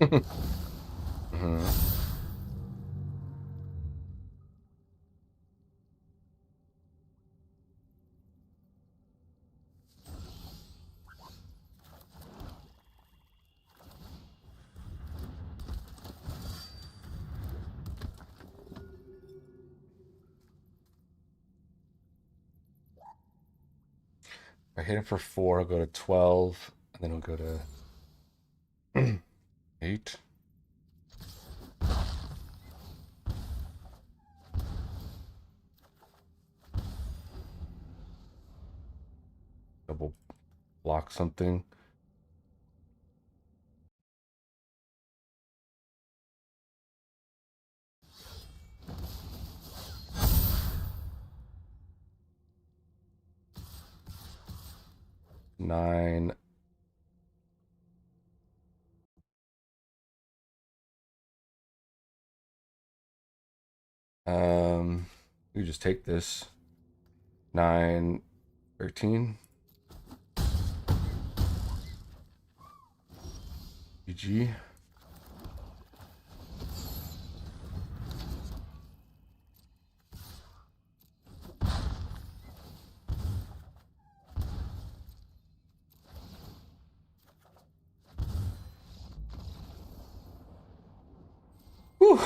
Mhm. I hit it for 4, I'll go to 12, and then I'll go to 8. Double block something. Nine. We just take this. 9, 13. GG. Whew.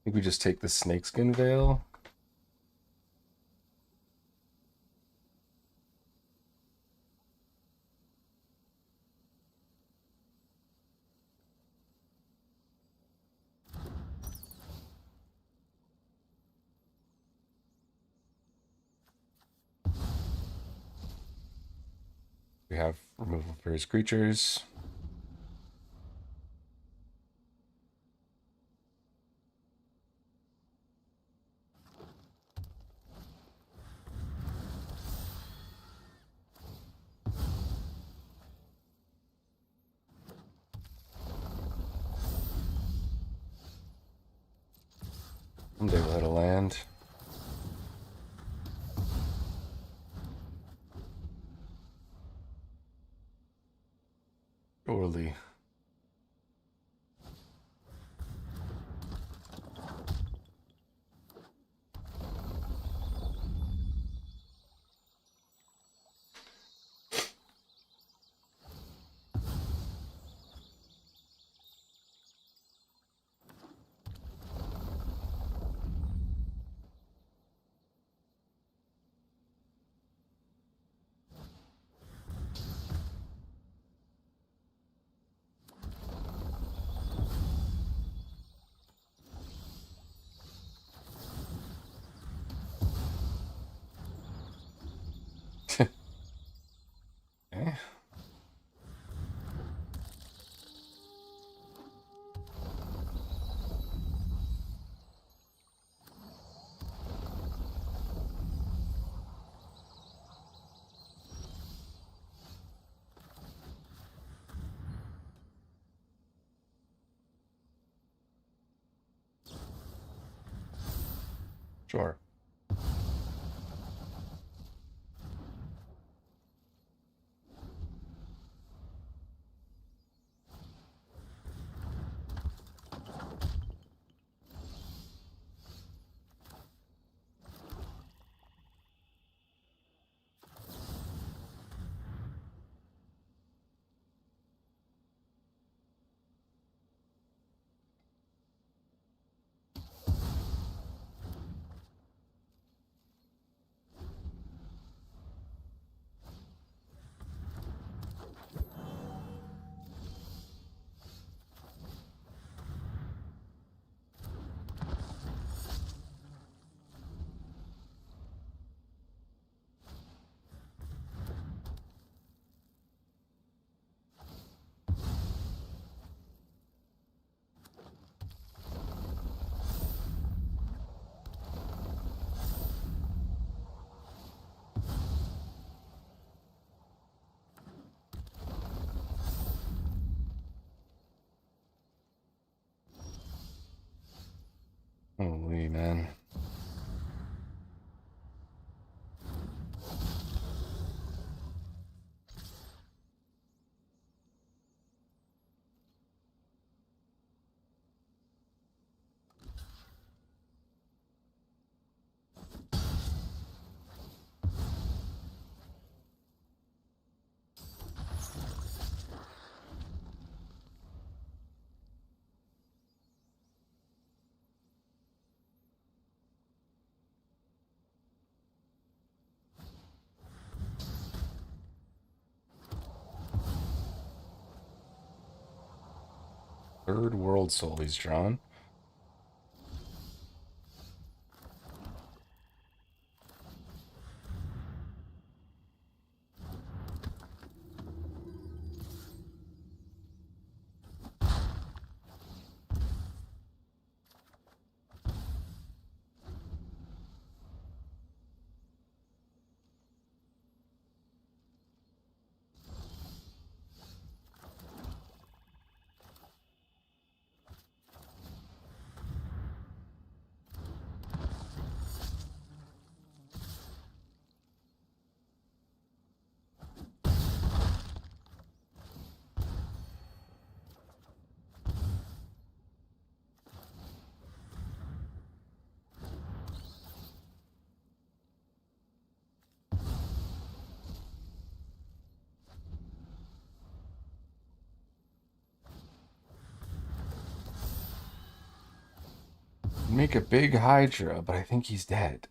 I think we just take the snakeskin veil. We have removal for his creatures. Someday we'll hit a land. Surely. Sure. Holy man. Third World Soul he's drawn. Make a big Hydra, but I think he's dead.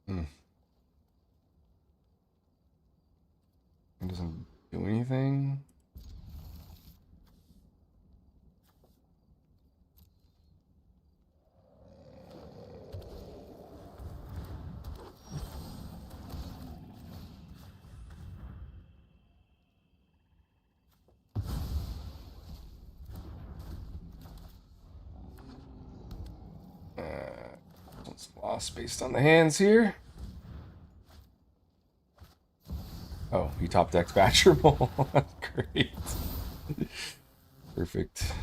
Hmm. It doesn't do anything. It's lost based on the hands here. Oh, he top decks Badger Bowl. Great. Perfect.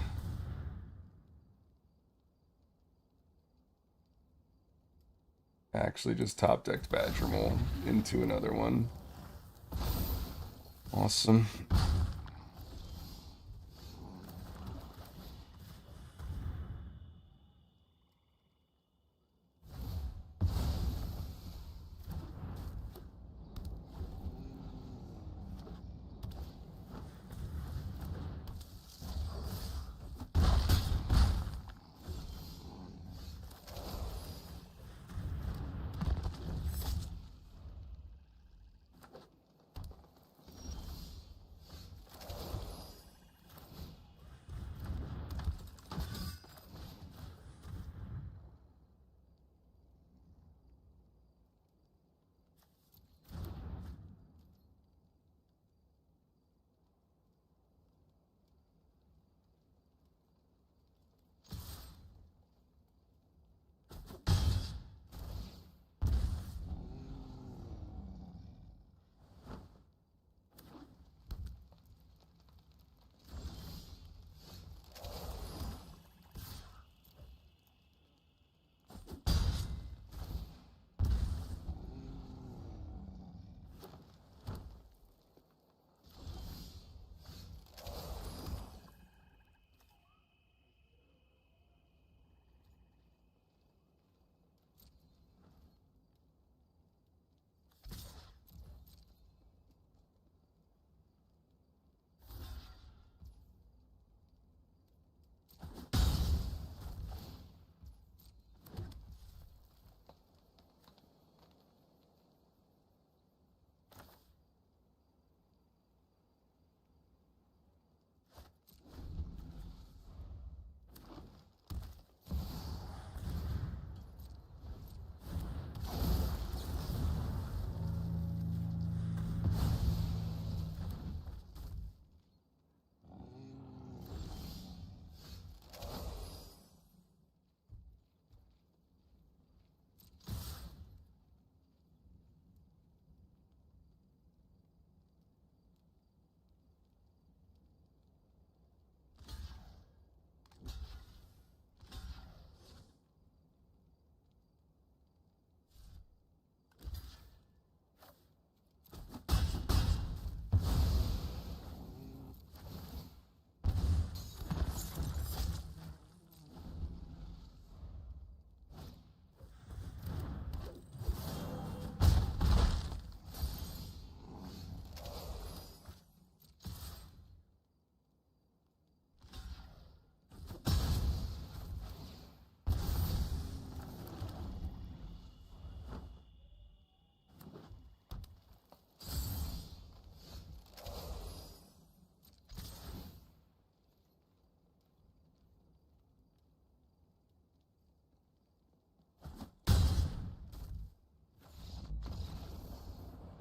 Actually just top decked Badger Bowl into another one. Awesome.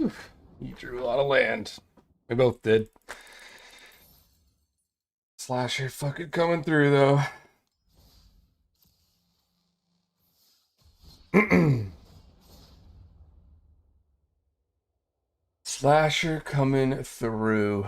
Oof, you drew a lot of land. We both did. Slasher fucking coming through though. Slasher coming through.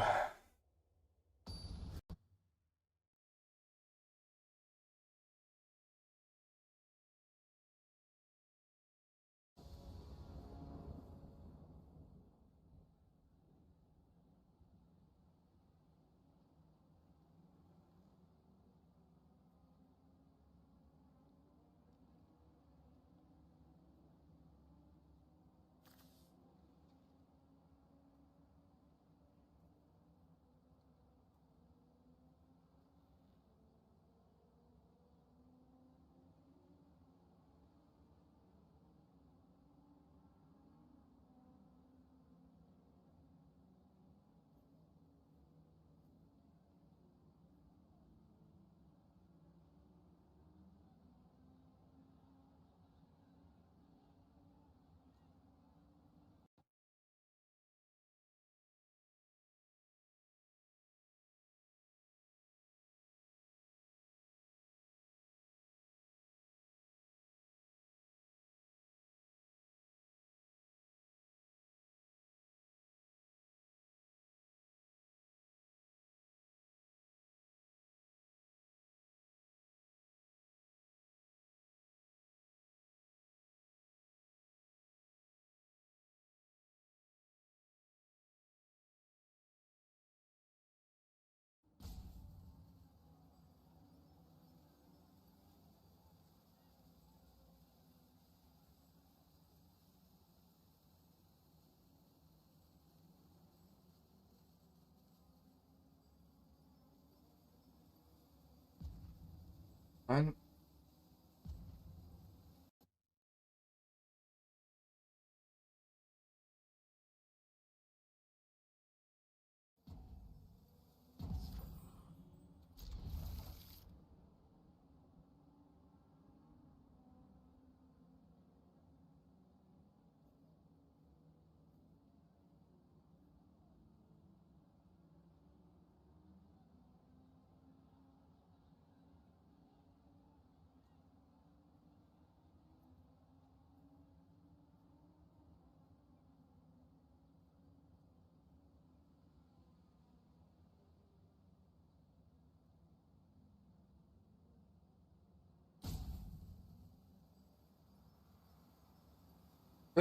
I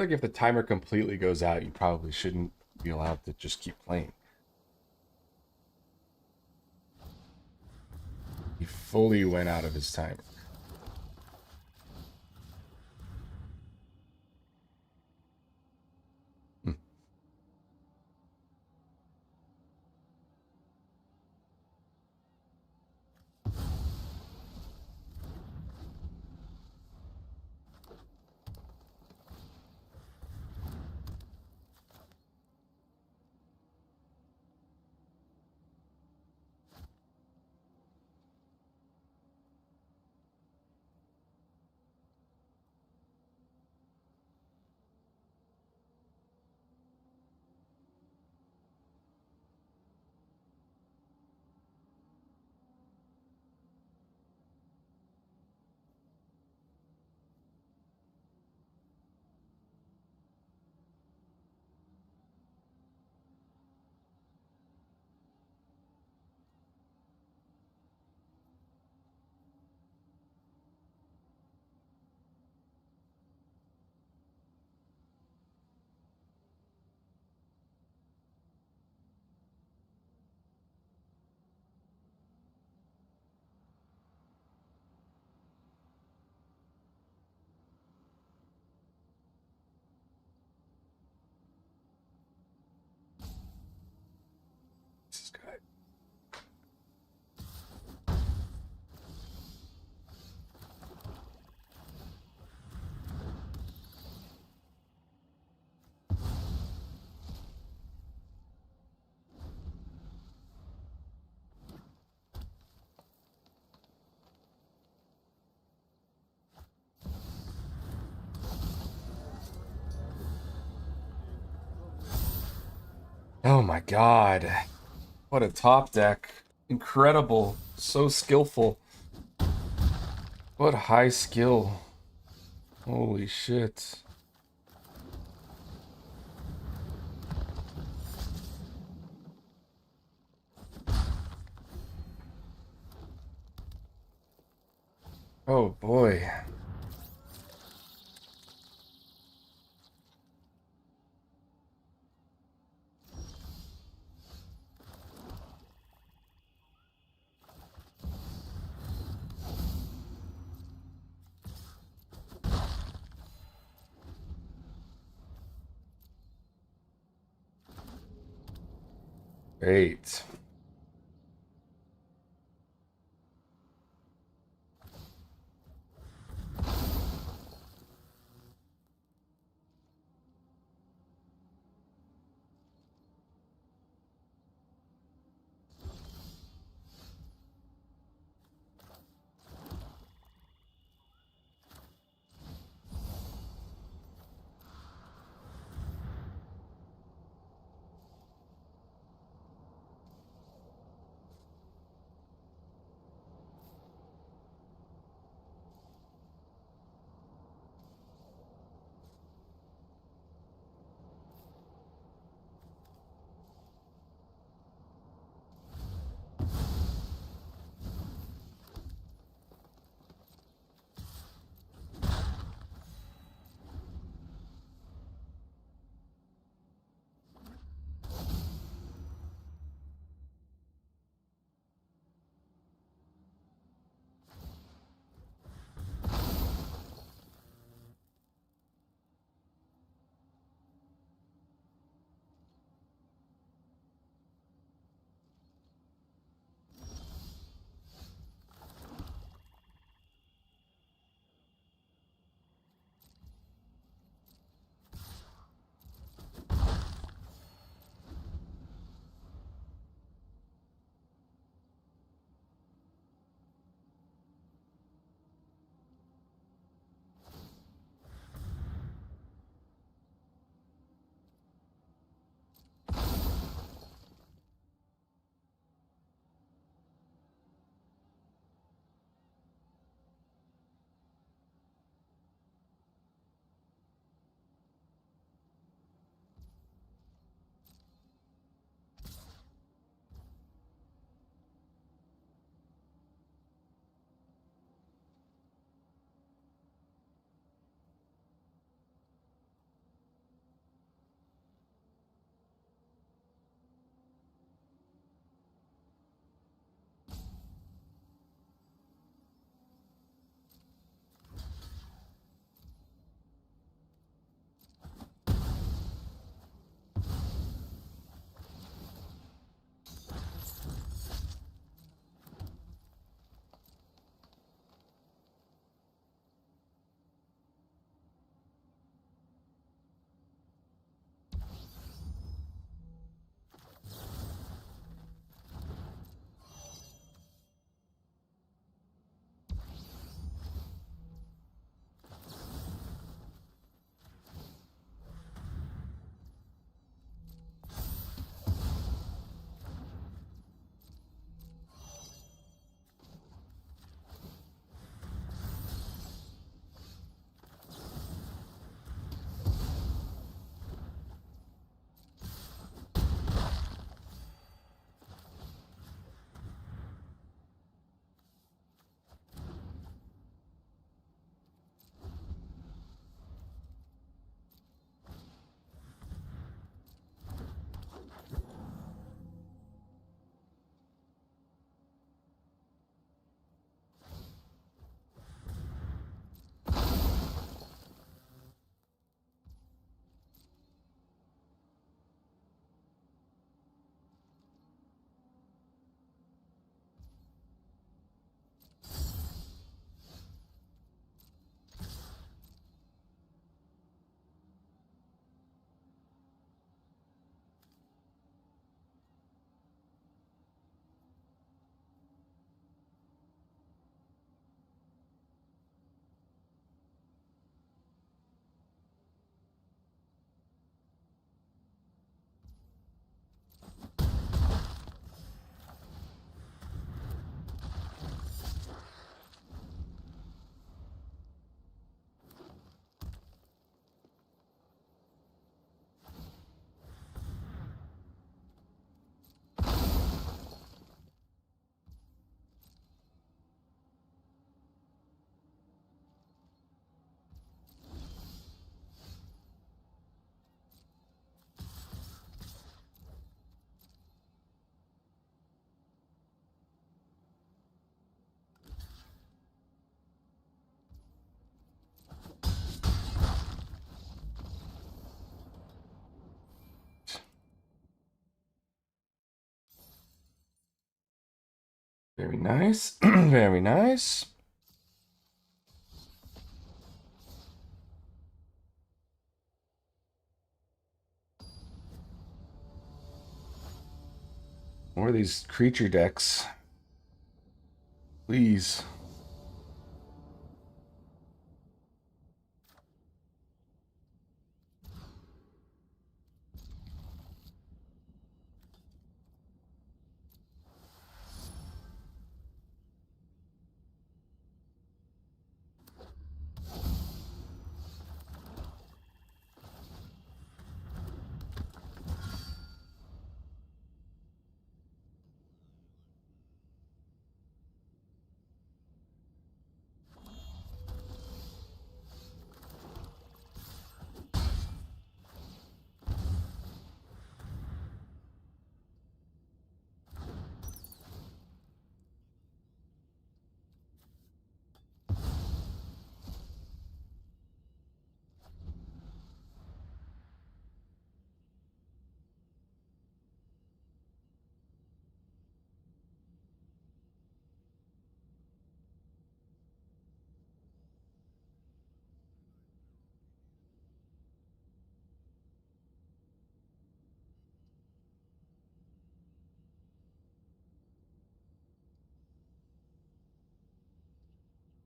feel like if the timer completely goes out, you probably shouldn't be allowed to just keep playing. He fully went out of his timer. Hmm. Oh my god. What a top deck. Incredible. So skillful. What high skill. Holy shit. Oh boy. Great. Very nice. Very nice. More of these creature decks. Please.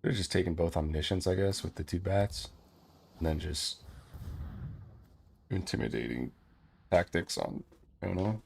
They're just taking both omniscience, I guess, with the two bats. And then just intimidating tactics on Ono.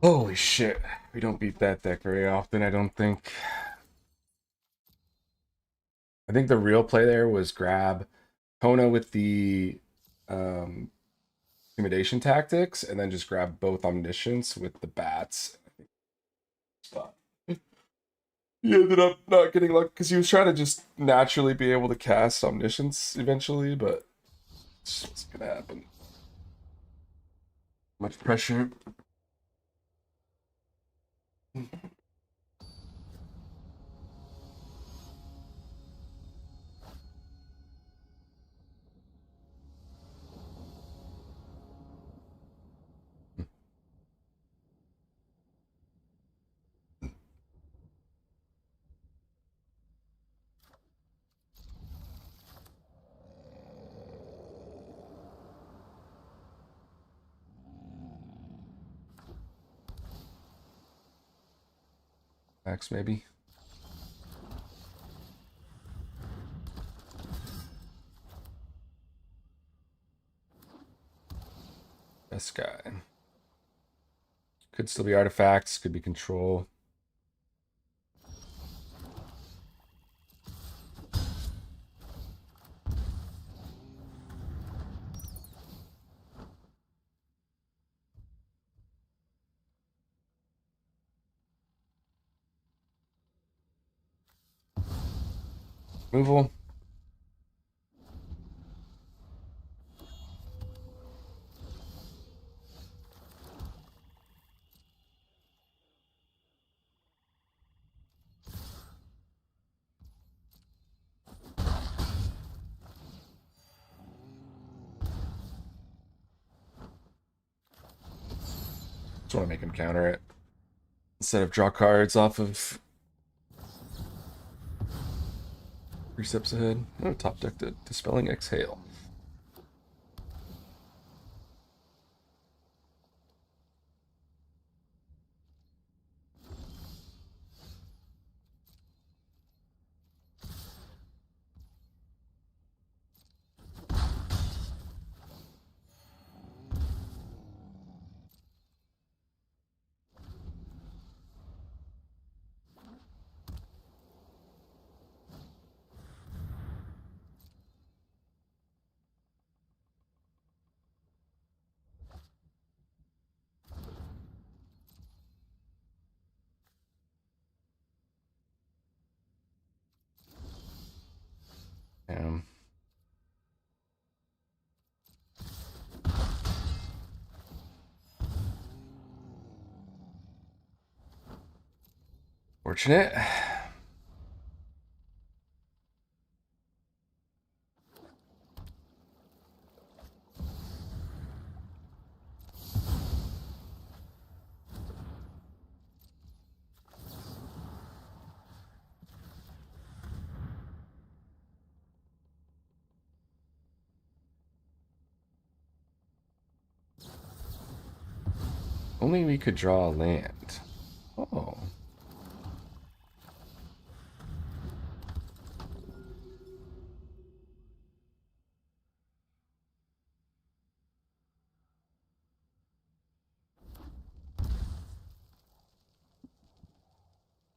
Holy shit. We don't beat that deck very often, I don't think. I think the real play there was grab Kona with the um, intimidation tactics and then just grab both omniscience with the bats. But he ended up not getting luck because he was trying to just naturally be able to cast omniscience eventually, but it's what's gonna happen. Much pressure. Max maybe. This guy. Could still be artifacts, could be control. Removal. Just want to make him counter it. Instead of draw cards off of 3 steps ahead. Oh, top deck to Dispelling Exhale. Damn. Fortunate. Only we could draw a land. Oh.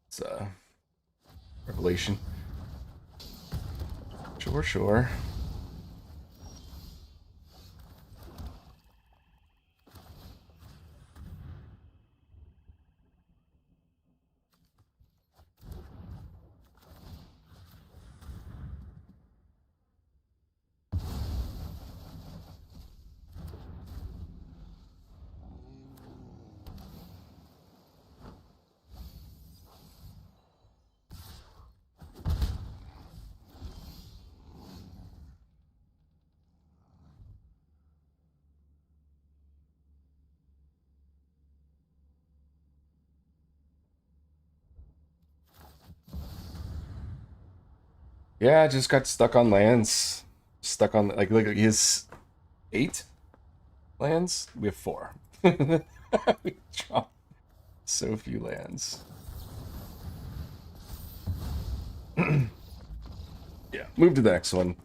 It's a revelation. Sure, sure. Yeah, I just got stuck on lands. Stuck on like look at his 8 lands. We have 4. We draw so few lands. Yeah, move to the next one.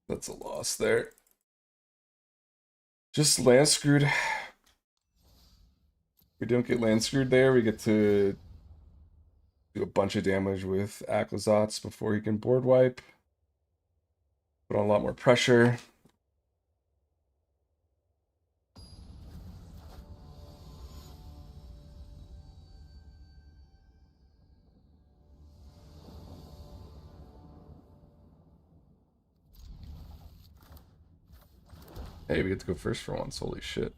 That's a loss there. Just land screwed. We don't get land screwed there. We get to do a bunch of damage with Aclazotz before he can board wipe. Put on a lot more pressure. Hey, we get to go first for once. Holy shit.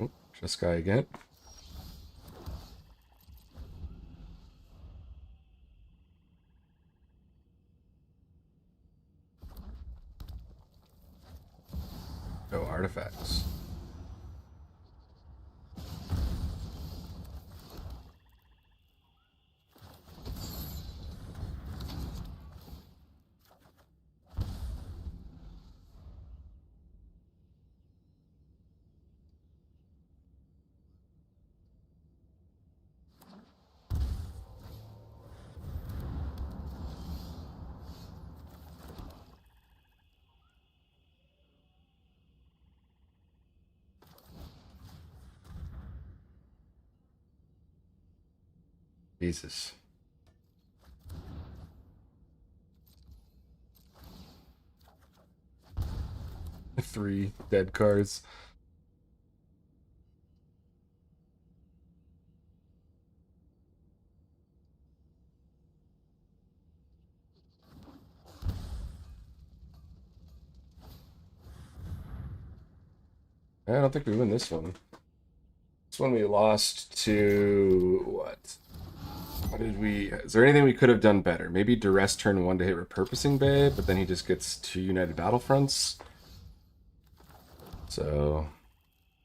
Oh, just guy again. No artifacts. Jesus. 3 dead cards. I don't think we win this one. This one we lost to what? What did we? Is there anything we could have done better? Maybe duress turn 1 to hit repurposing bay, but then he just gets 2 united battlefronts. So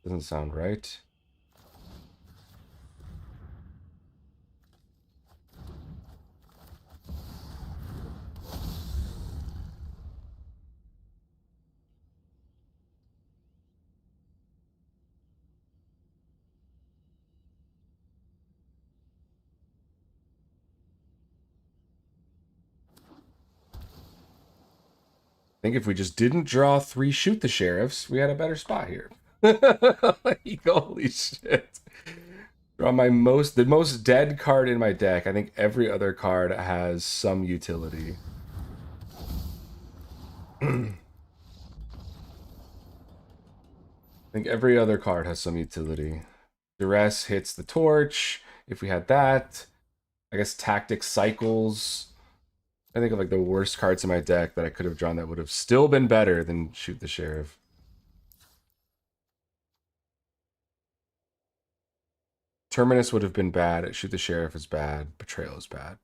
doesn't sound right. I think if we just didn't draw 3 shoot the sheriffs, we had a better spot here. Like, holy shit. Draw the most dead card in my deck. I think every other card has some utility. I think every other card has some utility. Duress hits the torch. If we had that, I guess Tactics cycles. I think of like the worst cards in my deck that I could have drawn that would have still been better than Shoot the Sheriff. Terminus would have been bad. Shoot the Sheriff is bad. Betrayal is bad.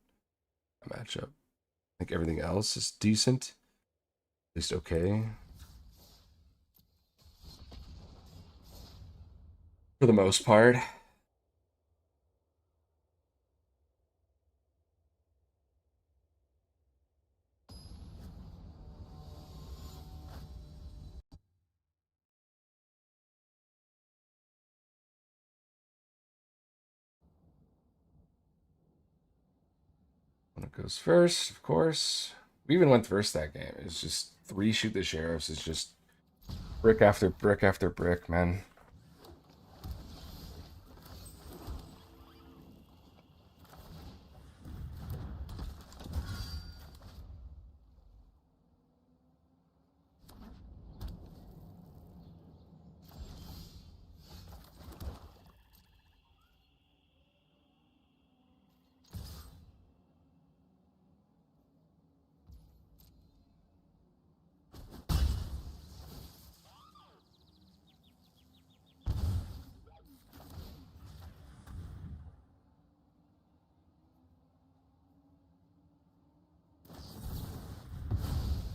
A matchup. I think everything else is decent. At least okay. For the most part. When it goes first, of course. We even went first that game. It's just 3 Shoot the Sheriffs. It's just brick after brick after brick, man.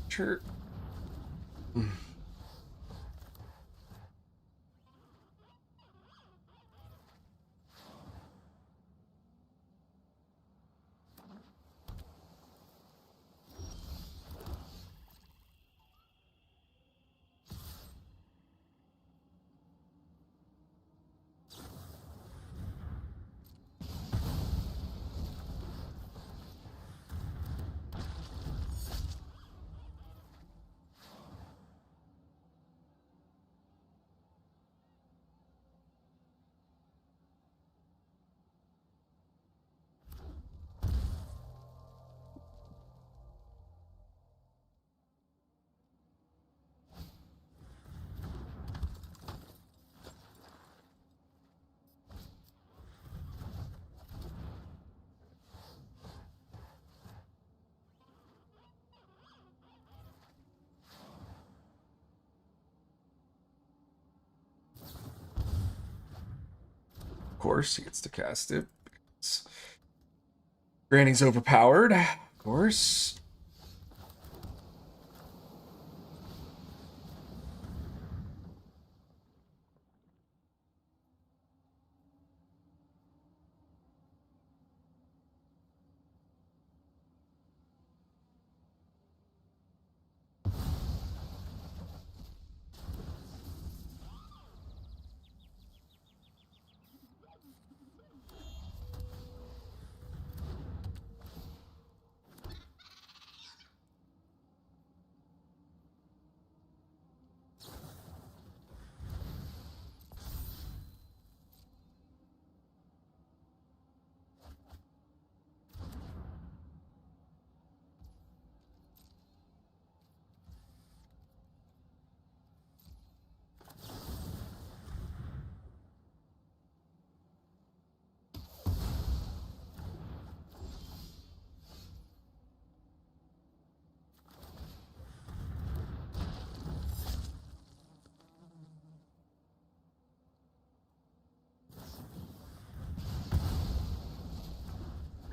Sure. Of course, he gets to cast it. Granny's overpowered. Of course.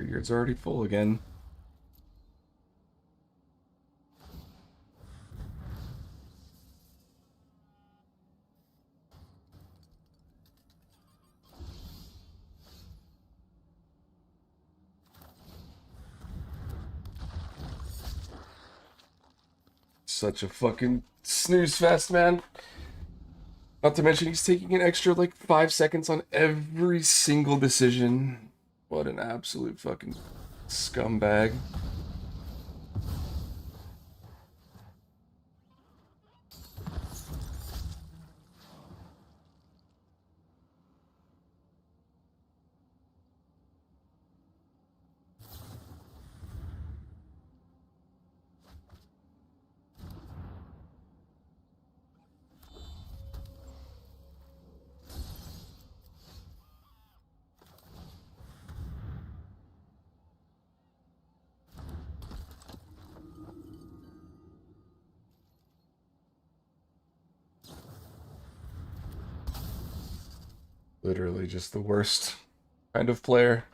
Graveyard's already full again. Such a fucking snooze fest, man. Not to mention he's taking an extra like 5 seconds on every single decision. What an absolute fucking scumbag. Literally just the worst kind of player.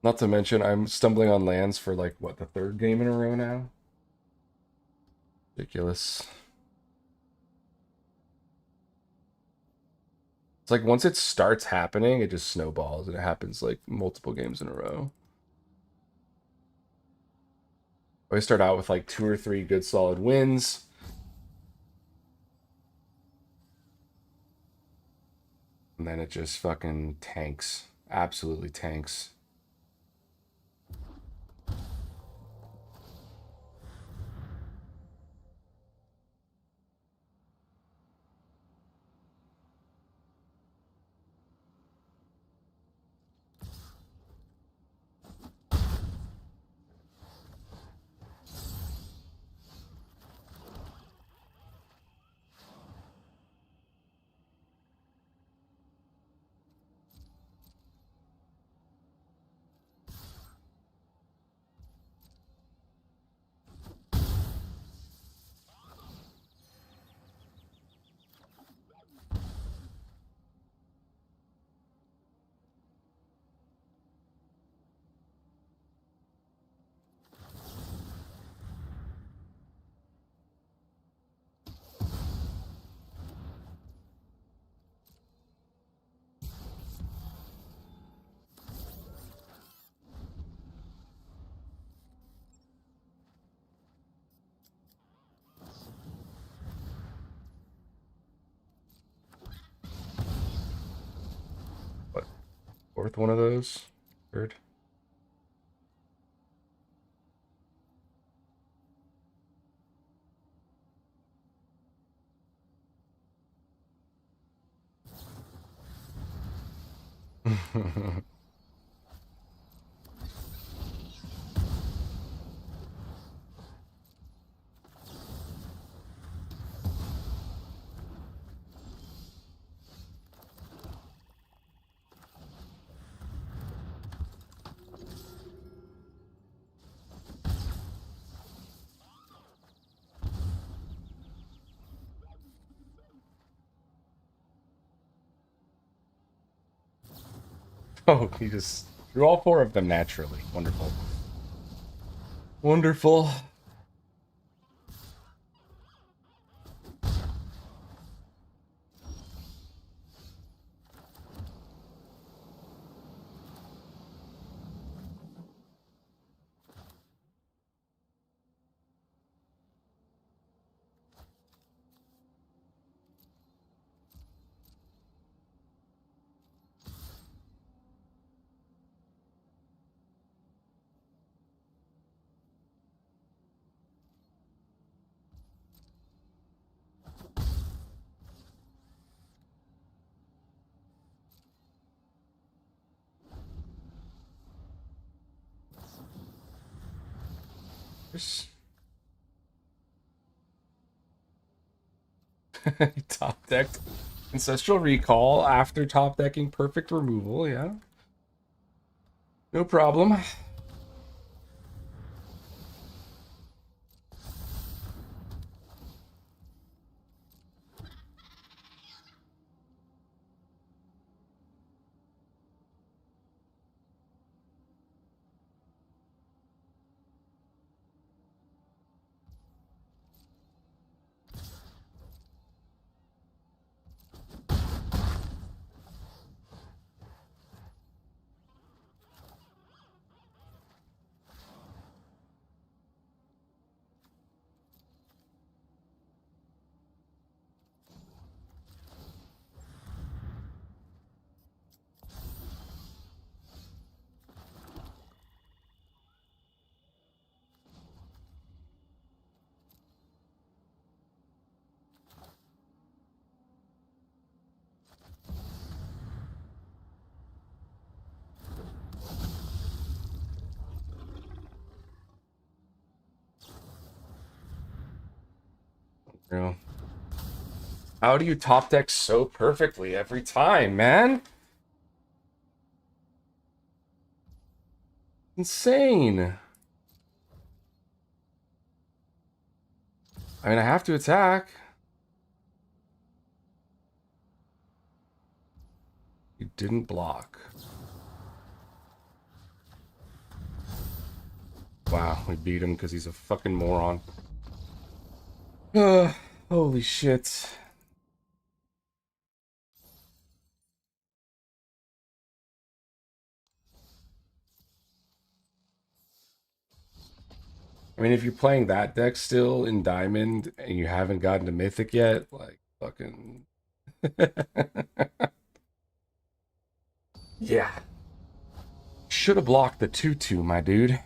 Not to mention, I'm stumbling on lands for like, what, the third game in a row now? Ridiculous. It's like once it starts happening, it just snowballs and it happens like multiple games in a row. I start out with like 2 or 3 good solid wins. And then it just fucking tanks. Absolutely tanks. What? Fourth one of those? Third? Oh, he just drew all 4 of them naturally. Wonderful. Wonderful. Top decked Ancestral Recall after top decking Perfect Removal, yeah. No problem. You know, how do you top deck so perfectly every time, man? Insane. I mean, I have to attack. You didn't block. Wow, we beat him because he's a fucking moron. Holy shit. I mean, if you're playing that deck still in Diamond and you haven't gotten to Mythic yet, like, fucking... yeah. Should have blocked the 2-2, my dude.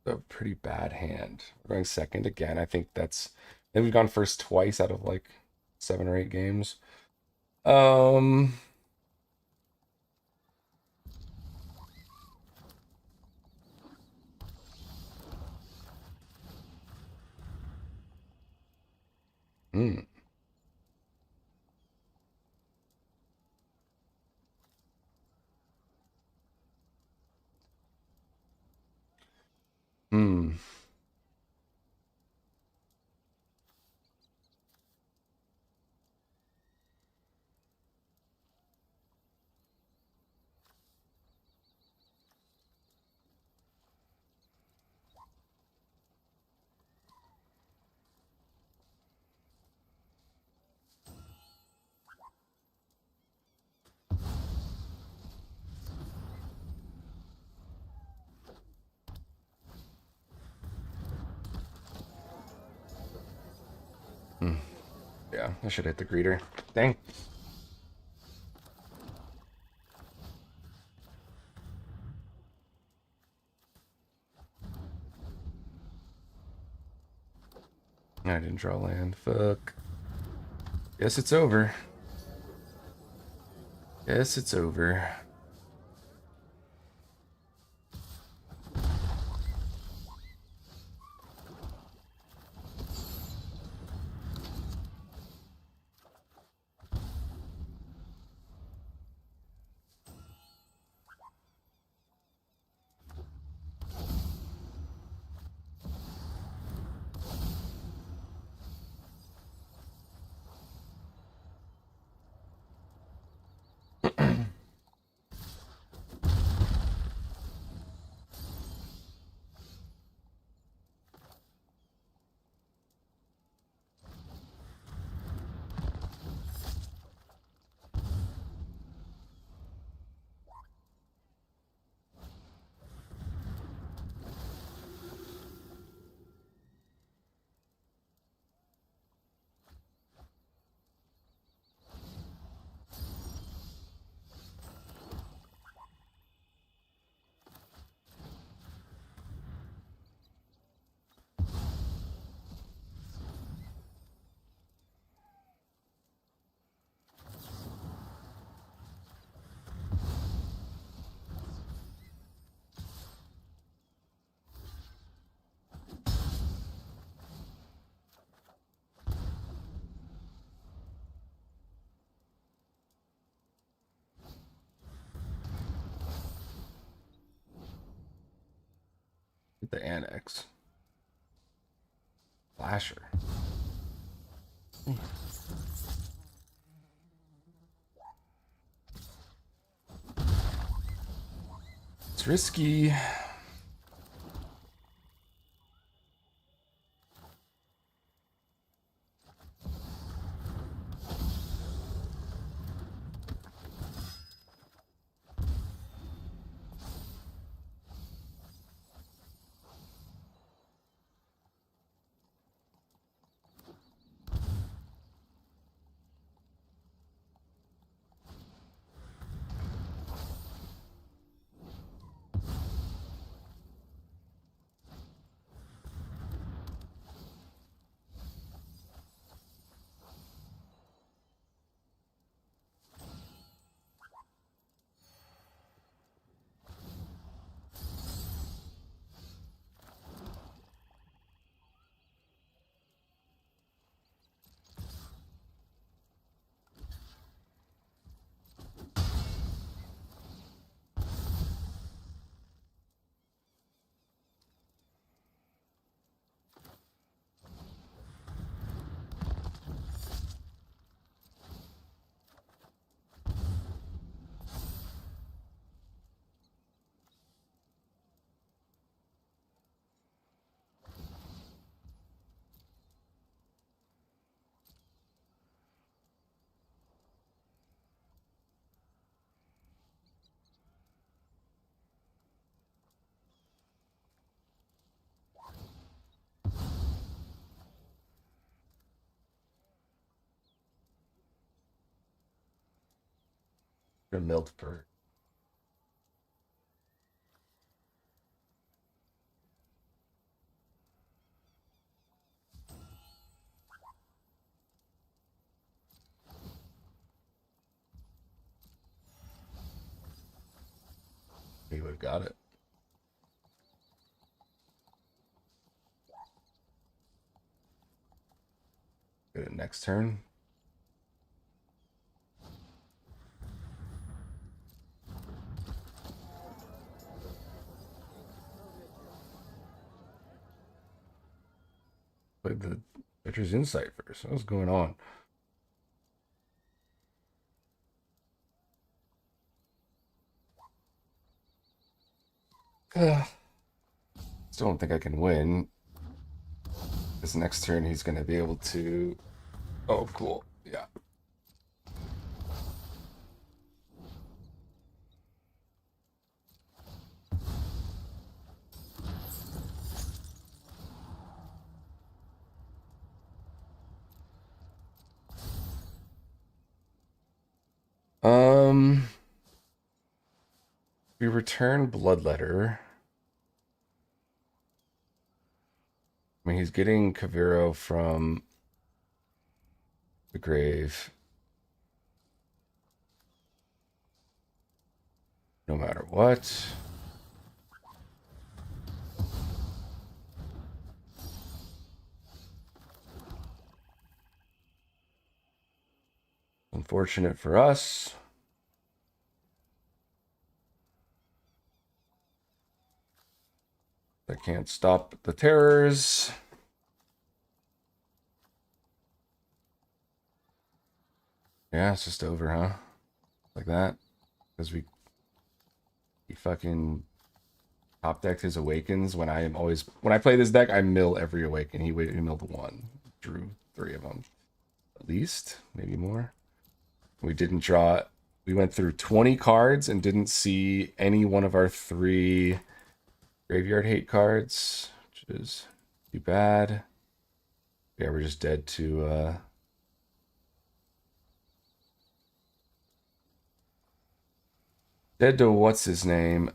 A pretty bad hand. We're going second again. I think we've gone first twice out of like 7 or 8 games. Um, hmm. Hmm. Hmm. Yeah, I should hit the greeter. Dang. I didn't draw land. Fuck. Guess it's over. Guess it's over. Hit the annex. Flasher. It's risky. Or Miltberg. He would have got it. Good. Next turn. Played the pitcher's insight first. What's going on? Still don't think I can win. This next turn, he's going to be able to. Oh, cool. Yeah. We return Bloodletter. I mean, he's getting Kaviro from the grave. No matter what. Unfortunate for us. I can't stop the terrors. Yeah, it's just over, huh? Like that. Because he fucking top decked his awakens when I play this deck, I mill every awaken. He milled one. Drew 3 of them. At least, maybe more. We didn't draw. We went through 20 cards and didn't see any one of our 3 graveyard hate cards, which is too bad. Yeah, we're just dead to what's his name?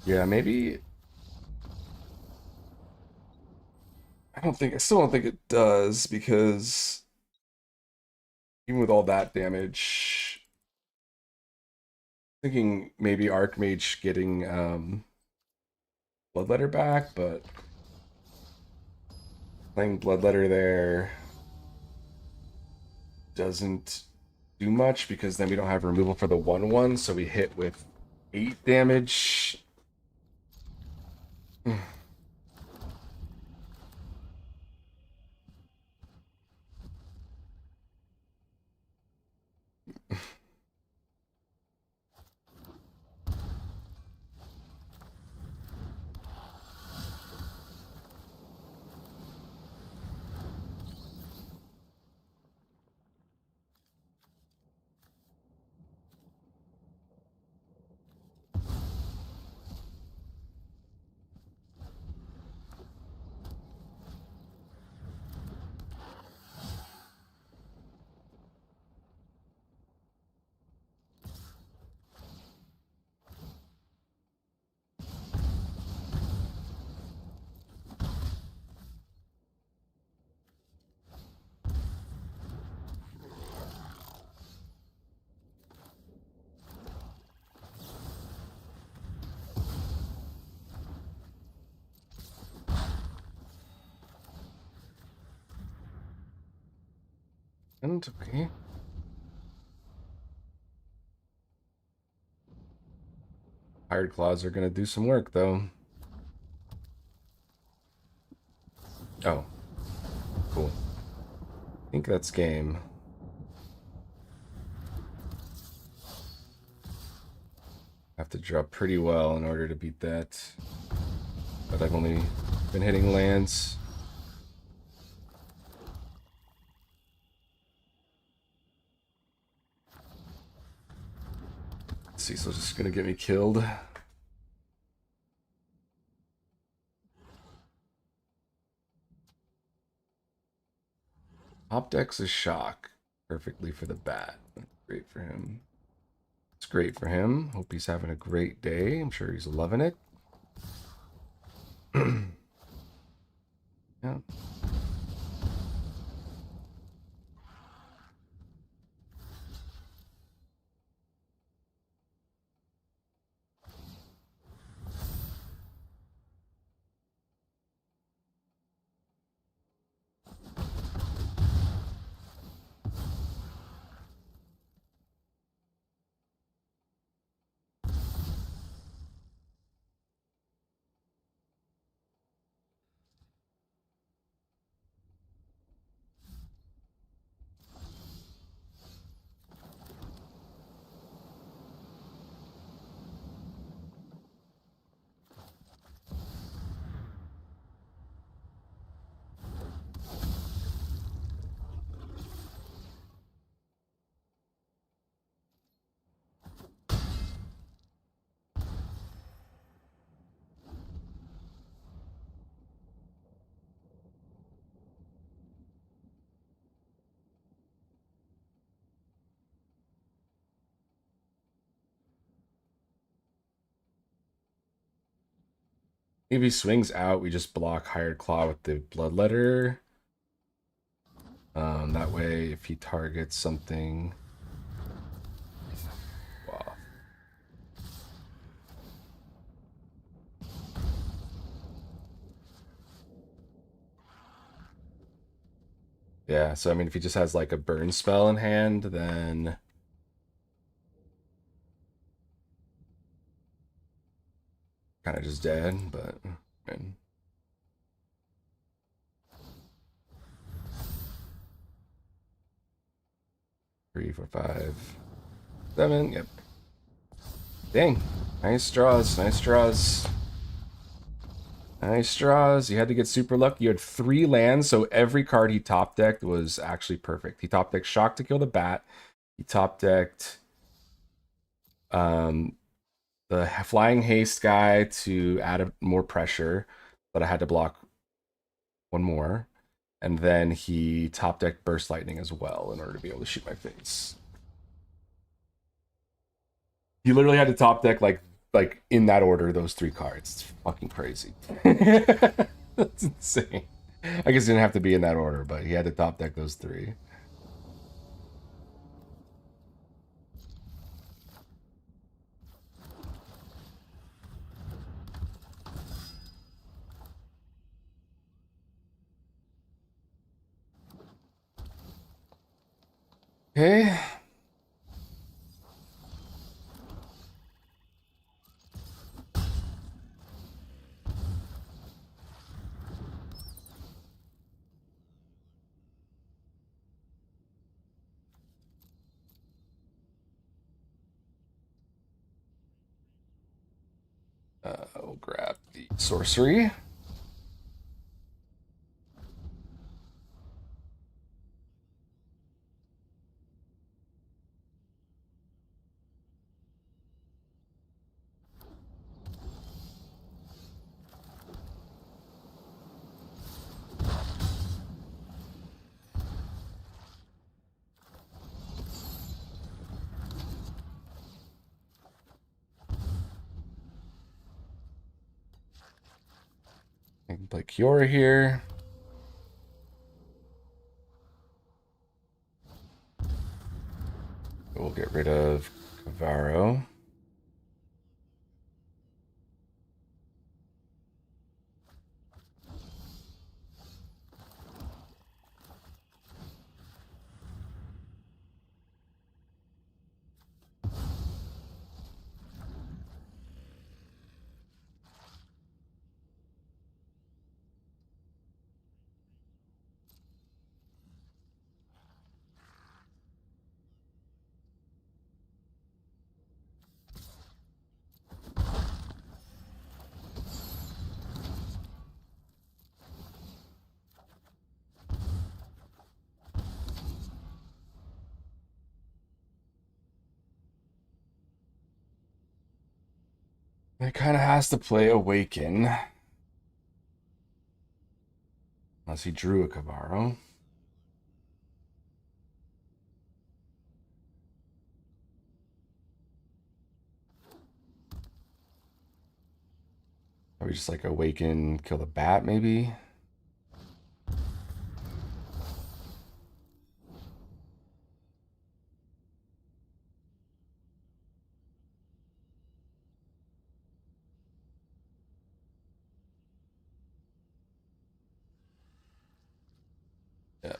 Yeah, maybe. I still don't think it does, because even with all that damage, thinking maybe Archmage getting Bloodletter back, but playing Bloodletter there doesn't do much, because then we don't have removal for the 1/1, so we hit with 8 damage. And okay. Hired claws are gonna do some work, though. Oh, cool. I think that's game. Have to drop pretty well in order to beat that. But I've only been hitting lands. Cecil's just gonna get me killed. Top deck's a shock. Perfectly for the bat. Great for him. It's great for him. Hope he's having a great day. I'm sure he's loving it. Yeah. If he swings out, we just block Hired Claw with the Bloodletter. That way, if he targets something... Wow. Yeah, so I mean, if he just has like a burn spell in hand, then... Kind of just dead, but... Man. 3, 4, 5, 7. Yep. Dang. Nice draws. Nice draws. Nice draws. You had to get super lucky. You had 3 lands, so every card he top decked was actually perfect. He top decked Shock to kill the bat. He top decked the Flying Haste guy to add more pressure, but I had to block one more. And then he top decked Burst Lightning as well in order to be able to shoot my face. He literally had to top deck like in that order those 3 cards. It's fucking crazy. That's insane. I guess it didn't have to be in that order, but he had to top deck those 3. Okay. We'll grab the sorcery. I can play Kiora here. We'll get rid of Cavaro. It kind of has to play Awaken. Unless he drew a Cavarro. Or we just like Awaken, kill the bat, maybe? Yeah.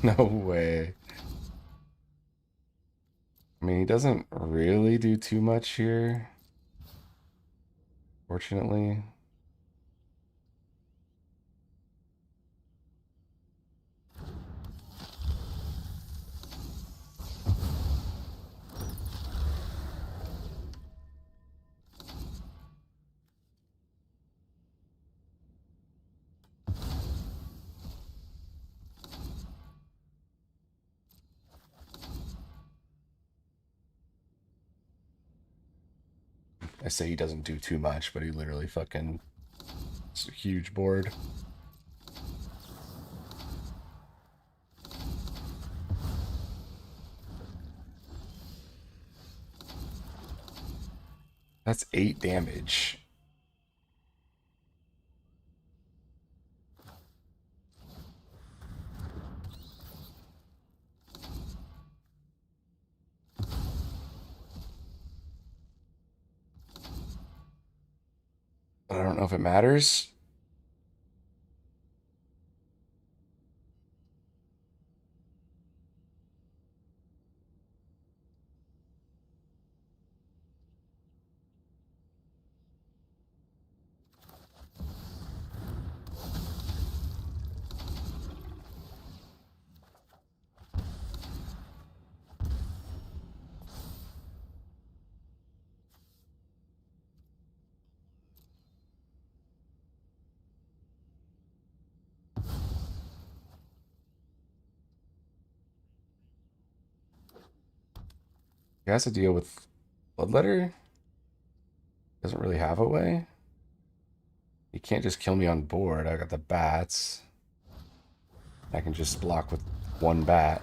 No way. I mean, he doesn't really do too much here, fortunately. I say he doesn't do too much, but he literally fucking... It's a huge board. That's 8 damage. But I don't know if it matters. He has to deal with Bloodletter. Doesn't really have a way. He can't just kill me on board. I got the bats. I can just block with one bat.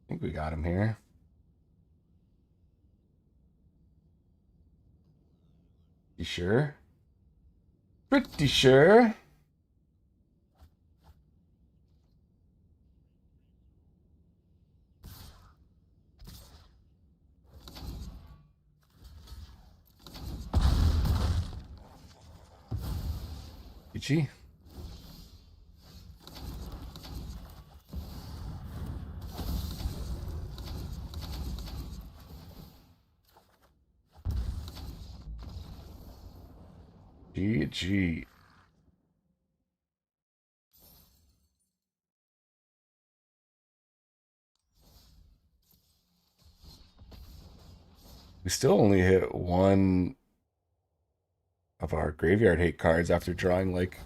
I think we got him here. You sure? Pretty sure. GG. GG. We still only hit one of our graveyard hate cards after drawing like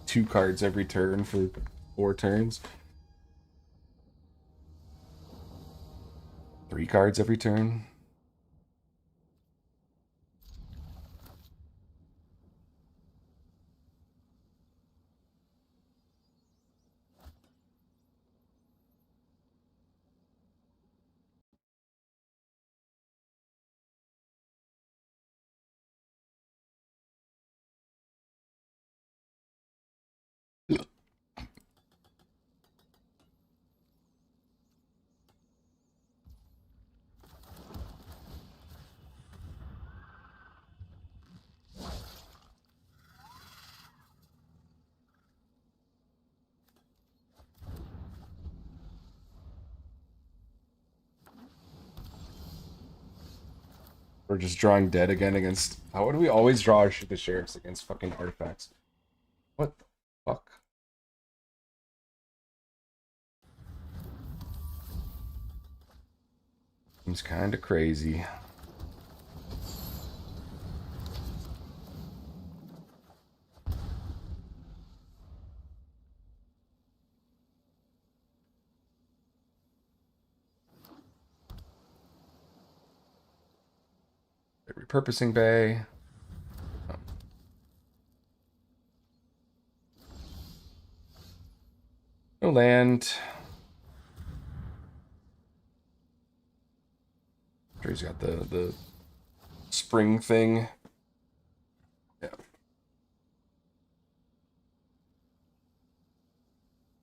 2 cards every turn for 4 turns. 3 cards every turn. Or just drawing dead again against... How would we always draw the sheriffs against fucking artifacts? What the fuck? Seems kind of crazy. Repurposing bay. Oh. No land. Sure, he's got the spring thing. Yeah.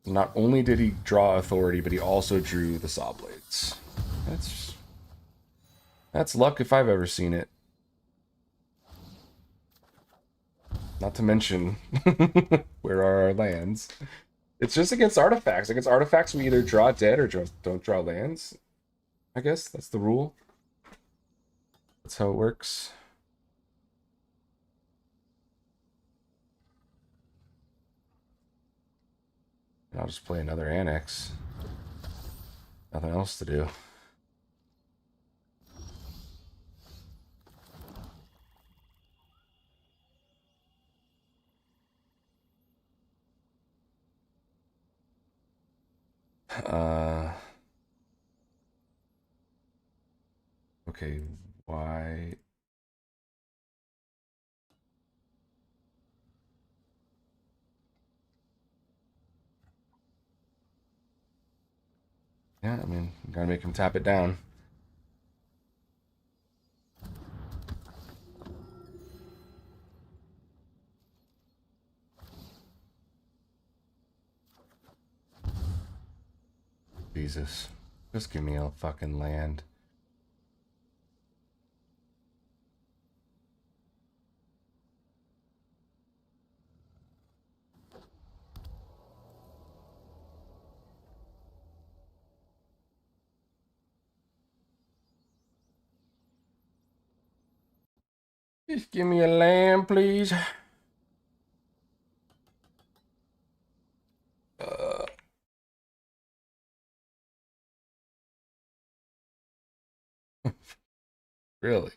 Not only did he draw authority, but he also drew the saw blades. That's luck if I've ever seen it. Not to mention, where are our lands? It's just against artifacts. Against artifacts, we either draw dead or don't draw lands. I guess that's the rule. That's how it works. I'll just play another annex. Nothing else to do. Okay, why? Yeah, I mean, you gotta make him tap it down. Jesus. Just give me a fucking land. Just give me a land, please. Really?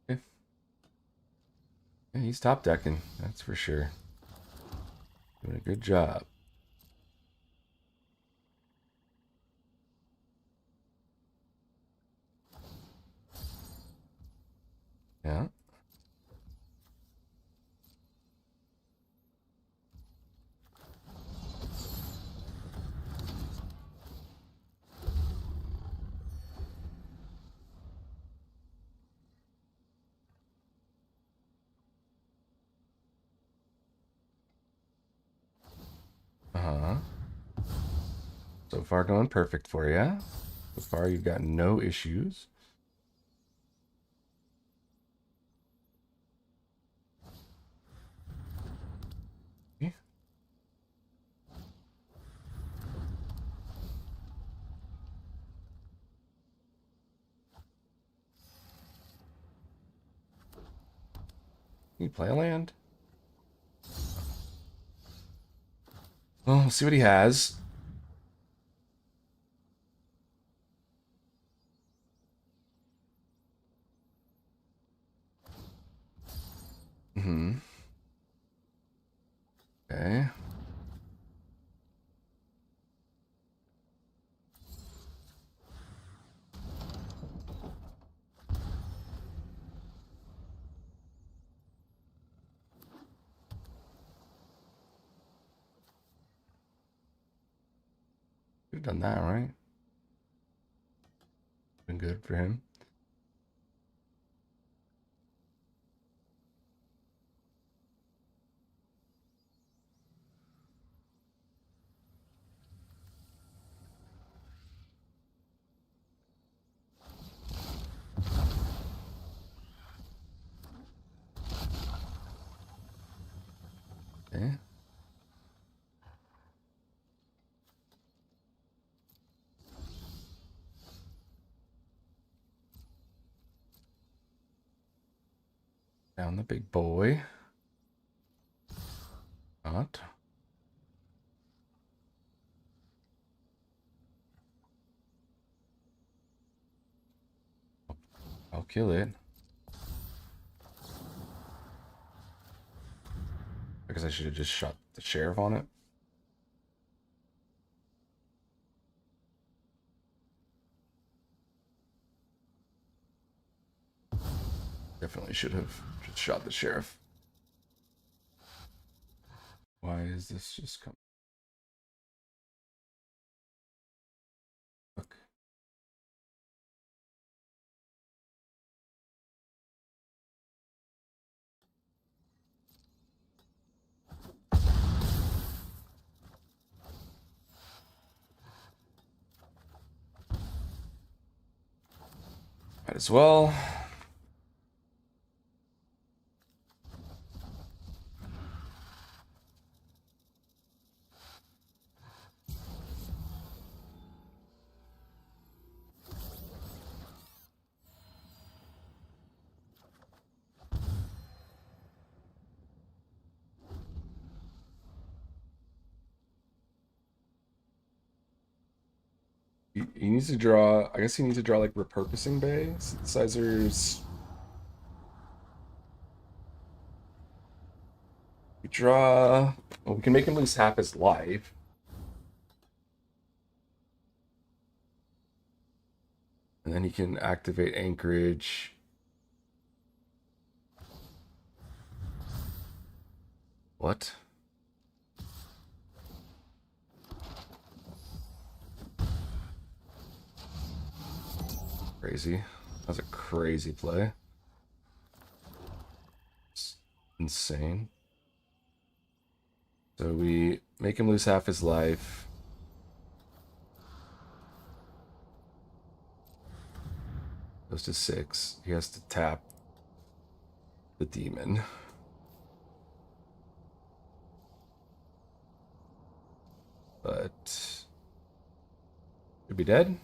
Yeah, he's top decking, that's for sure. Doing a good job. Yeah. Uh-huh. So far going perfect for you. So far you've got no issues. Yeah. You play a land? Well, we'll see what he has. Mm-hmm. Okay. We've done that, right? Been good for him. Okay. Down the big boy. Not. I'll kill it. Because I should have just shot the sheriff on it. Definitely should have just shot the sheriff. Why is this just coming? Look. Might as well. He needs to draw. I guess he needs to draw like repurposing bay synthesizers. We draw. Well, we can make him lose half his life. And then he can activate anchorage. What? Crazy. That's a crazy play. It's insane. So we make him lose half his life. Goes to 6. He has to tap the demon. But should be dead.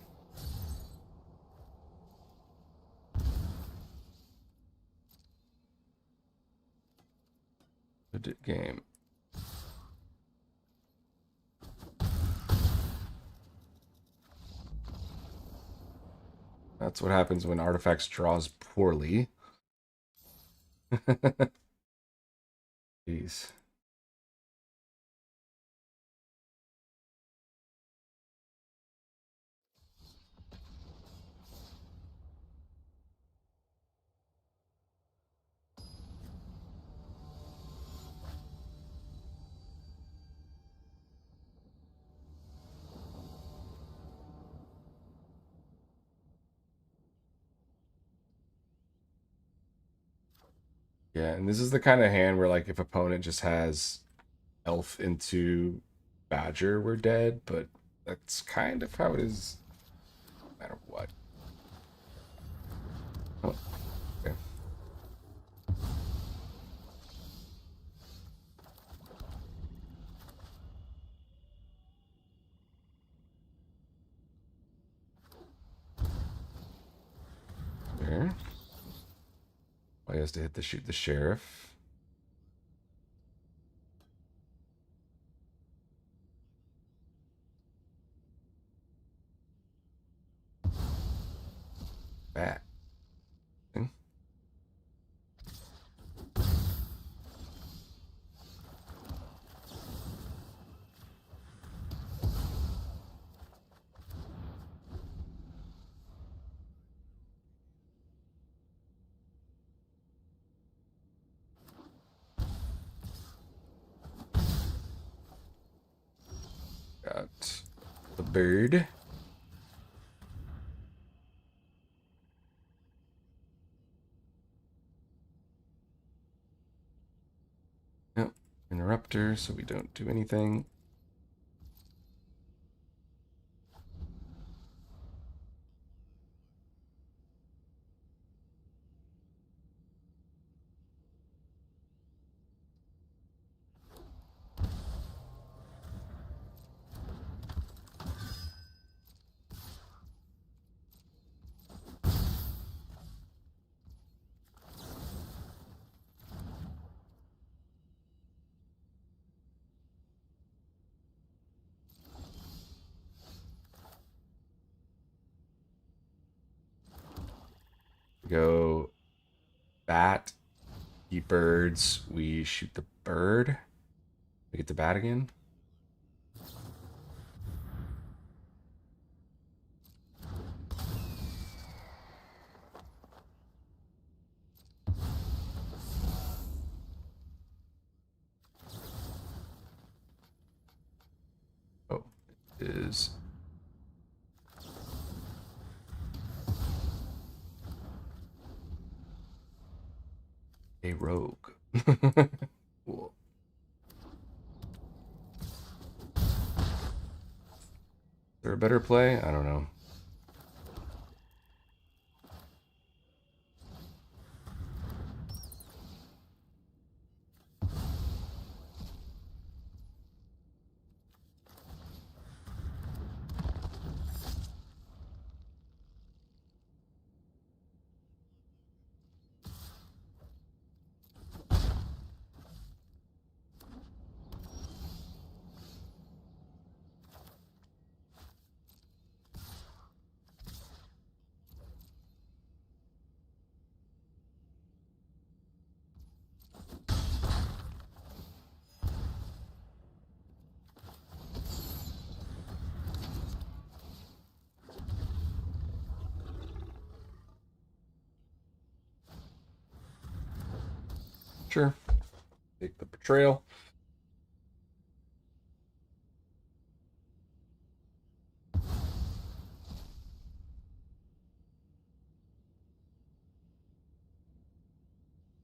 Good game. That's what happens when artifacts draws poorly. Jeez. Yeah, and this is the kind of hand where like if opponent just has elf into badger, we're dead, but that's kind of how it is no matter what. Oh, okay. There. Oh, he has to hit the shoot the sheriff. Bat. Got the bird. Yep. Interrupter, so we don't do anything. go bat, keep birds. We shoot the bird. We get the bat again. Oh, it is a rogue. Cool. Is there a better play? I don't know. Sure. Take the betrayal.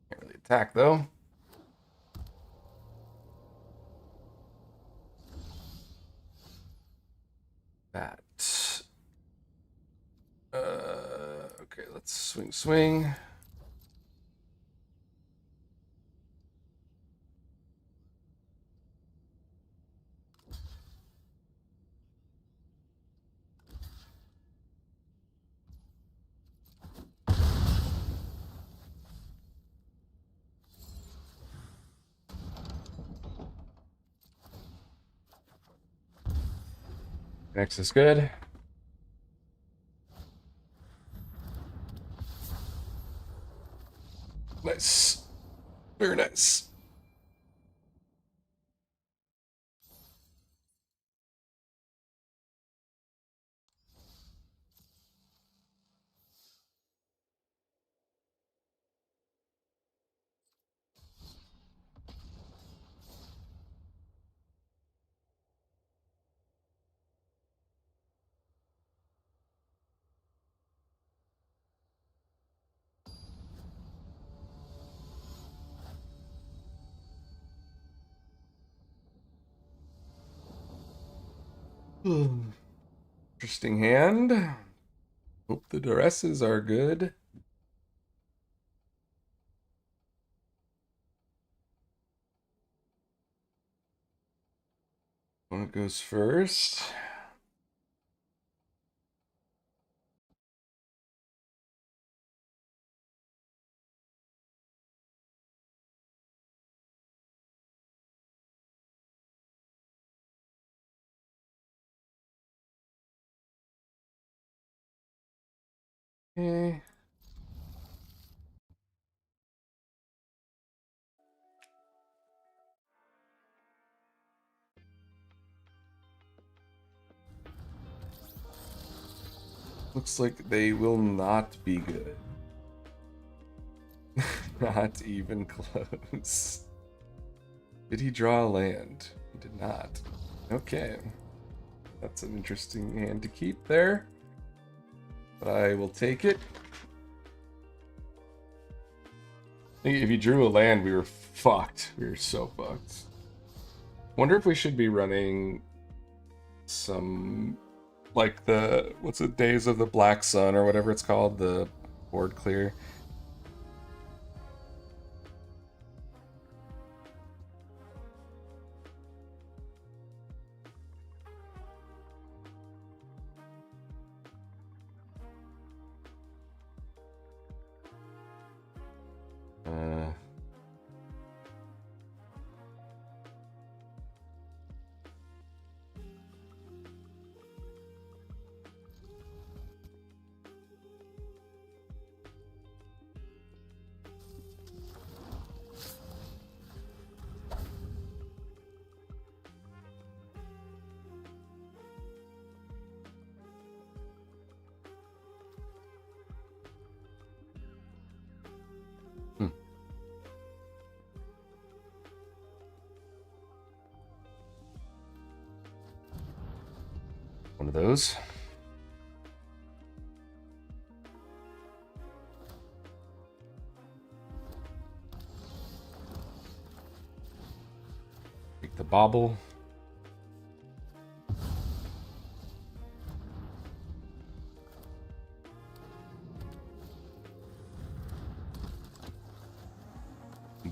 Can't really attack though. That. Okay, let's swing. Next is good. Nice. Very nice. Interesting hand. Hope the duresses are good. One goes first. Okay. Looks like they will not be good. Not even close. Did he draw a land? He did not. Okay. That's an interesting hand to keep there. But I will take it. If he drew a land, we were fucked. We were so fucked. Wonder if we should be running some, like the, what's it, Days of the Black Sun or whatever it's called, the board clear. of those. Take the bobble.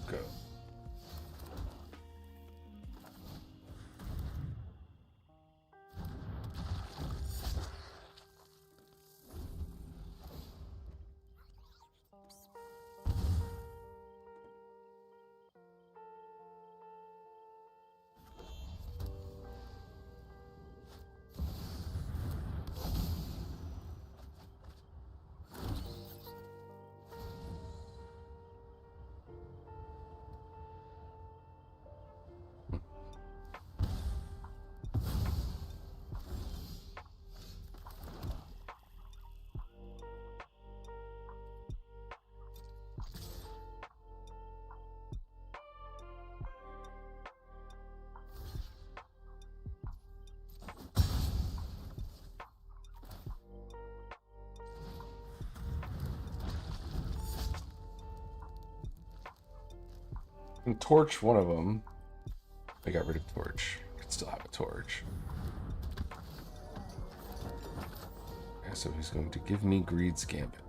Go. And torch one of them. I got rid of torch. Could still have a torch. Okay, so he's going to give me Greed's Gambit.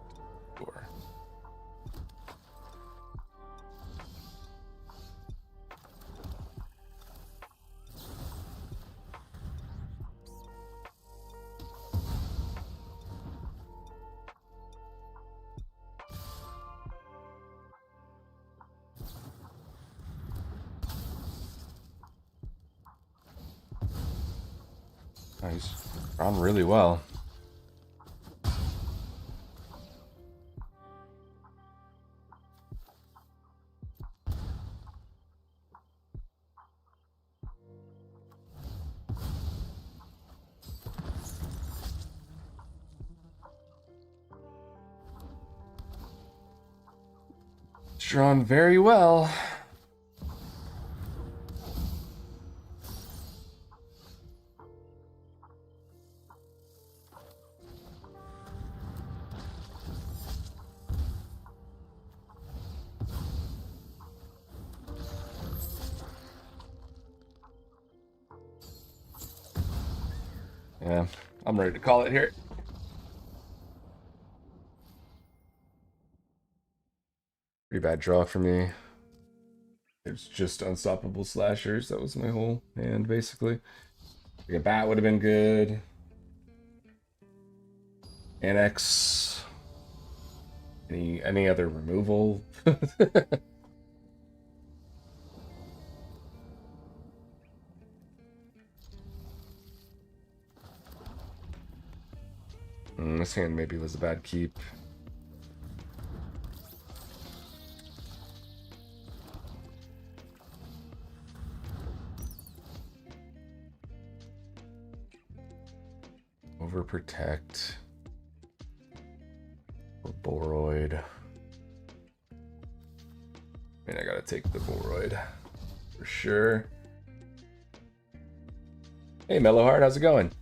Sure. Nice. Drawn really well. Drawn very well. Yeah, I'm ready to call it here. Pretty bad draw for me. It's just unstoppable slashers. That was my whole hand, basically. Like a bat would have been good. Annex. Any other removal? This hand maybe was a bad keep. Overprotect. Or Boroid. I mean, I gotta take the Boroid. For sure. Hey, Mellowheart, how's it going?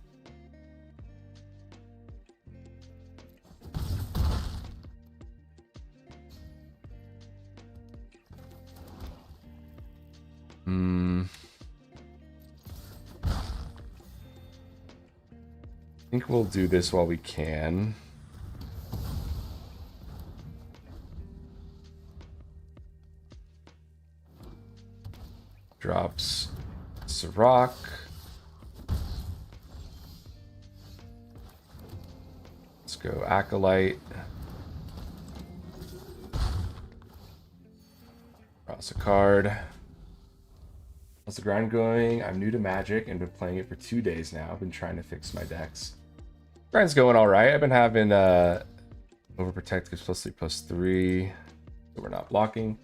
I think we'll do this while we can. Drops Sirach. Let's go Acolyte. Cross a card. How's the grind going? I'm new to Magic and been playing it for 2 days now. I've been trying to fix my decks. Grind's going all right. I've been having Overprotect gives +3/+3, so we're not blocking.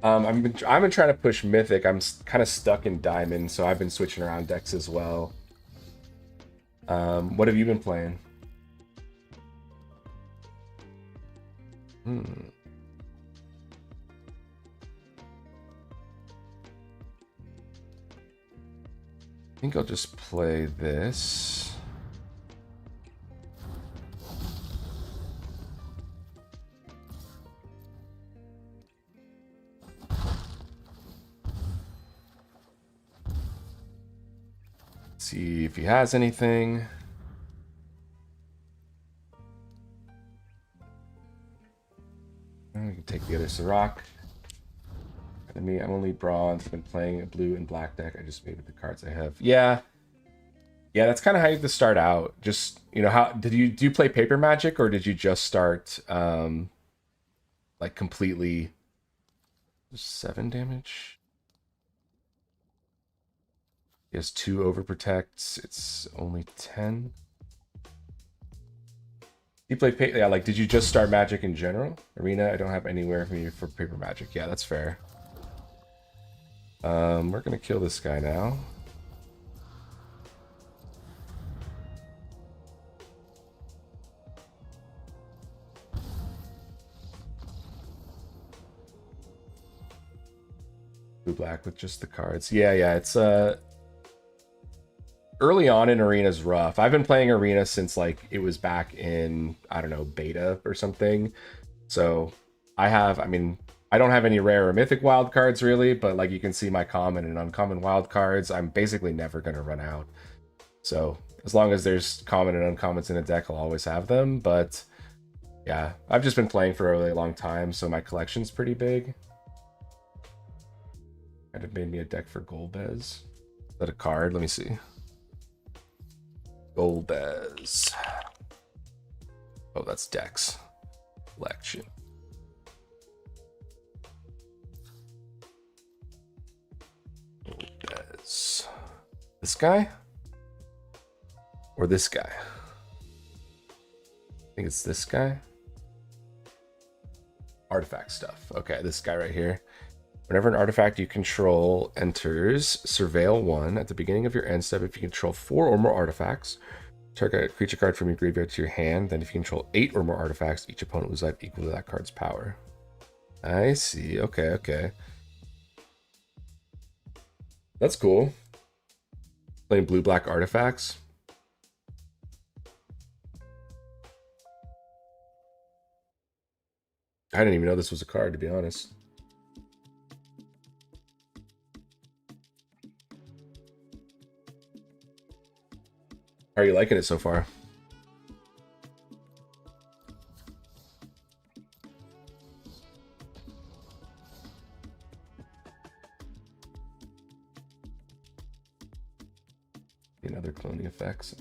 I've been trying to push Mythic. I'm kind of stuck in Diamond, so I've been switching around decks as well. What have you been playing? I think I'll just play this. See if he has anything. I can take the other Sirach. I'm only bronze. I've been playing a blue and black deck. I just made with the cards I have. Yeah. Yeah, that's kind of how you have to start out. Just, you know, how do you play Paper Magic, or did you just start like completely 7 damage? He has 2 overprotects. It's only 10. You play yeah, like, did you just start Magic in general? Arena, I don't have anywhere for you for Paper Magic. Yeah, that's fair. We're gonna kill this guy now. Blue black with just the cards. Yeah, it's early on in Arena's rough. I've been playing Arena since like it was back in, I don't know, beta or something. So I mean, I don't have any rare or mythic wild cards really, but like you can see my common and uncommon wild cards, I'm basically never going to run out. So as long as there's common and uncommons in a deck, I'll always have them. But yeah, I've just been playing for a really long time, so my collection's pretty big. I'd have made me a deck for Golbez. Is that a card? Let me see. Golbez. Oh, that's Dex. Collection. Golbez. This guy? Or this guy? I think it's this guy. Artifact stuff. Okay, this guy right here. Whenever an artifact you control enters Surveil 1 at the beginning of your end step, if you control 4 or more artifacts, target a creature card from your graveyard to your hand. Then if you control 8 or more artifacts, each opponent loses life equal to that card's power. I see. Okay. That's cool. Playing blue-black artifacts. I didn't even know this was a card, to be honest. How are you liking it so far? Another cloning effects.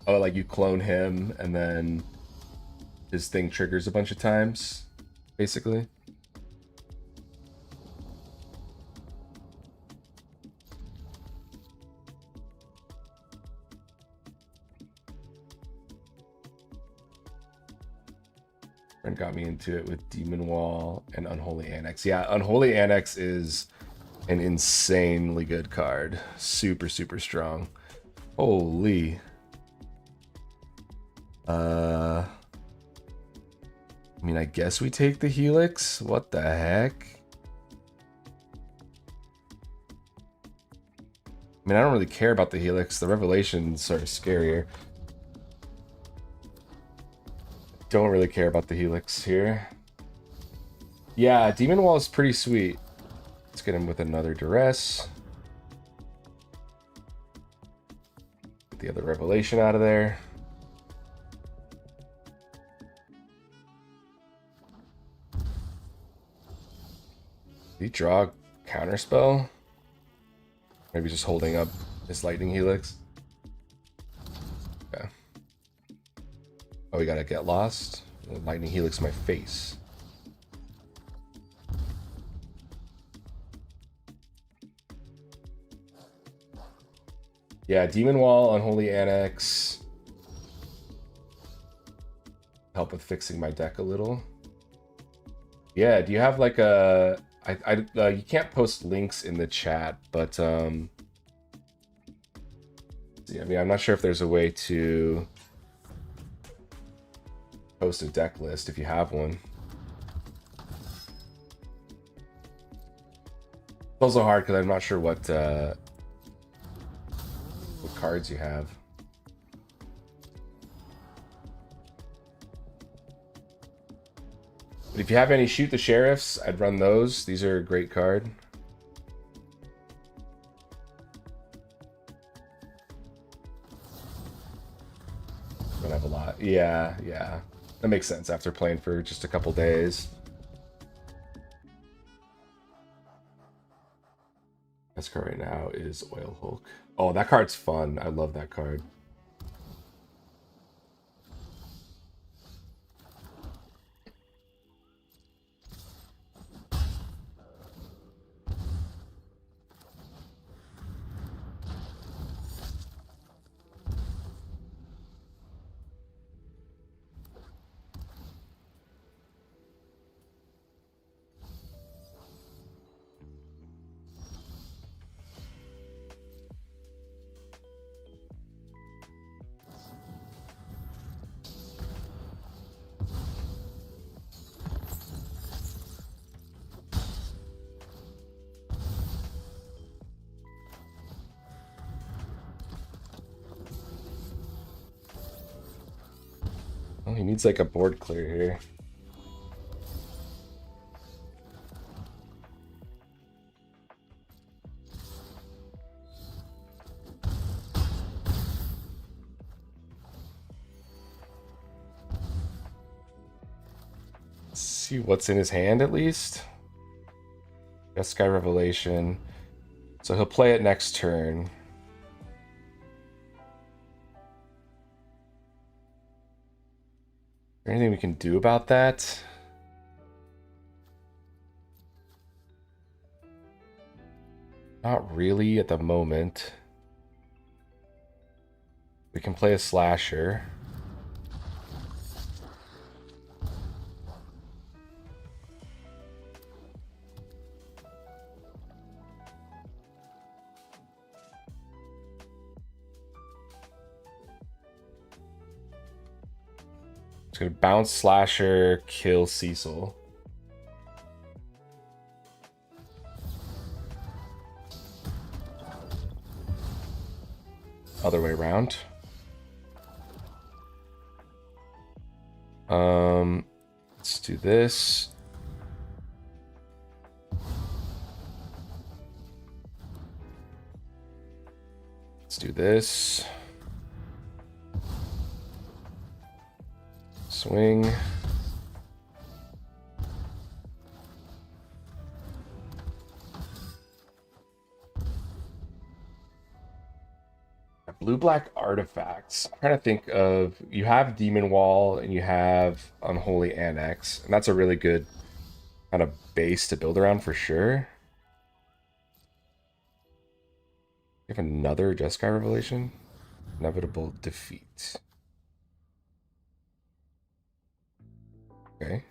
Oh, like you clone him and then his thing triggers a bunch of times, basically. Friend got me into it with Demon Wall and Unholy Annex. Yeah, Unholy Annex is an insanely good card. Super strong. Holy. I mean, I guess we take the Helix. What the heck? I mean, I don't really care about the Helix. The Revelations are scarier. Don't really care about the Helix here. Yeah, Demon Wall is pretty sweet. Let's get him with another Duress. Get the other Revelation out of there. Did he draw a counterspell? Maybe just holding up his Lightning Helix. Okay. Oh, we gotta get lost. Lightning Helix my face. Yeah, Demon Wall, Unholy Annex. Help with fixing my deck a little. Yeah, do you have like a... you can't post links in the chat, but yeah, I mean, I'm not sure if there's a way to post a deck list if you have one. It's also hard because I'm not sure what cards you have. But if you have any Shoot the Sheriffs, I'd run those. These are a great card. Don't have a lot. Yeah, yeah. That makes sense after playing for just a couple days. Best card right now is Oil Hulk. Oh, that card's fun. I love that card. Oh, he needs like a board clear here. Let's see what's in his hand at least. Got Sky Revelation. So he'll play it next turn. Is there anything we can do about that? Not really at the moment. We can play a slasher. It's gonna bounce slasher, kill Cecil. Other way around. Let's do this. Let's do this. Swing. Blue-black artifacts. I'm trying to think of... You have Demon Wall and you have Unholy Annex. And that's a really good kind of base to build around for sure. You have another Jeskai Revelation. Inevitable Defeat. Okay.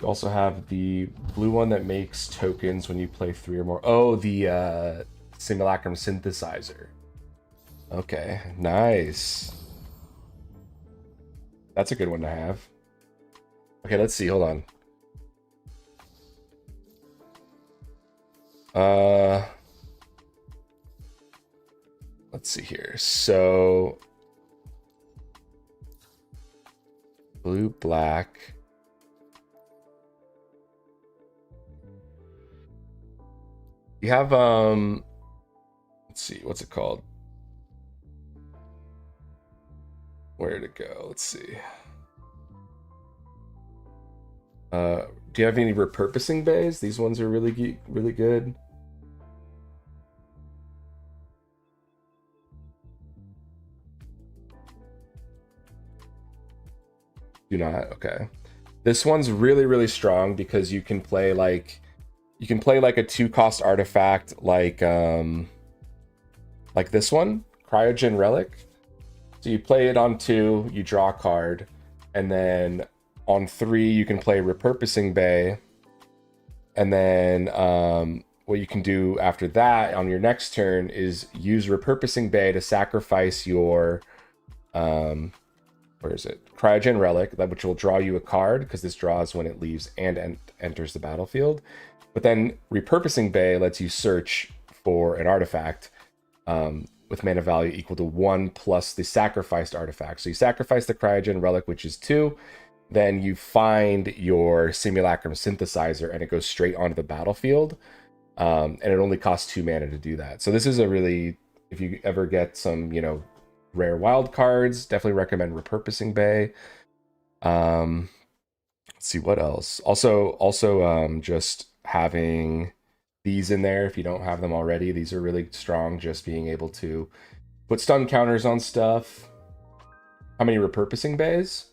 You also have the blue one that makes tokens when you play 3 or more. Oh, the Simulacrum Synthesizer. Okay, nice. That's a good one to have. Okay, let's see. Hold on. Let's see here. So blue, black. You have let's see, what's it called? Where to go? Let's see. Do you have any repurposing bays? These ones are really good. Do not. Okay. This one's really strong because you can play like a 2-cost artifact like this one, Cryogen Relic. So you play it on 2, you draw a card, and then on 3 you can play Repurposing Bay, and then what you can do after that on your next turn is use Repurposing Bay to sacrifice your where is it? Cryogen Relic, which will draw you a card, because this draws when it leaves and enters the battlefield. But then Repurposing Bay lets you search for an artifact with mana value equal to 1 plus the sacrificed artifact. So you sacrifice the Cryogen Relic, which is 2, then you find your Simulacrum Synthesizer, and it goes straight onto the battlefield. And it only costs 2 mana to do that. So this is a really, if you ever get some, rare wild cards, definitely recommend Repurposing Bay. Let's see what else. Also, just having these in there if you don't have them already. These are really strong, just being able to put stun counters on stuff. How many Repurposing Bays?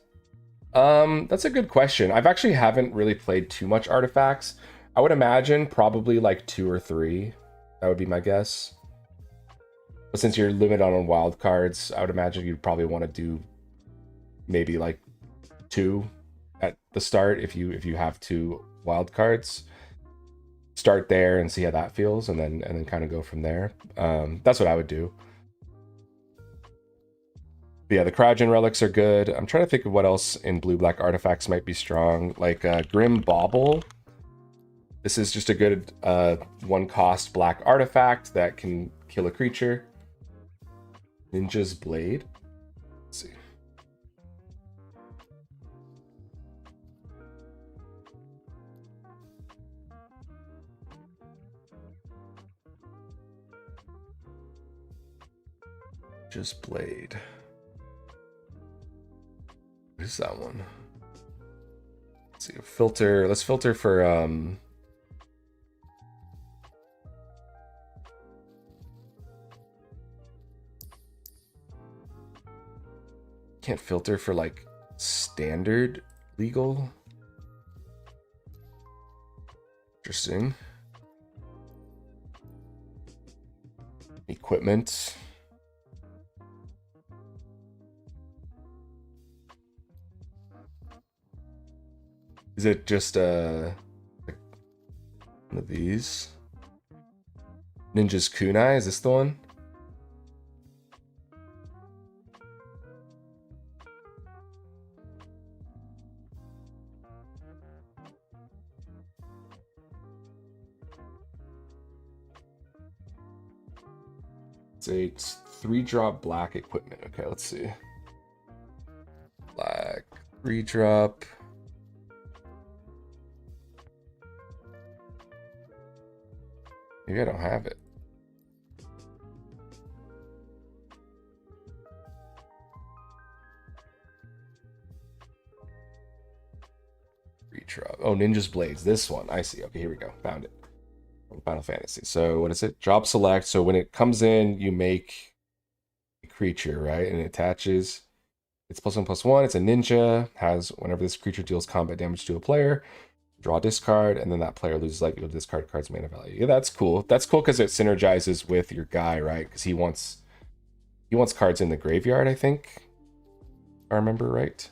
That's a good question. I've actually haven't really played too much artifacts. I would imagine probably like 2 or 3. That would be my guess. But since you're limited on wild cards, I would imagine you'd probably want to do maybe like 2 at the start if you have 2 wild cards. Start there and see how that feels, and then kind of go from there. That's what I would do. But yeah, the Cryogen Relics are good. I'm trying to think of what else in blue-black artifacts might be strong. Like Grim Bauble. This is just a good 1-cost black artifact that can kill a creature. Ninja's Blade. Let's see. Just Blade. What is that one? Let's see. Filter. Let's filter for can't filter for like standard legal. Interesting. Equipment. Is it just like one of these? Ninja's Kunai, is this the one? It's a 3-drop black equipment. Okay, let's see. Black 3-drop. Maybe I don't have it. Retrop. Oh, Ninja's Blades. This one. I see. Okay, here we go. Found it. From Final Fantasy. So what is it? Drop select. So when it comes in, you make a creature, right? And it attaches. It's +1/+1. It's a ninja. Has whenever this creature deals combat damage to a player, draw a discard, and then that player loses life. You'll discard card's mana value. Yeah, that's cool. That's cool because it synergizes with your guy, right? Because he wants cards in the graveyard, I think. If I remember right.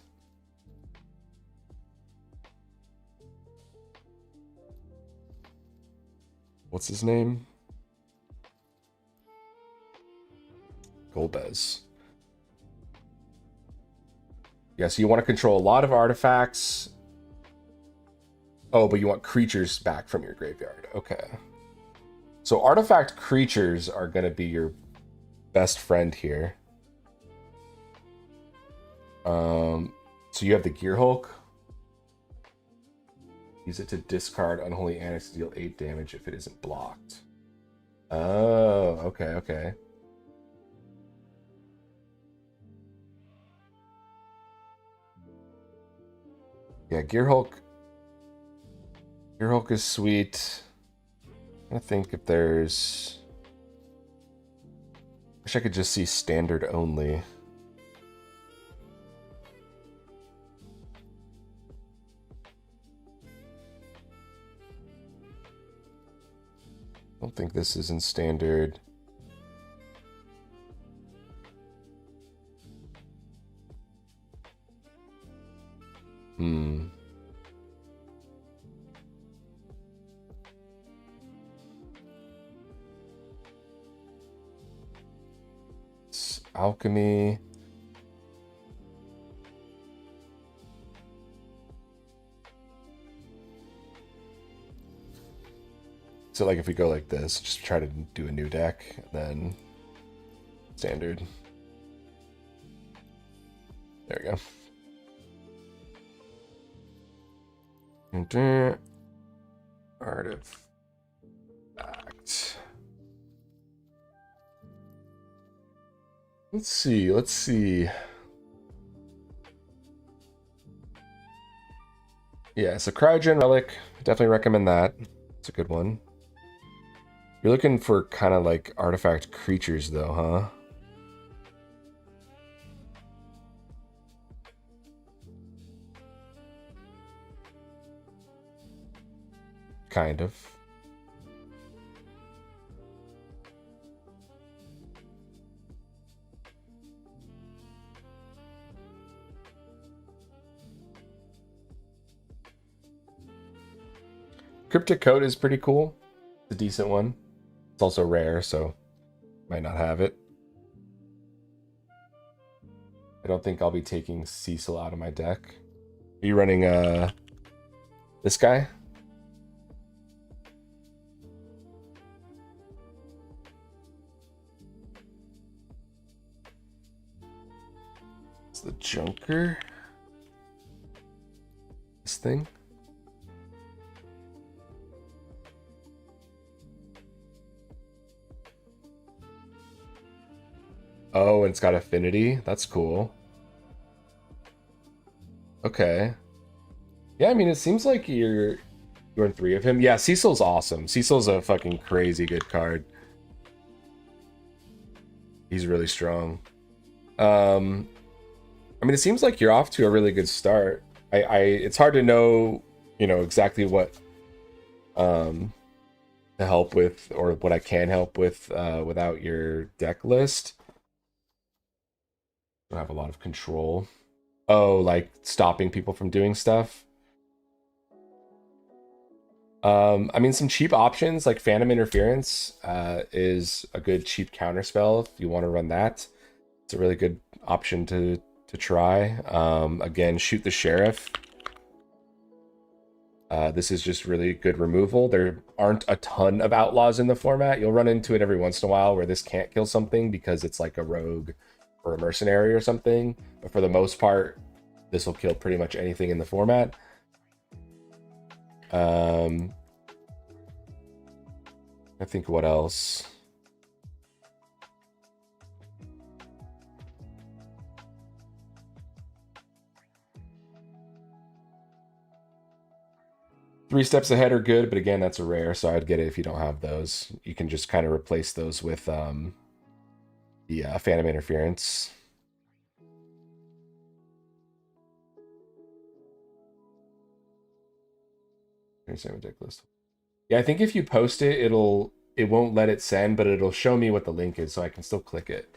What's his name? Golbez. Yeah, so you want to control a lot of artifacts. Oh, but you want creatures back from your graveyard. Okay. So artifact creatures are going to be your best friend here. So you have the Gear Hulk. Use it to discard Unholy Annex to deal 8 damage if it isn't blocked. Oh, okay, okay. Yeah, Gear Hulk. Gear Hulk is sweet. I think if there's... Wish I could just see standard only. I don't think this is in standard. Hmm. Alchemy. So like if we go like this, just try to do a new deck, then standard. There we go. Artifact. Let's see, let's see. Yeah, so Cryogen Relic, definitely recommend that. It's a good one. You're looking for kind of like artifact creatures though, huh? Kind of. Cryptic Coat is pretty cool. It's a decent one. It's also rare, so might not have it. I don't think I'll be taking Cecil out of my deck. Are you running this guy? It's the Junker. This thing. Oh, and it's got affinity. That's cool. Okay. Yeah, I mean, it seems like you're in 3 of him. Yeah, Cecil's awesome. Cecil's a fucking crazy good card. He's really strong. I mean, it seems like you're off to a really good start. It's hard to know, exactly what to help with or what I can help with without your deck list. I don't have a lot of control. Oh, like stopping people from doing stuff. I mean, some cheap options like Phantom Interference is a good cheap counter spell if you want to run that. It's a really good option to try. Again, Shoot the Sheriff. This is just really good removal. There aren't a ton of outlaws in the format. You'll run into it every once in a while where this can't kill something because it's like a rogue or a mercenary or something. But for the most part, this will kill pretty much anything in the format. I think what else? Three Steps Ahead are good, but again, that's a rare, so I'd get it if you don't have those. You can just kind of replace those with the Phantom Interference. Here's my deck list. Yeah, I think if you post it, it won't let it send, but it'll show me what the link is, so I can still click it.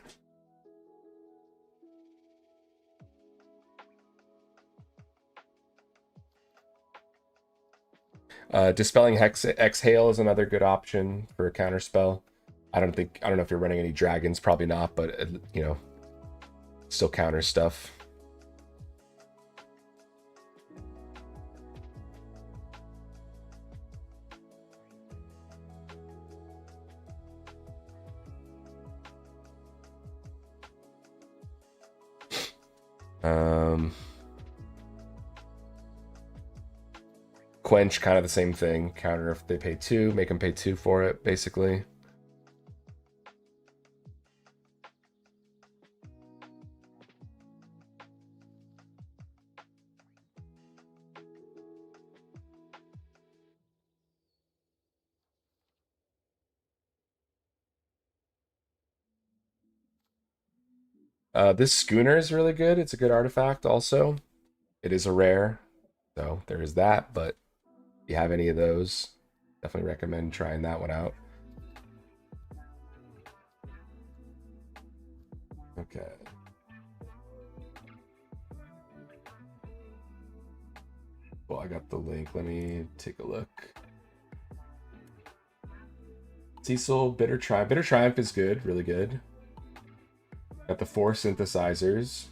Dispelling Exhale is another good option for a counter spell. I don't know if you're running any dragons, probably not, but still counter stuff. Quench, kind of the same thing. Counter if they pay 2, make them pay 2 for it, basically. This Schooner is really good. It's a good artifact also. It is a rare, so there is that, but if you have any of those, definitely recommend trying that one out. Okay. Well, I got the link. Let me take a look. Cecil, Bitter Triumph. Bitter Triumph is good, really good. Got the 4 synthesizers.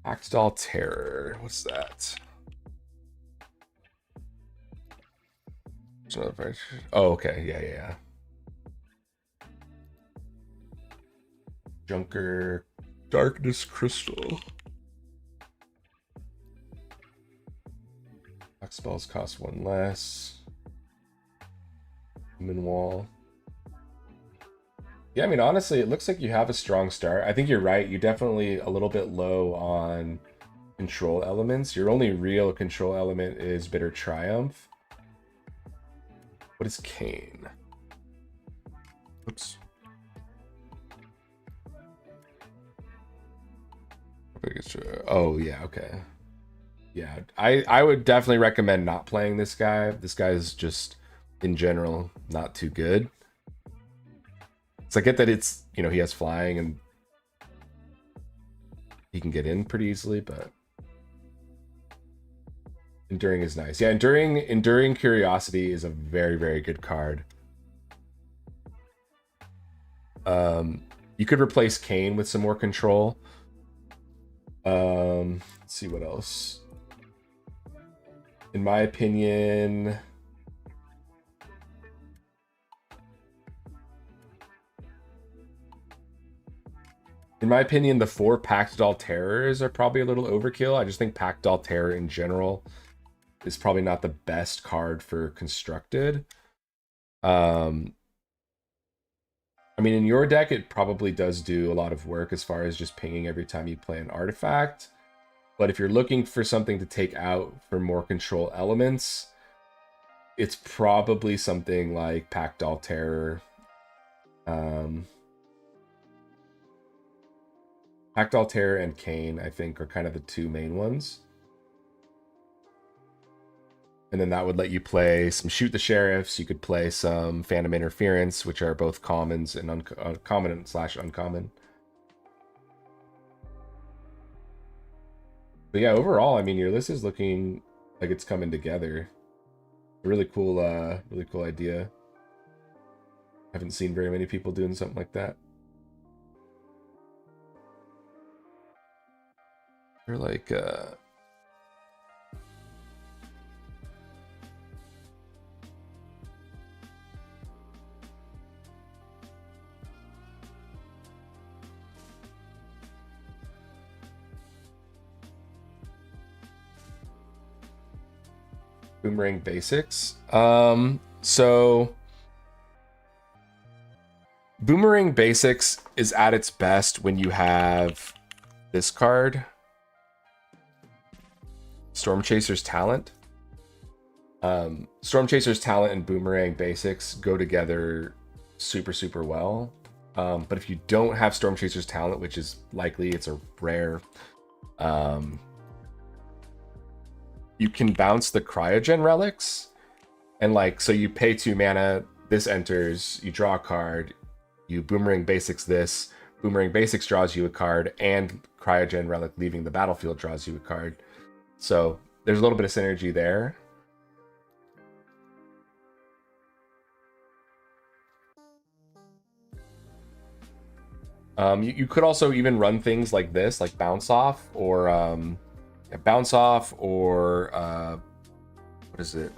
Actdoll Terror. What's that? Oh, okay. Yeah. Junker. Darkness Crystal. Box spells cost 1 less. Human Wall. Yeah, I mean, honestly, it looks like you have a strong start. I think you're right. You're definitely a little bit low on control elements. Your only real control element is Bitter Triumph. What is Kane? Oops. Oh, yeah, okay. Yeah, I would definitely recommend not playing this guy. This guy is just, in general, not too good. So I get that it's, you know, he has flying and he can get in pretty easily, but Enduring is nice. Yeah, Enduring Curiosity is a very, very good card. You could replace Kane with some more control. Let's see what else. In my opinion, the 4 Pact-Doll Terrors are probably a little overkill. I just think Pact-Doll Terror in general is probably not the best card for Constructed. I mean, in your deck, it probably does do a lot of work as far as just pinging every time you play an artifact. But if you're looking for something to take out for more control elements, it's probably something like Pact-Doll Terror. Pact-Doll Terror and Kane, I think, are kind of the 2 main ones. And then that would let you play some Shoot the Sheriffs. You could play some Phantom Interference, which are both commons and common / uncommon. But yeah, overall, I mean, your list is looking like it's coming together. A really cool idea. Haven't seen very many people doing something like that. They're like, Boomerang Basics. So Boomerang Basics is at its best when you have this card, Storm Chaser's Talent. Storm Chaser's Talent and Boomerang Basics go together super, super well. But if you don't have Storm Chaser's Talent, which is likely, it's a rare, you can bounce the Cryogen Relics. And like, so you pay 2 mana, this enters, you draw a card, you Boomerang Basics this, Boomerang Basics draws you a card, and Cryogen Relic leaving the battlefield draws you a card. So there's a little bit of synergy there. You could also even run things like this, like Bounce Off, or what is it?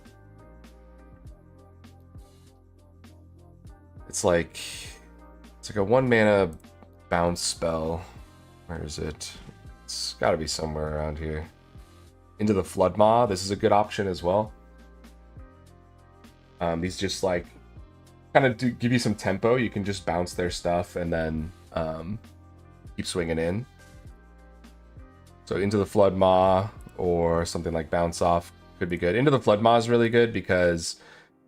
It's like a 1 mana bounce spell. Where is it? It's got to be somewhere around here. Into the Flood Maw. This is a good option as well. These just like kind of do give you some tempo. You can just bounce their stuff and then keep swinging in. So Into the Flood Maw or something like Bounce Off could be good. Into the Flood Maw is really good because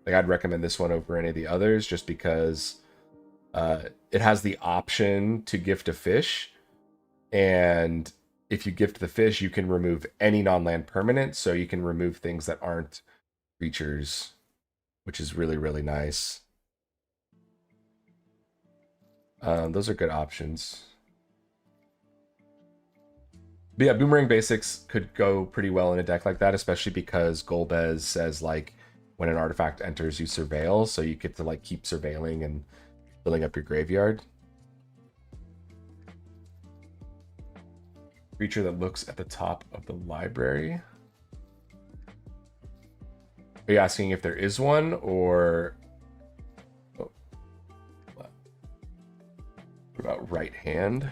like I'd recommend this one over any of the others just because it has the option to gift a fish, and if you gift the fish, you can remove any non-land permanent, so you can remove things that aren't creatures, which is really, really nice. Those are good options. But yeah, Boomerang Basics could go pretty well in a deck like that, especially because Golbez says like when an artifact enters, you surveil, so you get to like keep surveilling and filling up your graveyard. Creature that looks at the top of the library. Are you asking if there is one, or oh, what about right hand?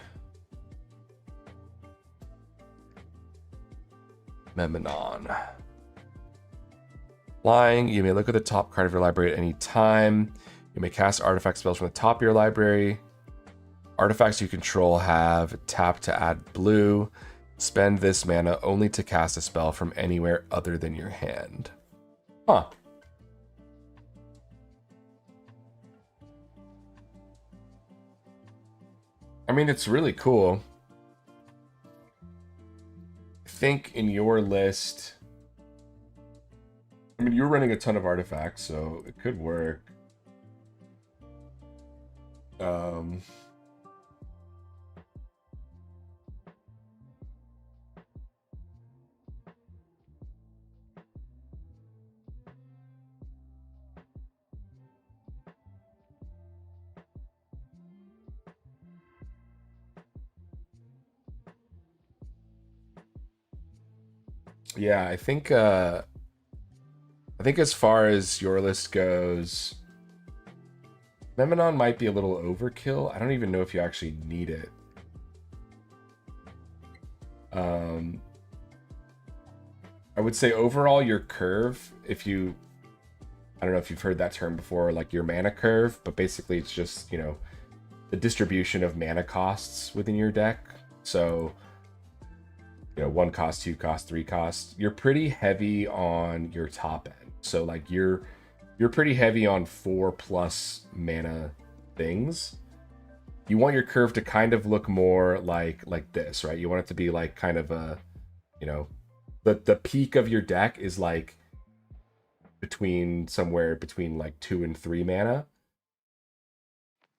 Memenon. Flying, you may look at the top card of your library at any time. You may cast artifact spells from the top of your library. Artifacts you control have tap to add blue. Spend this mana only to cast a spell from anywhere other than your hand. Huh. I mean, it's really cool. I think in your list, I mean, you're running a ton of artifacts, so it could work. Yeah, I think as far as your list goes, Memenon might be a little overkill. I don't even know if you actually need it. I would say overall your curve, if you, I don't know if you've heard that term before, like your mana curve, but basically it's just, you know, the distribution of mana costs within your deck. So, you know, 1 cost, 2 cost, 3 cost. You're pretty heavy on your top end. So like you're pretty heavy on 4+ mana things. You want your curve to kind of look more like this, right? You want it to be like kind of a, you know, the peak of your deck is like somewhere between like 2 and 3 mana.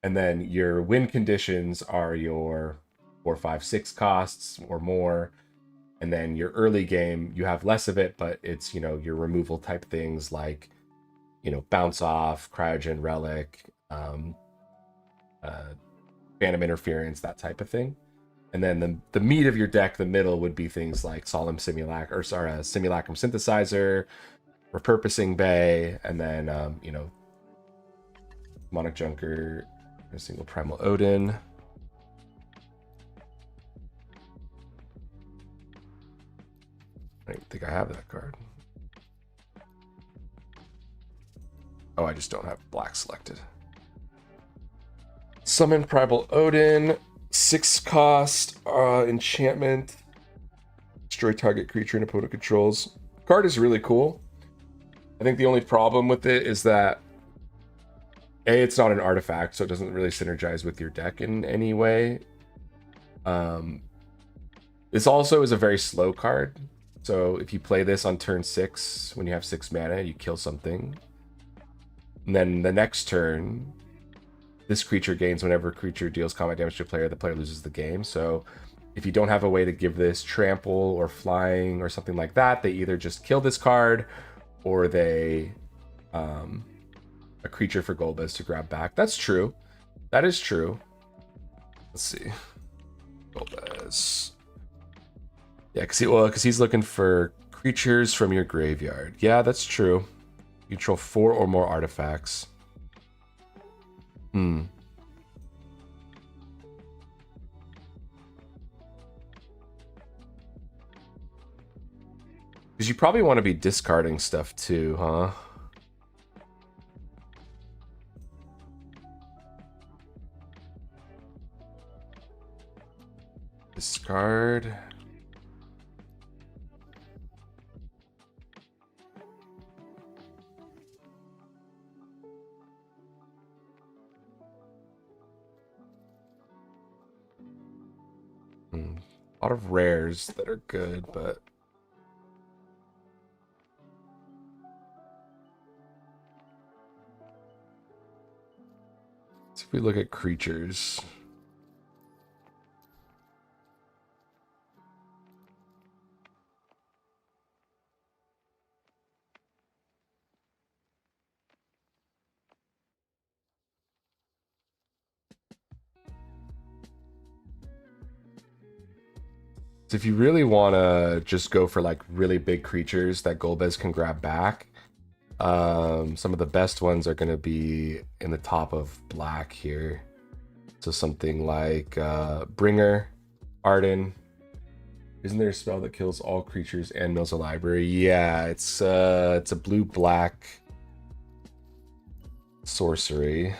And then your win conditions are your 4, 5, 6 costs or more. And then your early game, you have less of it, but it's, you know, your removal type things like, you know, Bounce Off, Cryogen Relic, Phantom Interference, that type of thing. And then the meat of your deck, the middle, would be things like Simulacrum Synthesizer, Repurposing Bay, and then, you know, Demonic Junker, a single Primal Odin. I don't think I have that card. Oh, I just don't have black selected. Summon Primal Odin, 6 cost, enchantment. Destroy target creature and opponent controls. Card is really cool. I think the only problem with it is that it's not an artifact, so it doesn't really synergize with your deck in any way. This also is a very slow card. So if you play this on turn 6, when you have 6 mana, you kill something. And then the next turn, this creature gains whenever creature deals combat damage to a player, the player loses the game. So if you don't have a way to give this trample or flying or something like that, they either just kill this card or they a creature for Golbez to grab back. That's true. That is true. Let's see. Golbez. Yeah, because he's looking for creatures from your graveyard. Yeah, that's true. You control 4 or more artifacts. Because you probably want to be discarding stuff too, huh? Discard. A lot of rares that are good, but let's see if we look at creatures. So if you really want to just go for like really big creatures that Golbez can grab back, some of the best ones are going to be in the top of black here. So something like Bringer, Arden. Isn't there a spell that kills all creatures and mills a library? Yeah, it's a blue-black sorcery.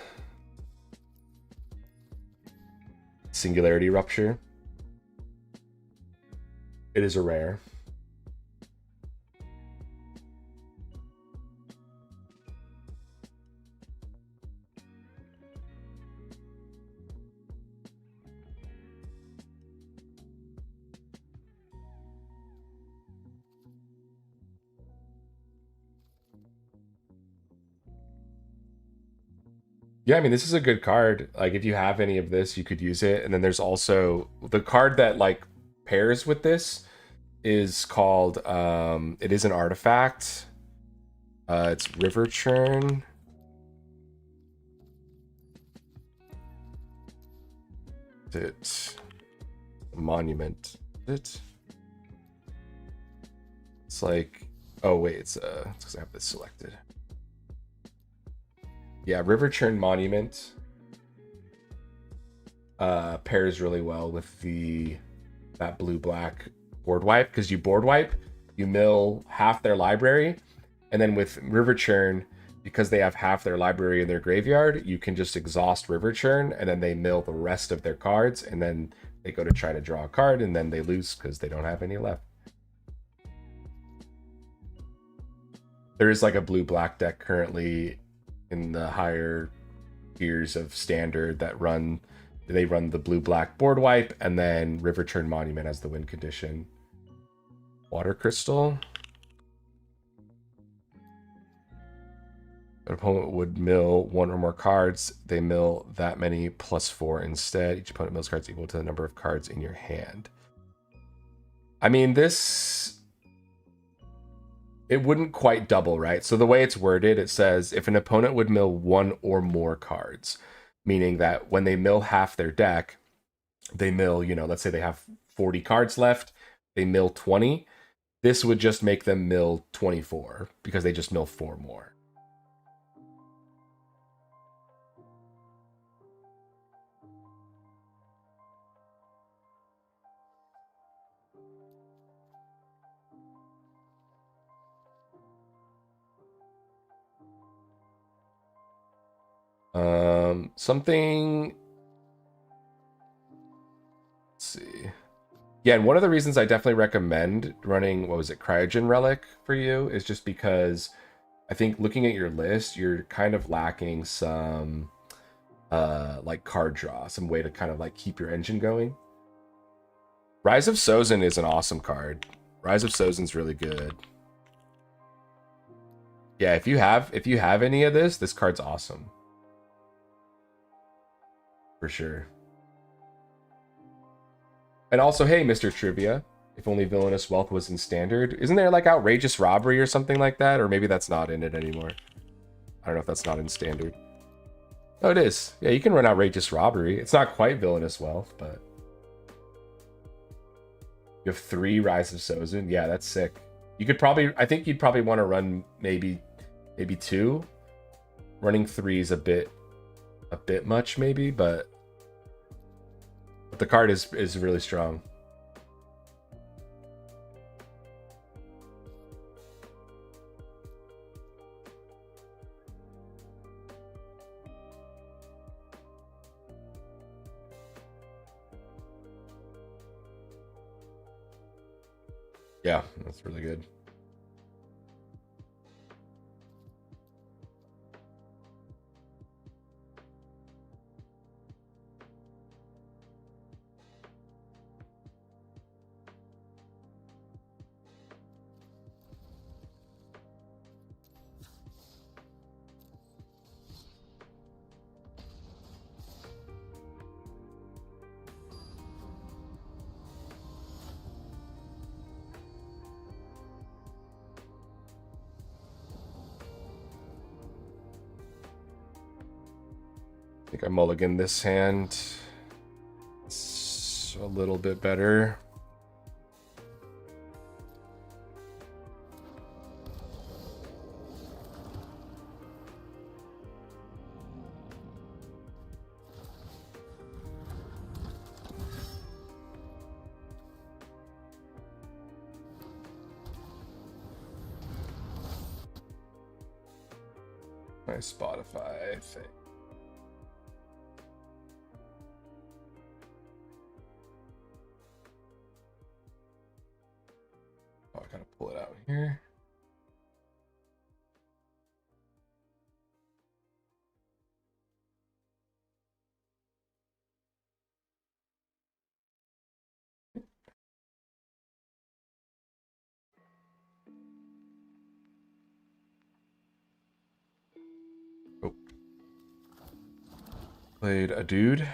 Singularity Rupture. It is a rare. Yeah, I mean, this is a good card. Like, if you have any of this, you could use it. And then there's also the card that like pairs with this is called it is an artifact. It's River Churn. It Monument. It's like, oh wait, it's because I have this selected. Yeah, River Churn Monument pairs really well with that blue-black board wipe, because you board wipe, you mill half their library, and then with River Churn, because they have half their library in their graveyard, you can just exhaust River Churn, and then they mill the rest of their cards, and then they go to try to draw a card, and then they lose because they don't have any left. There is like a blue-black deck currently in the higher tiers of standard that run the blue-black board wipe, and then River Churn Monument as the win condition. Water Crystal. An opponent would mill one or more cards. They mill that many +4 instead. Each opponent mills cards equal to the number of cards in your hand. I mean, it wouldn't quite double, right? So the way it's worded, it says if an opponent would mill one or more cards, meaning that when they mill half their deck, they mill, let's say they have 40 cards left, they mill 20. This would just make them mill 24 because they just mill 4 more. Something. Let's see. Yeah, and one of the reasons I definitely recommend running, what was it, Cryogen Relic for you is just because I think looking at your list, you're kind of lacking some like card draw, some way to kind of like keep your engine going. Rise of Sozin is an awesome card. Rise of Sozin's really good. Yeah, if you have any of this card's awesome. For sure. And also, hey, Mr. Trivia, if only Villainous Wealth was in Standard. Isn't there like Outrageous Robbery or something like that? Or maybe that's not in it anymore. I don't know if that's not in Standard. Oh, it is. Yeah, you can run Outrageous Robbery. It's not quite Villainous Wealth, but... You have 3 Rise of Sozin. Yeah, that's sick. You could probably... I think you'd probably want to run maybe 2. Running 3 is a bit much, maybe, but the card is really strong. Yeah, that's really good. I think I mulligan this hand. It's a little bit better. My Spotify thing. Oh, I gotta pull it out here. Oh. Played a dude.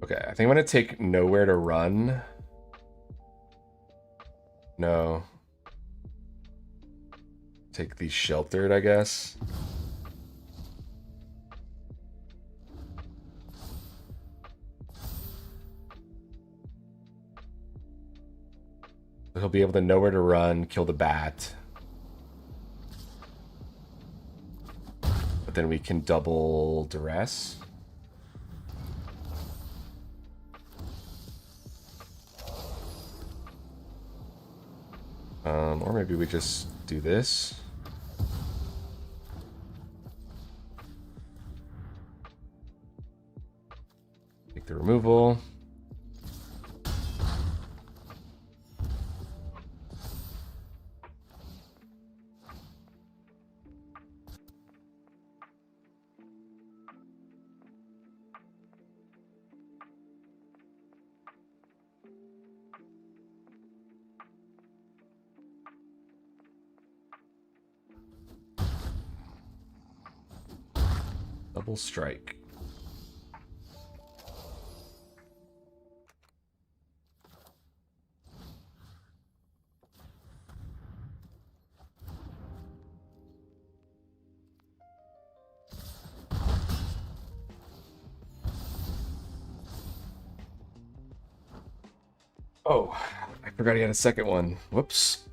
Okay, I think I'm gonna take Nowhere to Run. No. Take the Sheltered, I guess. He'll be able to Nowhere to Run, kill the bat. But then we can double Duress. Or maybe we just do this. Take the removal. Double strike. Oh, I forgot he had a second one. Whoops.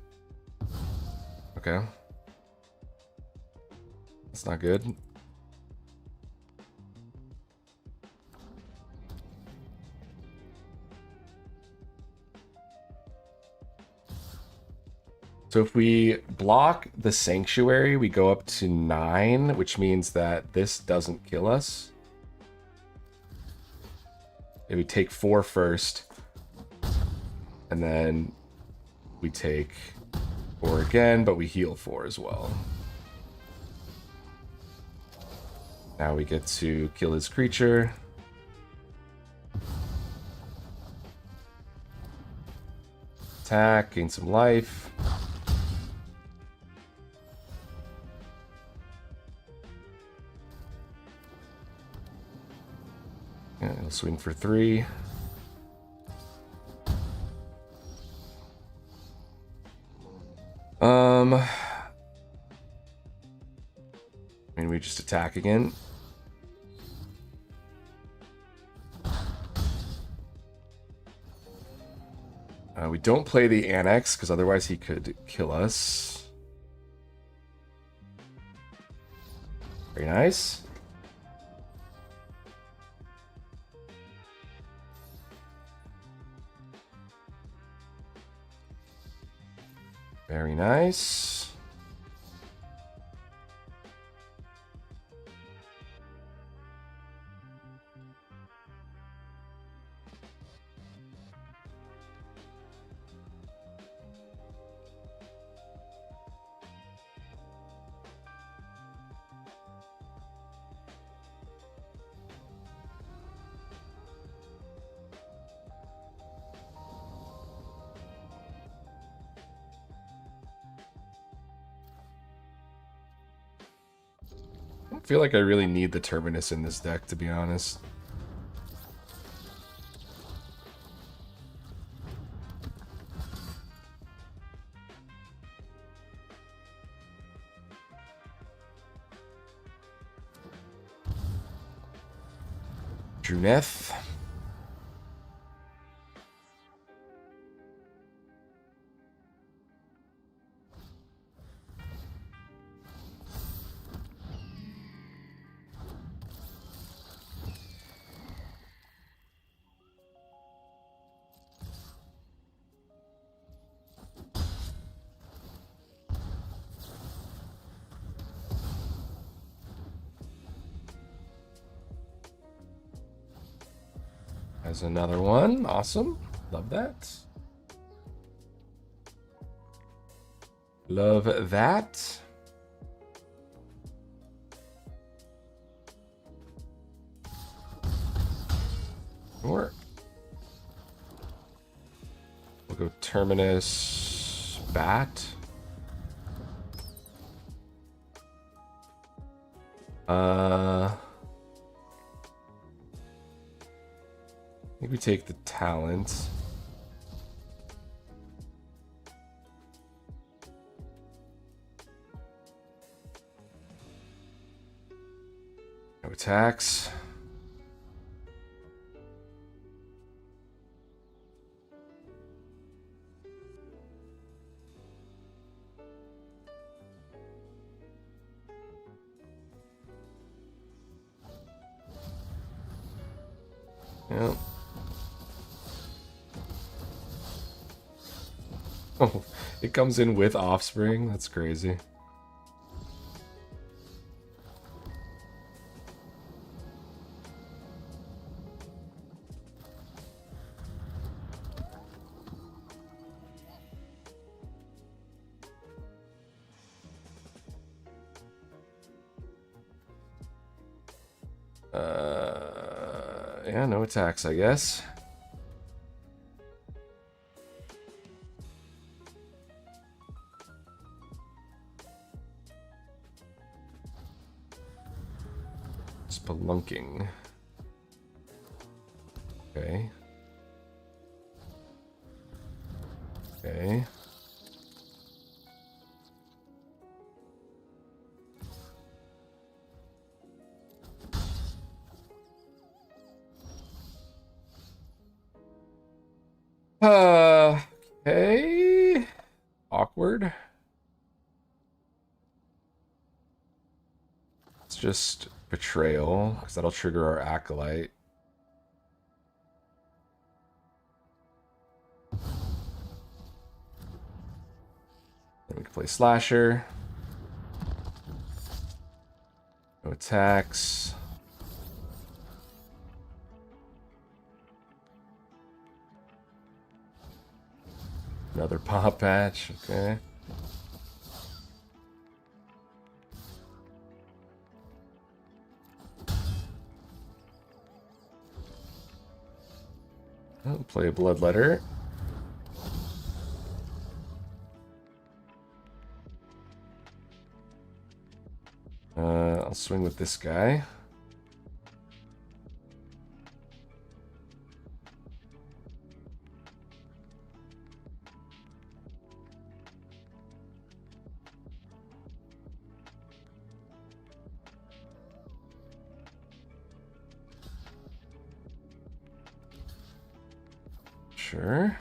Okay. That's not good. So if we block the Sanctuary, we go up to 9, which means that this doesn't kill us. And we take 4 first. And then we take 4 again, but we heal 4 as well. Now we get to kill his creature. Attack, gain some life. Yeah, he'll swing for 3. I mean, we just attack again. We don't play the Annex, because otherwise he could kill us. Very nice. Very nice. I feel like I really need the Terminus in this deck, to be honest. Druneth. There's another one. Awesome. Love that. Love that. Sure. We'll go Terminus Bat. I think we take the talent. No attacks. Yep. Oh, it comes in with Offspring. That's crazy. Yeah, no attacks, I guess. Spelunking. Okay. Okay. Okay. Awkward. It's just Betrayal, because that'll trigger our Acolyte. Then we can play Slasher. No attacks. Another Pop Patch, okay. I'll play a Bloodletter. I'll swing with this guy. Sure.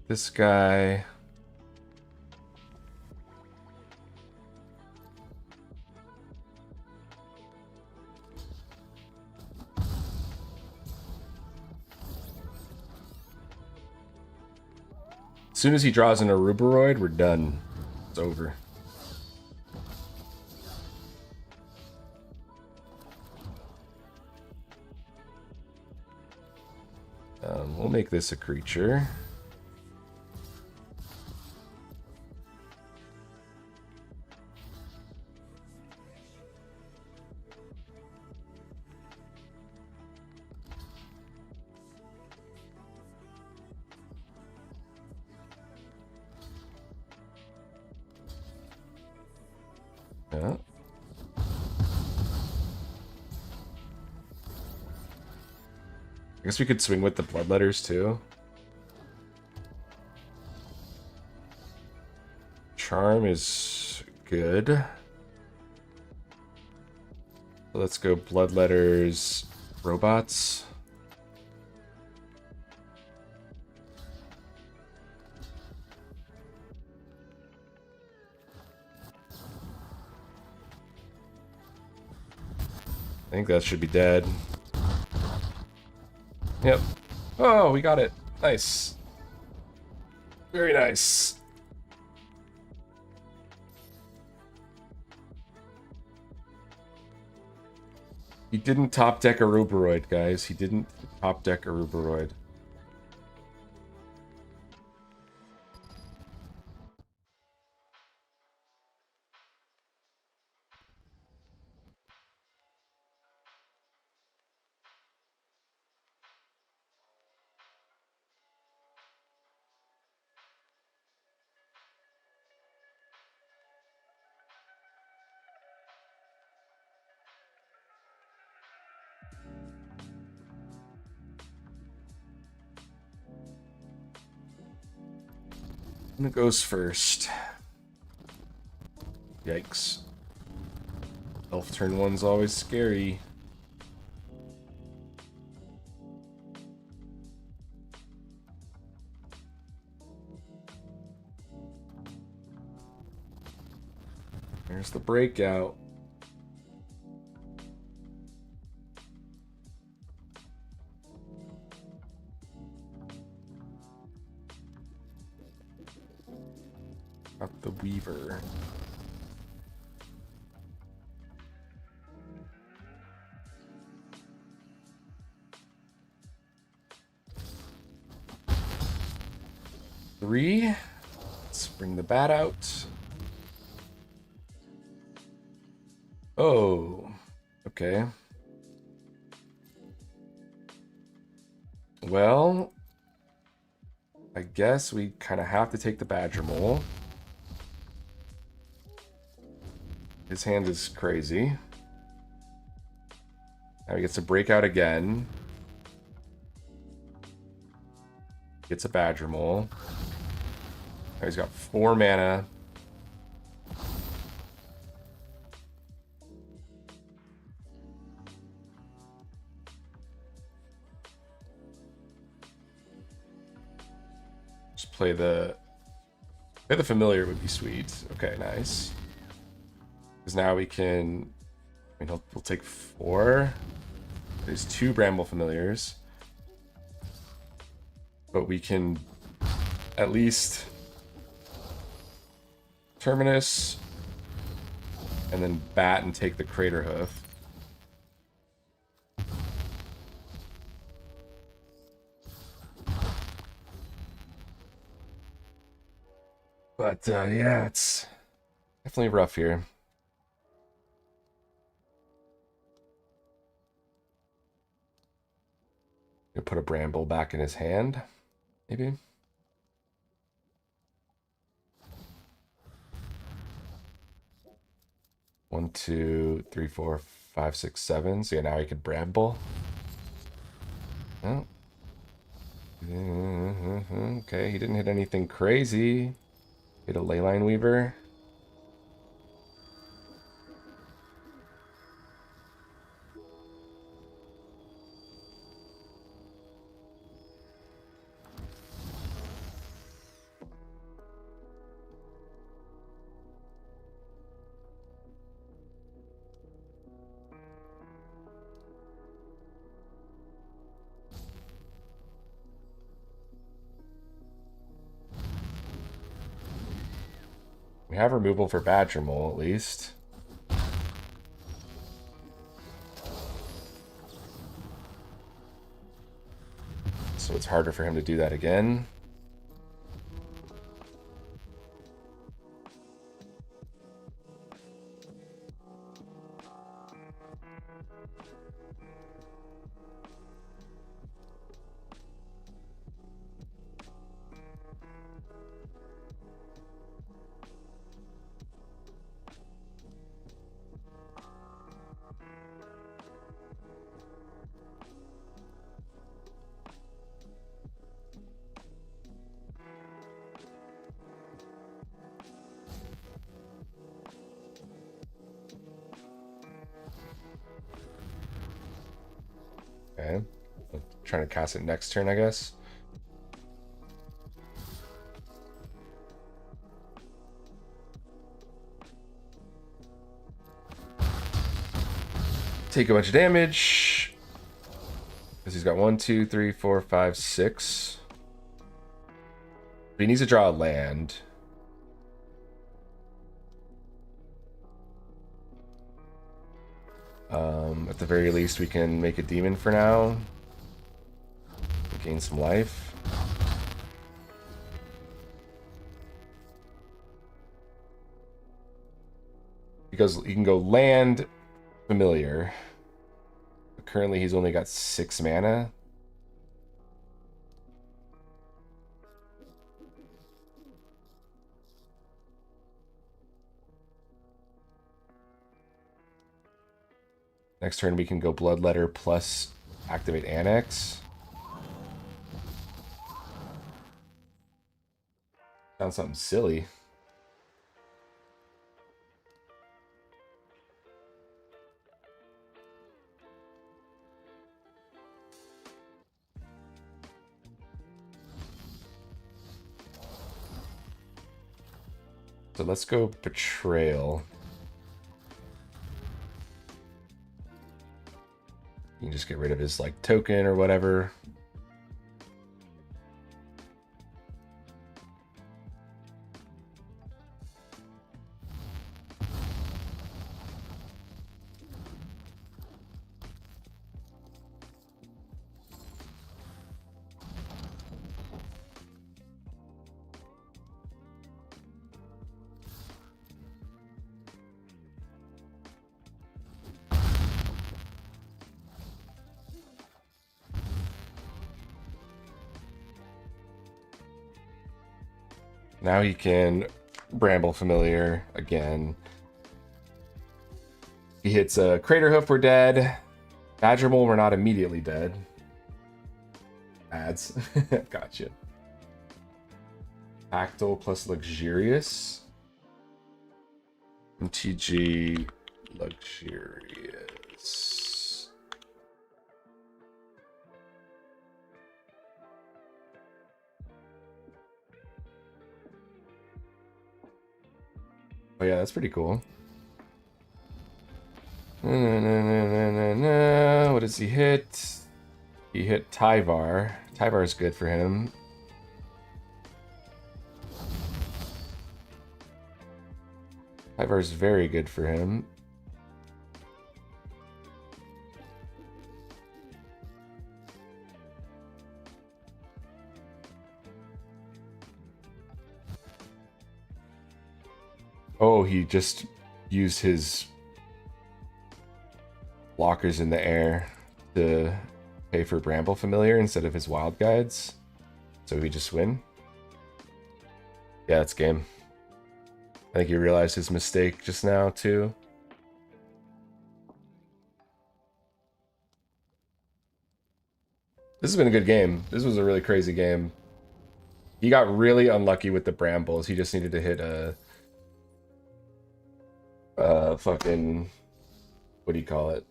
This guy. As soon as he draws an Aruberoid, we're done. It's over. We'll make this a creature. Yeah. I guess we could swing with the Bloodletters too. Charm is good. So let's go Bloodletters, Robots. think that should be dead. Yep. Oh, we got it. Nice. Very nice. He didn't top deck a Ruberoid, guys. He didn't top deck a Ruberoid. And it goes first. Yikes. Elf turn 1's always scary. There's the breakout. Got the Weaver. Three. Let's bring the bat out. Oh, okay. Well, I guess we kind of have to take the Badger Mole. His hand is crazy. Now he gets to break out again. Gets a Badger Mole. Now he's got 4 mana. Just play the familiar would be sweet. Okay, nice. Because now we can, I mean, we'll take 4. There's 2 Bramble Familiars. But we can at least Terminus and then bat and take the Crater Hoof. But yeah, it's definitely rough here. Gonna put a Bramble back in his hand, maybe. One, 2, 3, 4, 5, 6, 7. So yeah, now he can Bramble. Oh. Okay, he didn't hit anything crazy. Hit a Leyline Weaver. We have removal for Badger Mole, at least. So it's harder for him to do that again. Okay. I'm trying to cast it next turn, I guess. Take a bunch of damage. Because he's got 1, 2, 3, 4, 5, 6. But he needs to draw a land. At the very least, we can make a demon for now. Gain some life. Because you can go land, familiar. But currently, he's only got 6 mana. Next turn, we can go Bloodletter plus activate Annex. Sounds something silly. So let's go Betrayal. You can just get rid of his like token or whatever. Now he can Bramble Familiar again. He hits a Craterhoof, we're dead. Badger Mole, we're not immediately dead. Ads. Gotcha. Actal plus Luxurious. MTG Luxurious. Oh yeah, that's pretty cool. What does he hit? He hit Tyvar. Tyvar is good for him. Tyvar is very good for him. Oh, he just used his blockers in the air to pay for Bramble Familiar instead of his Wild Guides. So we just win. Yeah, it's game. I think he realized his mistake just now, too. This has been a good game. This was a really crazy game. He got really unlucky with the Brambles. He just needed to hit a fucking, what do you call it?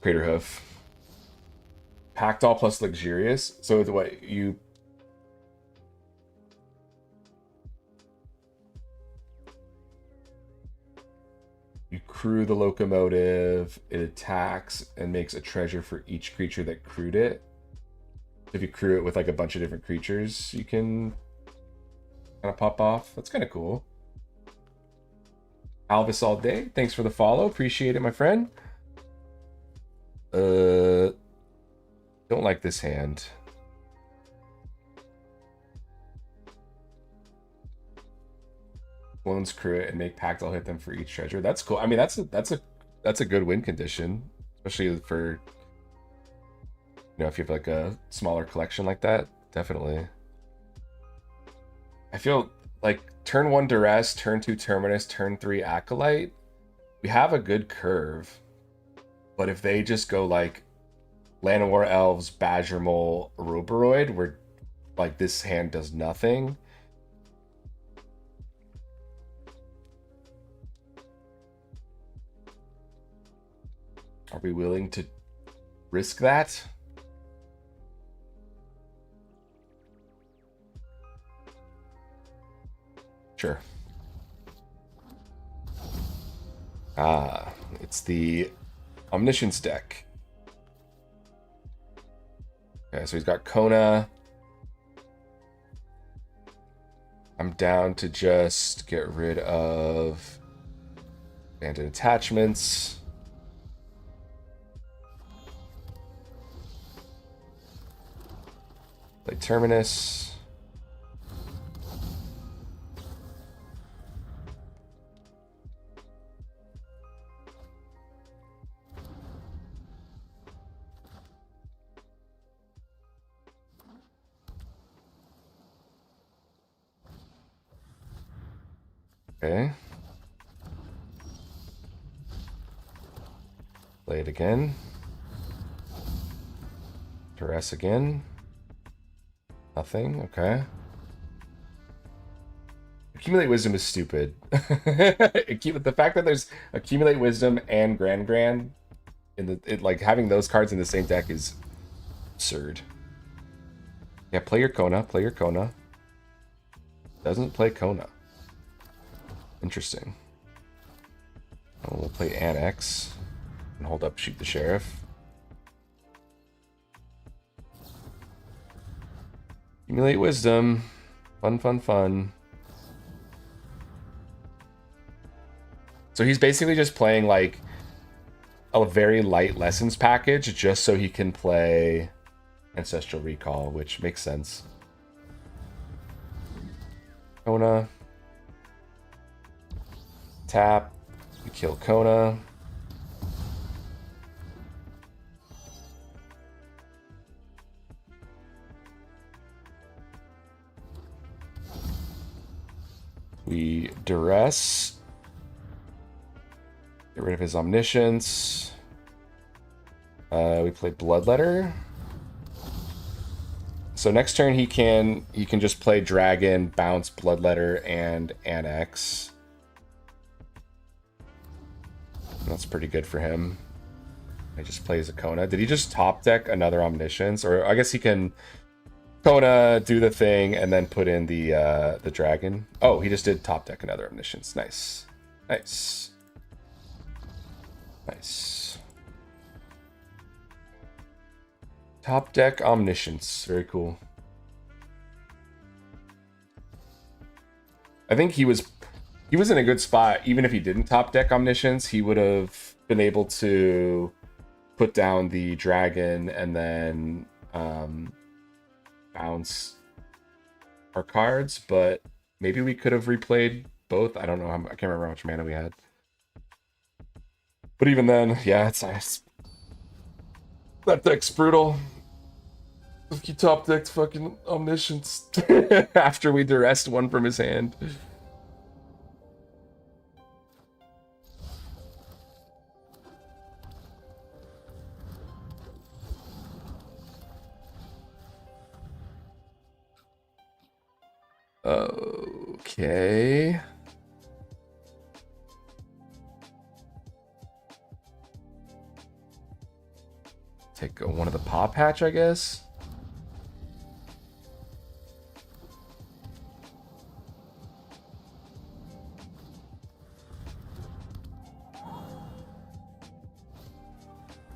Craterhoof. Pactol plus Luxurious. So it's what you crew the locomotive, it attacks and makes a treasure for each creature that crewed it. If you crew it with like a bunch of different creatures, you can kind of pop off. That's kind of cool. Alvis all day, thanks for the follow. Appreciate it, my friend. Don't like this hand. Clones crew it and make Pactol hit them for each treasure. That's cool. I mean, that's a good win condition, especially for, you know, if you have like a smaller collection like that. Definitely. I feel like turn 1 Duress, turn 2 Terminus, turn 3 Acolyte. We have a good curve, but if they just go like Llanowar Elves, Badger Mole, Roberoid, where like this hand does nothing. Are we willing to risk that? Sure. Ah, it's the Omniscience deck. Okay, so he's got Kona. I'm down to just get rid of abandoned attachments. Play Terminus. Okay. Play it again. Duress again. Nothing. Okay. Accumulate Wisdom is stupid. The fact that there's Accumulate Wisdom and Grand in like having those cards in the same deck is absurd. Yeah, play your Kona. Play your Kona. Doesn't play Kona. Interesting. Oh, we'll play Annex and hold up, shoot the sheriff. Accumulate Wisdom. Fun, fun, fun. So he's basically just playing like a very light lessons package just so he can play Ancestral Recall, which makes sense. Kona. Tap. We kill Kona. We duress. Get rid of his Omniscience. We play Bloodletter. So next turn he can just play Dragon, bounce Bloodletter, and Annex. That's pretty good for him. He just plays a Kona. Did he just top deck another Omniscience? Or I guess he can Kona, do the thing, and then put in the Dragon. Oh, he just did top deck another Omniscience. Nice. Nice. Nice. Top deck Omniscience. Very cool. I think he was in a good spot. Even if he didn't top deck Omniscience, he would have been able to put down the Dragon and then bounce our cards, but maybe we could have replayed both. I don't know. I can't remember how much mana we had. But even then, yeah, it's nice. That deck's brutal. He top decked fucking Omniscience after we duressed one from his hand. Okay. Take one of the pop hatch, I guess.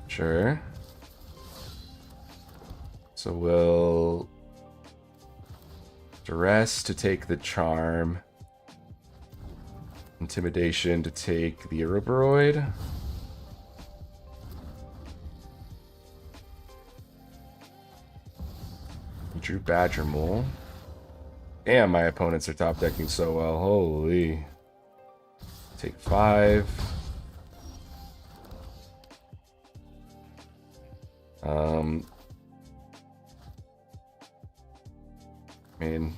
Sure. So we'll duress to take the charm. Intimidation to take the Ouroboros. Drew Badger Mole. Damn, my opponents are top decking so well. Holy. Take 5. I mean,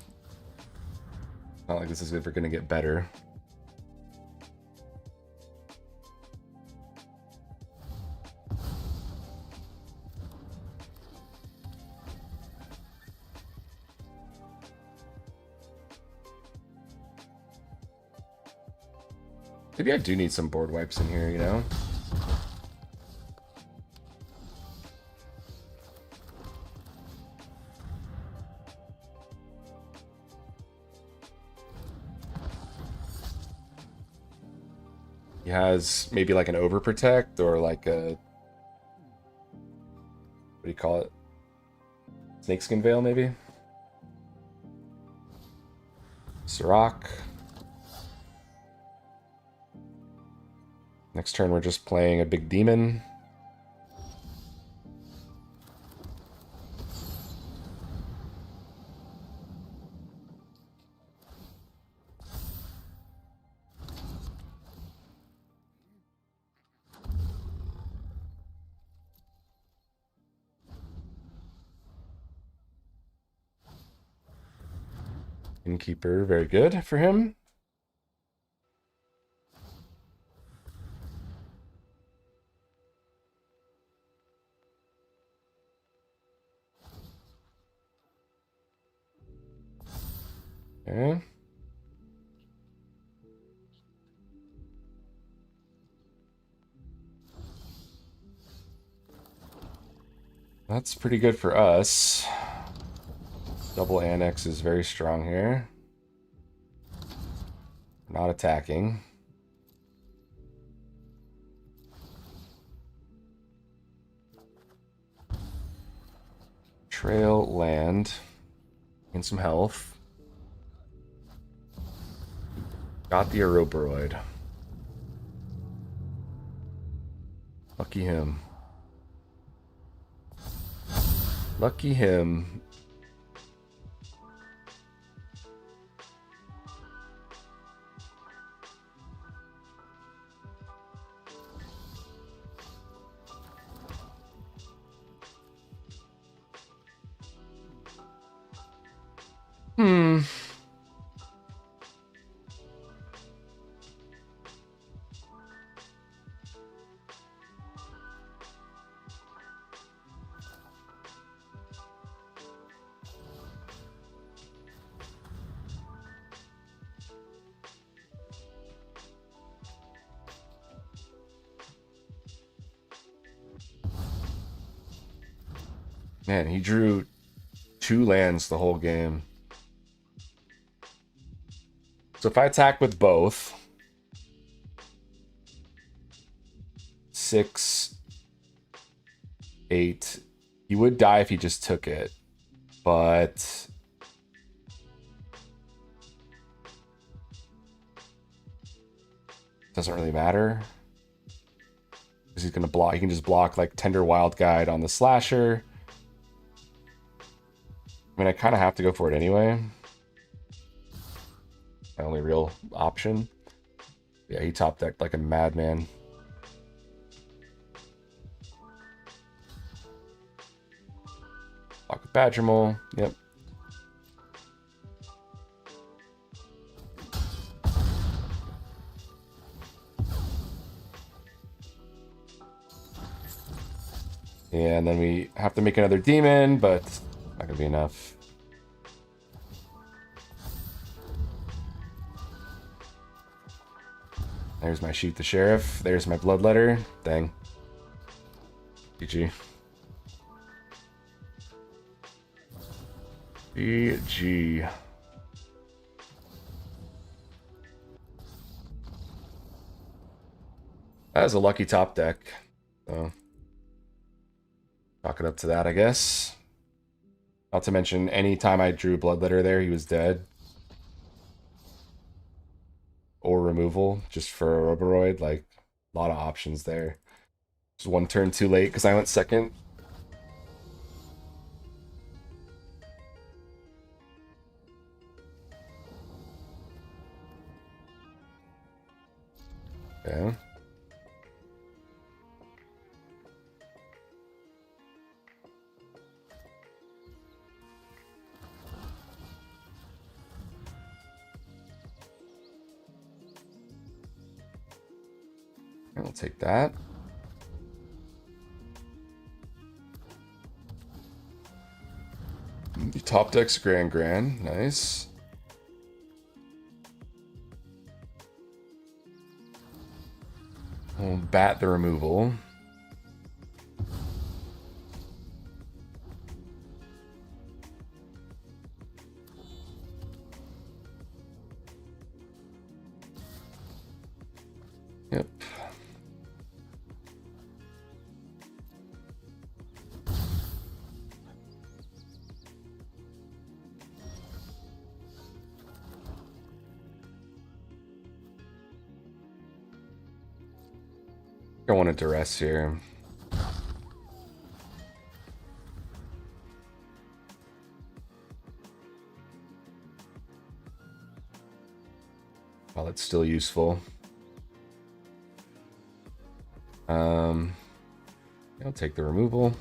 not like this is ever going to get better. Maybe I do need some board wipes in here, you know? has maybe like an overprotect or like a, what do you call it? Snakeskin Veil, maybe? Sirach. Next turn, we're just playing a big demon. Innkeeper, very good for him. Okay. That's pretty good for us. Double Annex is very strong here. Not attacking. Trail land. Gain some health. Got the Ouroboros. Lucky him. Lucky him. Man, he drew 2 lands the whole game. So if I attack with both, 6, 8, he would die if he just took it, but doesn't really matter because he's gonna block. He can just block like Tender Wild Guide on the slasher. I mean, I kind of have to go for it anyway. My only real option. Yeah, he top decked like a madman. Block with Badger Mole. Yep. Yeah, and then we have to make another demon, but not gonna be enough. There's my Shoot the Sheriff. There's my Bloodletter. Dang. GG. GG. That was a lucky top deck. So, chalk it up to that, I guess. Not to mention, anytime I drew Bloodletter there, he was dead. Or removal, just for a Ouroboros. Like, a lot of options there. Just one turn too late because I went second. Okay. I'll take that. The top deck's Grand. Nice. We'll bat the removal. Yep. I want to duress here. While it's still useful. I'll take the removal.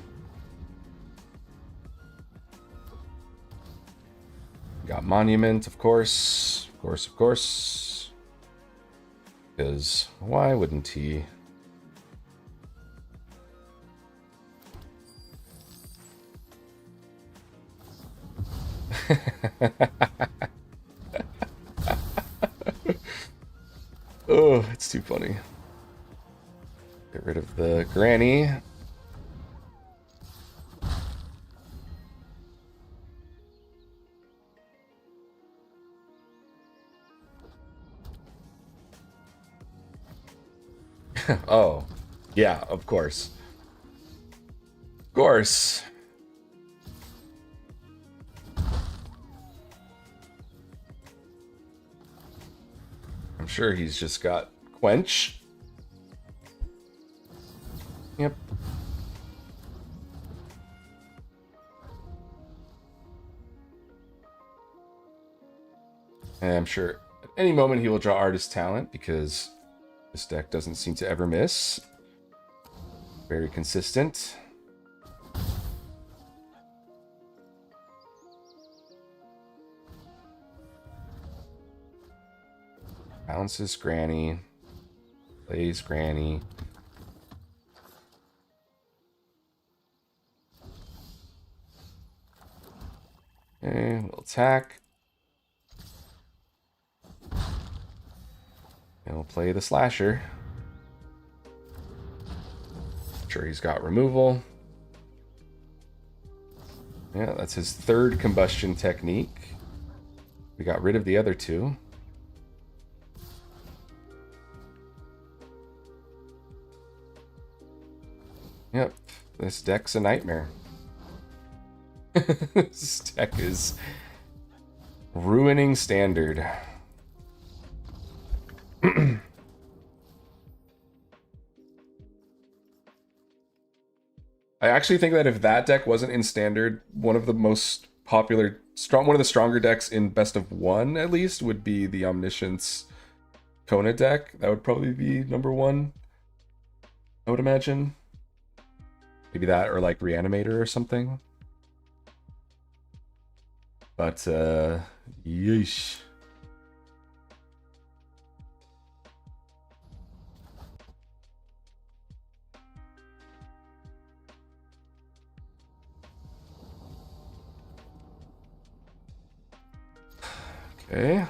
Got Monument, of course. Of course, of course. Because why wouldn't he? Oh, it's too funny. Get rid of the granny. Oh, yeah, of course. Of course. I'm sure he's just got Quench. Yep. And I'm sure at any moment he will draw Artist Talent because this deck doesn't seem to ever miss. Very consistent. Bounces Granny. Plays Granny. Okay, we'll attack. And we'll play the Slasher. Sure, he's got removal. Yeah, that's his third combustion technique. We got rid of the other two. Yep, this deck's a nightmare. This deck is ruining Standard. I actually think that if that deck wasn't in Standard, one of the most popular, one of the stronger decks in Best of One, at least, would be the Omniscience Kona deck. That would probably be number one, I would imagine. Maybe that, or like Reanimator or something. But, yeesh. Okay.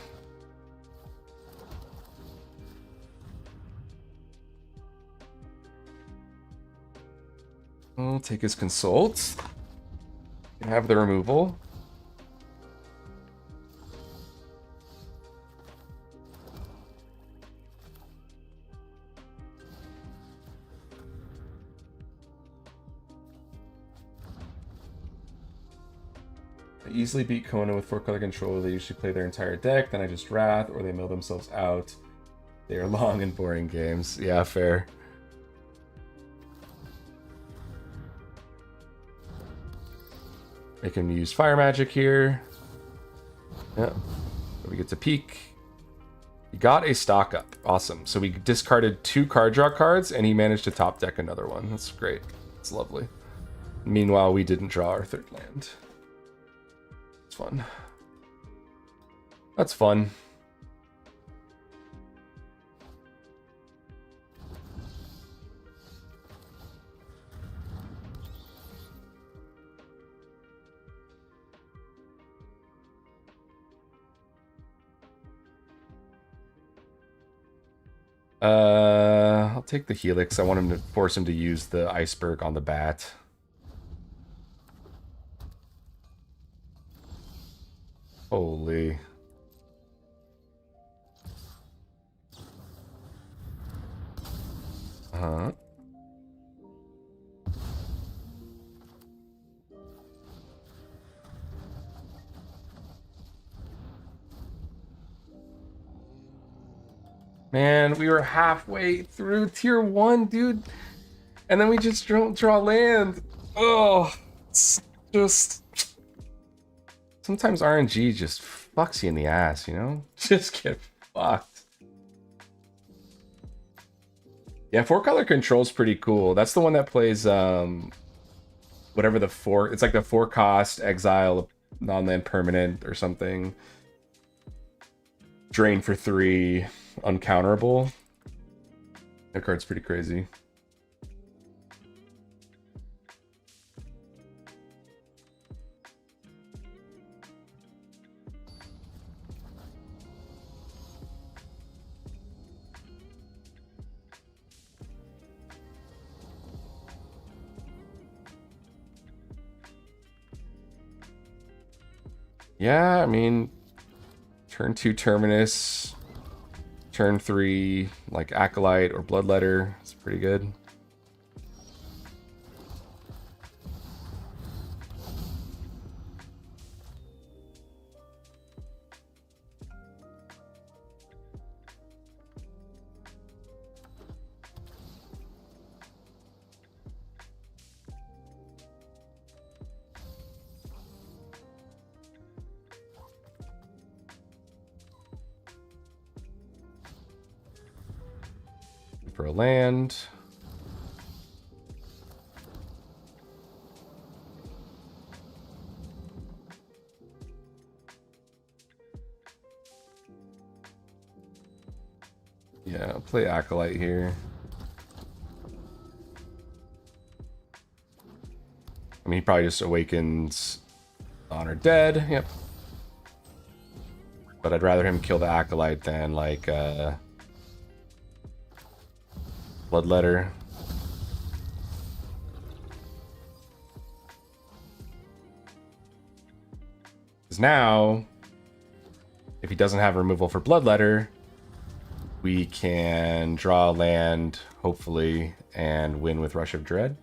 We'll take his Consult. Have the removal. I easily beat Kona with 4-color control. They usually play their entire deck, then I just Wrath, or they mill themselves out. They are long and boring games. Yeah, fair. I can use Fire Magic here. Yeah. We get to peek. We got a stock up. Awesome. So we discarded 2 card draw cards, and he managed to top deck another one. That's great. It's lovely. Meanwhile, we didn't draw our 3rd land. It's fun. That's fun. I'll take the Helix. I want him to force him to use the Iceberg on the bat. Holy. Uh-huh. Man, we were halfway through tier 1, dude. And then we just don't draw land. Oh, it's just... Sometimes RNG just fucks you in the ass, you know? Just get fucked. Yeah, 4-color control's pretty cool. That's the one that plays whatever the 4... It's like the 4-cost exile non-land permanent or something. Drain for 3, uncounterable. That card's pretty crazy. Yeah, I mean, turn 2 Terminus, turn 3 like Acolyte or Bloodletter. It's pretty good. For a land. Yeah, I'll play Acolyte here. I mean, he probably just awakens Honor Dead. Yep. But I'd rather him kill the Acolyte than, like, Bloodletter. Because now, if he doesn't have removal for Bloodletter, we can draw land, hopefully, and win with Rush of Dread.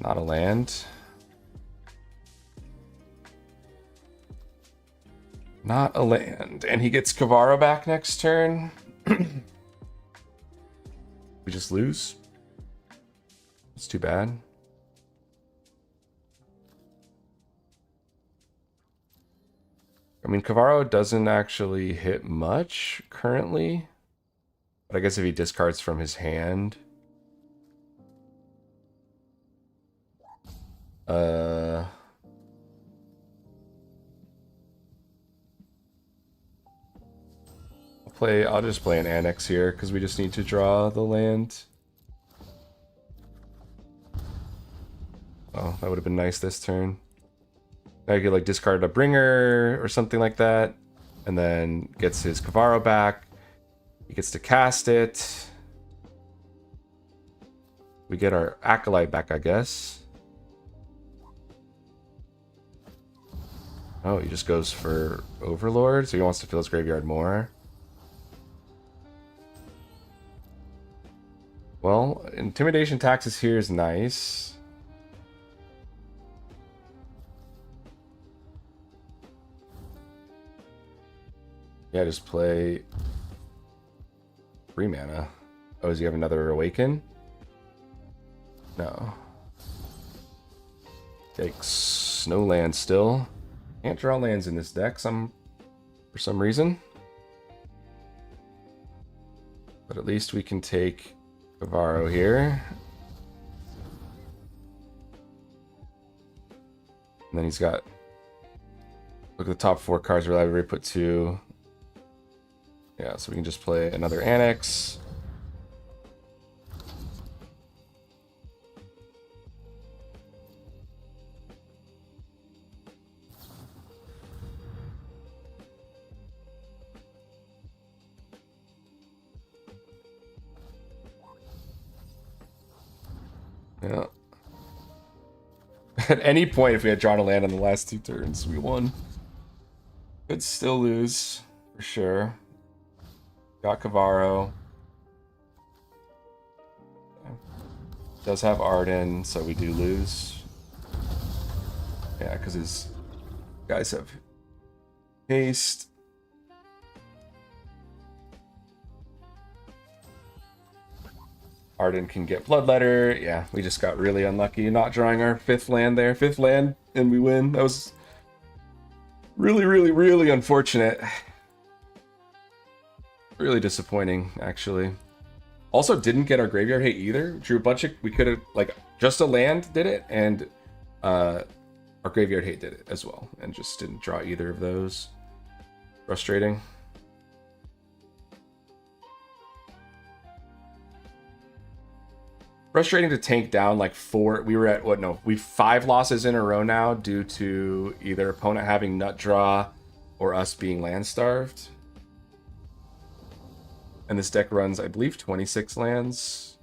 Not a land. Not a land. And he gets Kavara back next turn. We just lose. It's too bad. I mean, Kavaro doesn't actually hit much currently. But I guess if he discards from his hand... I'll just play an Annex here, because we just need to draw the land. Oh, that would have been nice this turn. Now you could like discard a Bringer or something like that, and then gets his Kavaro back. He gets to cast it. We get our Acolyte back, I guess. Oh, he just goes for Overlord, so he wants to fill his graveyard more. Well, Intimidation Taxes here is nice. Yeah, just play 3 mana. Oh, does he have another Awaken? No. Takes no land still. Can't draw lands in this deck for some reason. But at least we can take Kavaro here. And then he's got... Look at the top 4 cards. We're allowed to put 2. Yeah, so we can just play another Annex. Yeah. At any point, if we had drawn a land on the last 2 turns, we won. Could still lose, for sure. Got Kavaro. Does have Arden, so we do lose. Yeah, because his guys have Haste. Arden can get Bloodletter. Yeah, we just got really unlucky not drawing our 5th land there. 5th land, and we win. That was really, really, really unfortunate. Really disappointing, actually. Also, didn't get our graveyard hate either. Drew a bunch of... We could have, like, just a land did it, and our graveyard hate did it as well. And just didn't draw either of those. Frustrating. Frustrating to tank down like 4. We were at what? No, we've 5 losses in a row now due to either opponent having nut draw or us being land starved. And this deck runs, I believe, 26 lands.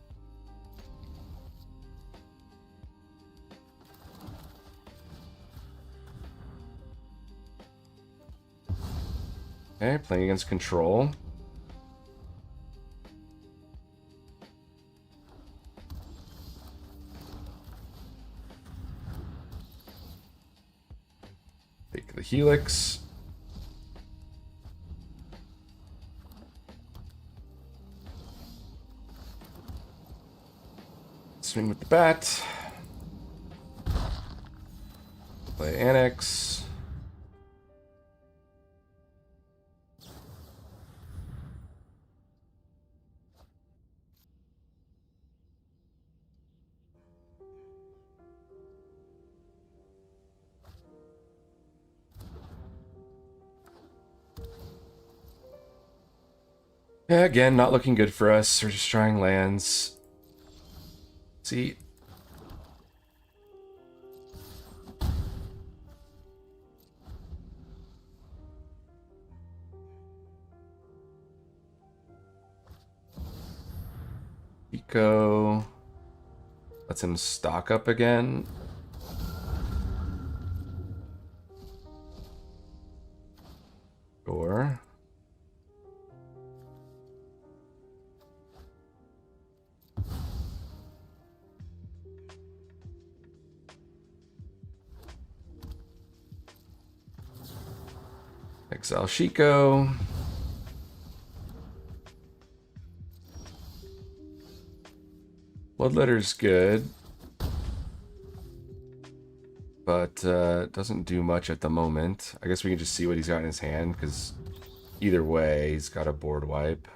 Okay, playing against control. Take the Helix. Swing with the bat. Play Annex. Yeah, again, not looking good for us. We're just trying lands. See. Eco. Lets him stock up again. Sure. Exile Shiko. Bloodletter's good, but doesn't do much at the moment. I guess we can just see what he's got in his hand, because either way, he's got a board wipe.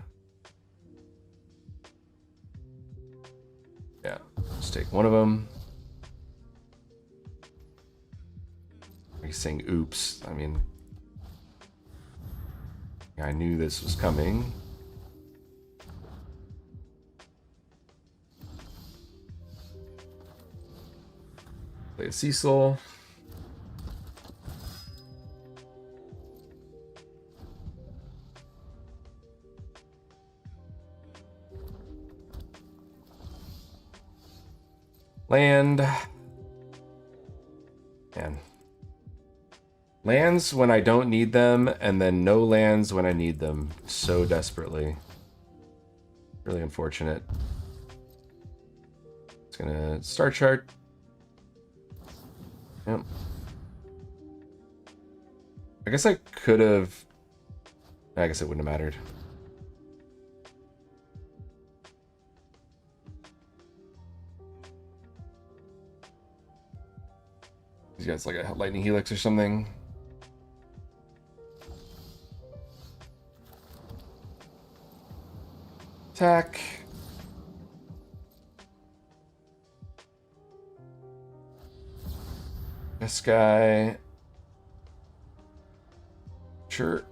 Yeah, just take one of them. He's saying, oops. I mean, I knew this was coming. Play a Cecil. Land. Man. Lands when I don't need them, and then no lands when I need them so desperately. Really unfortunate. It's gonna star chart. Yep. I guess I could have... I guess it wouldn't have mattered. These guys like a lightning helix or something. Attack. This guy. Sure.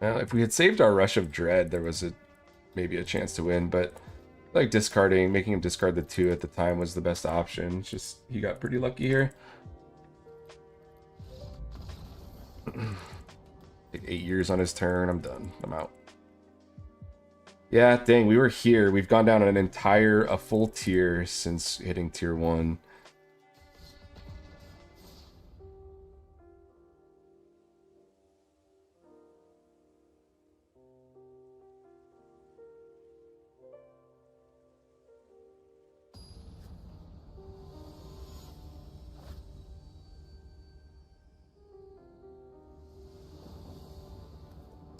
Well, if we had saved our Rush of Dread, there was maybe a chance to win, but like discarding, making him discard the 2 at the time was the best option. It's just, he got pretty lucky here. Like 8 years on his turn, I'm done. I'm out. Yeah, dang, we were here. We've gone down a full tier since hitting tier 1.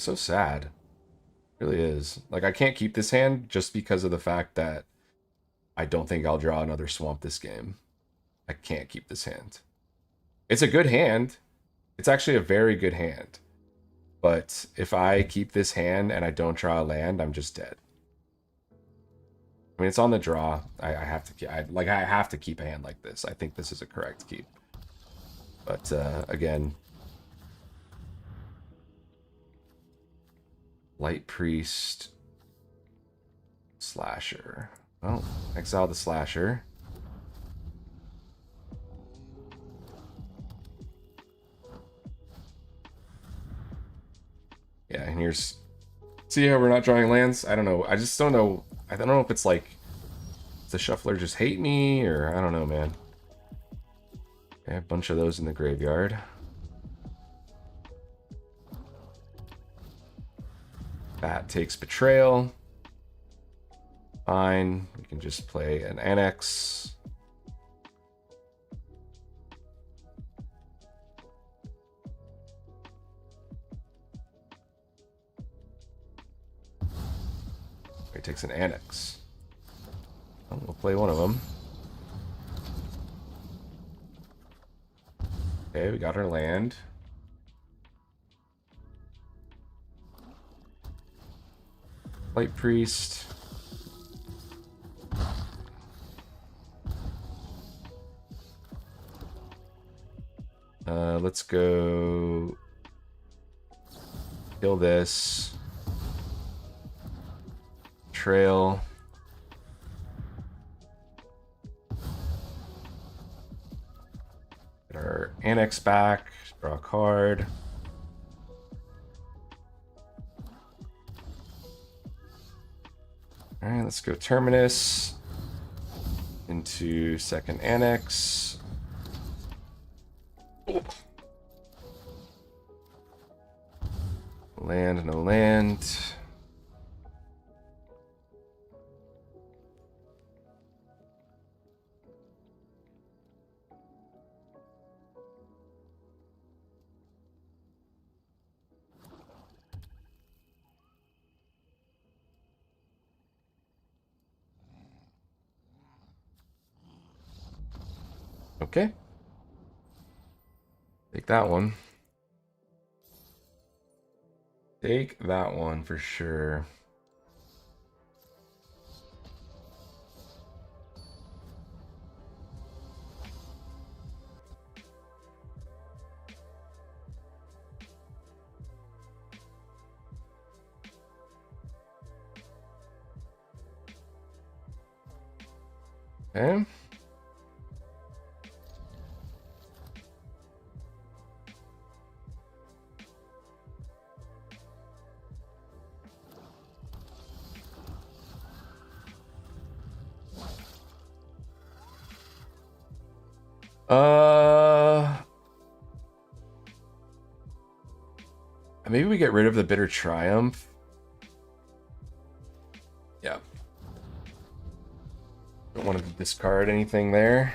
So sad. It really is. Like, I can't keep this hand just because of the fact that I don't think I'll draw another swamp this game. I can't keep this hand. It's a good hand. It's actually a very good hand. But if I keep this hand and I don't draw a land, I'm just dead. I mean, it's on the draw. I have to keep. I have to keep a hand like this. I think this is a correct keep. But again, Light Priest, Slasher. Oh, exile the Slasher. Yeah, and here's... See how we're not drawing lands? I don't know. I just don't know. I don't know if it's like... Does the Shuffler just hate me? Or I don't know, man. Okay, a bunch of those in the graveyard. Bat takes Betrayal. Fine. We can just play an Annex. He takes an Annex. Well, we'll play one of them. Okay, we got our land. Light Priest. Let's go kill this. Trail. Get our Annex back. Draw a card. Alright, let's go Terminus. Into second Annex. Land, no land. Okay. Take that one. Take that one for sure. Okay. Maybe we get rid of the Bitter Triumph. Yeah. Don't want to discard anything there.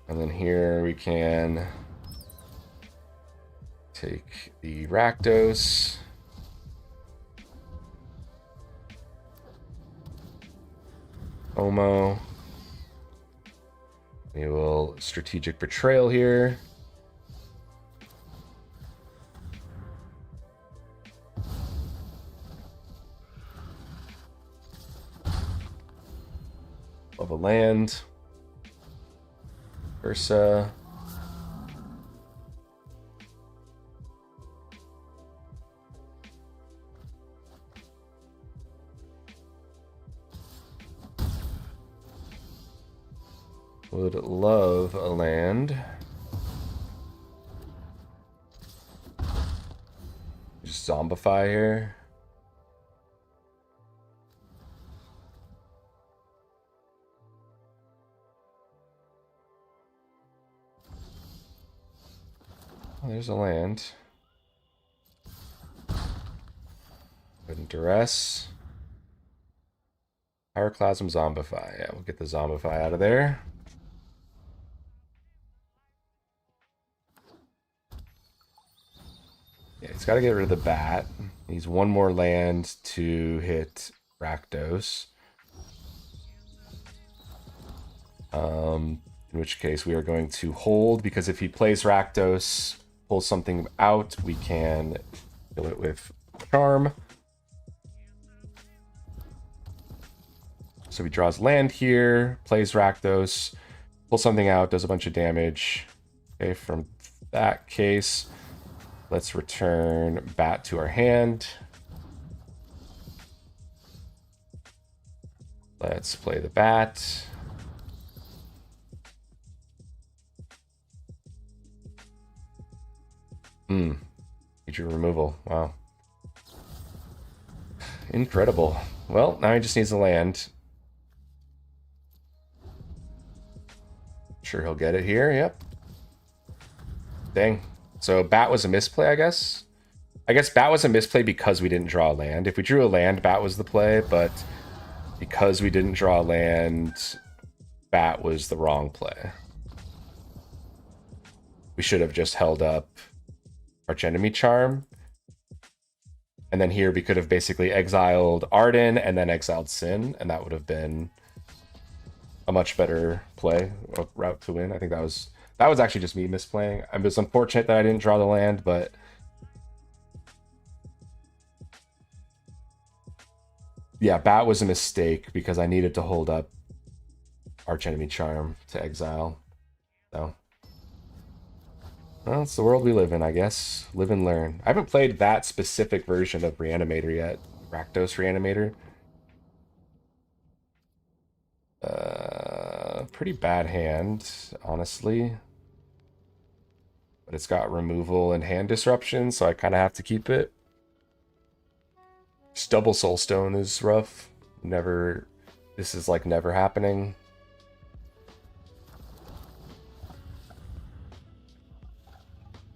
And then here we can take the Rakdos. Omo. We will Strategic Betrayal here. Of a land. Ursa. Would love a land. Just zombify here. Oh, there's a land. Put in Duress. Pyroclasm Zombify. Yeah, we'll get the Zombify out of there. Yeah, he's got to get rid of the bat. He's one more land to hit Rakdos. In which case we are going to hold, because if he plays Rakdos, pulls something out, we can kill it with Charm. So he draws land here, plays Rakdos, pulls something out, does a bunch of damage. Okay, from that case, let's return bat to our hand. Let's play the bat. Creature removal. Wow. Incredible. Well, now he just needs to land. Sure, he'll get it here. Yep. Dang. So bat was a misplay, I guess. I guess bat was a misplay because we didn't draw a land. If we drew a land, bat was the play, but because we didn't draw a land, bat was the wrong play. We should have just held up Archenemy Charm. And then here we could have basically exiled Arden and then exiled Sin, and that would have been a much better play, a route to win. I think that was actually just me misplaying. I was unfortunate that I didn't draw the land, but yeah, bat was a mistake because I needed to hold up Archenemy Charm to exile. So, well, it's the world we live in, I guess. Live and learn. I haven't played that specific version of Reanimator yet. Rakdos Reanimator. Pretty bad hand, honestly. But it's got removal and hand disruption, so I kind of have to keep it. Just double Soulstone is rough. Never. This is like never happening.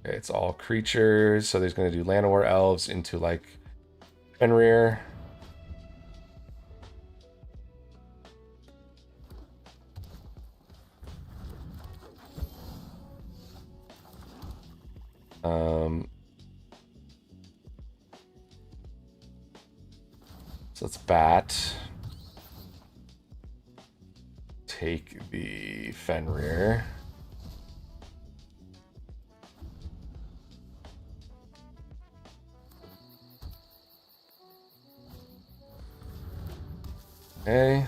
Okay, it's all creatures, so there's going to do Llanowar Elves into like Fenrir. So let's bat. Take the Fenrir. Okay.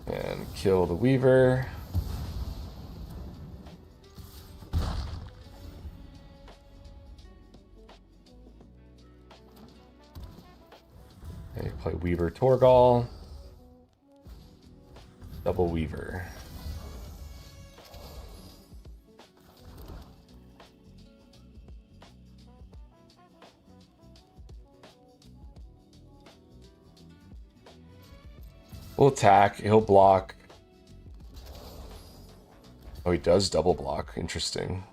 And kill the Weaver. Okay, play Weaver Torgal. Double Weaver. We'll attack. He'll block. Oh, he does double block. Interesting.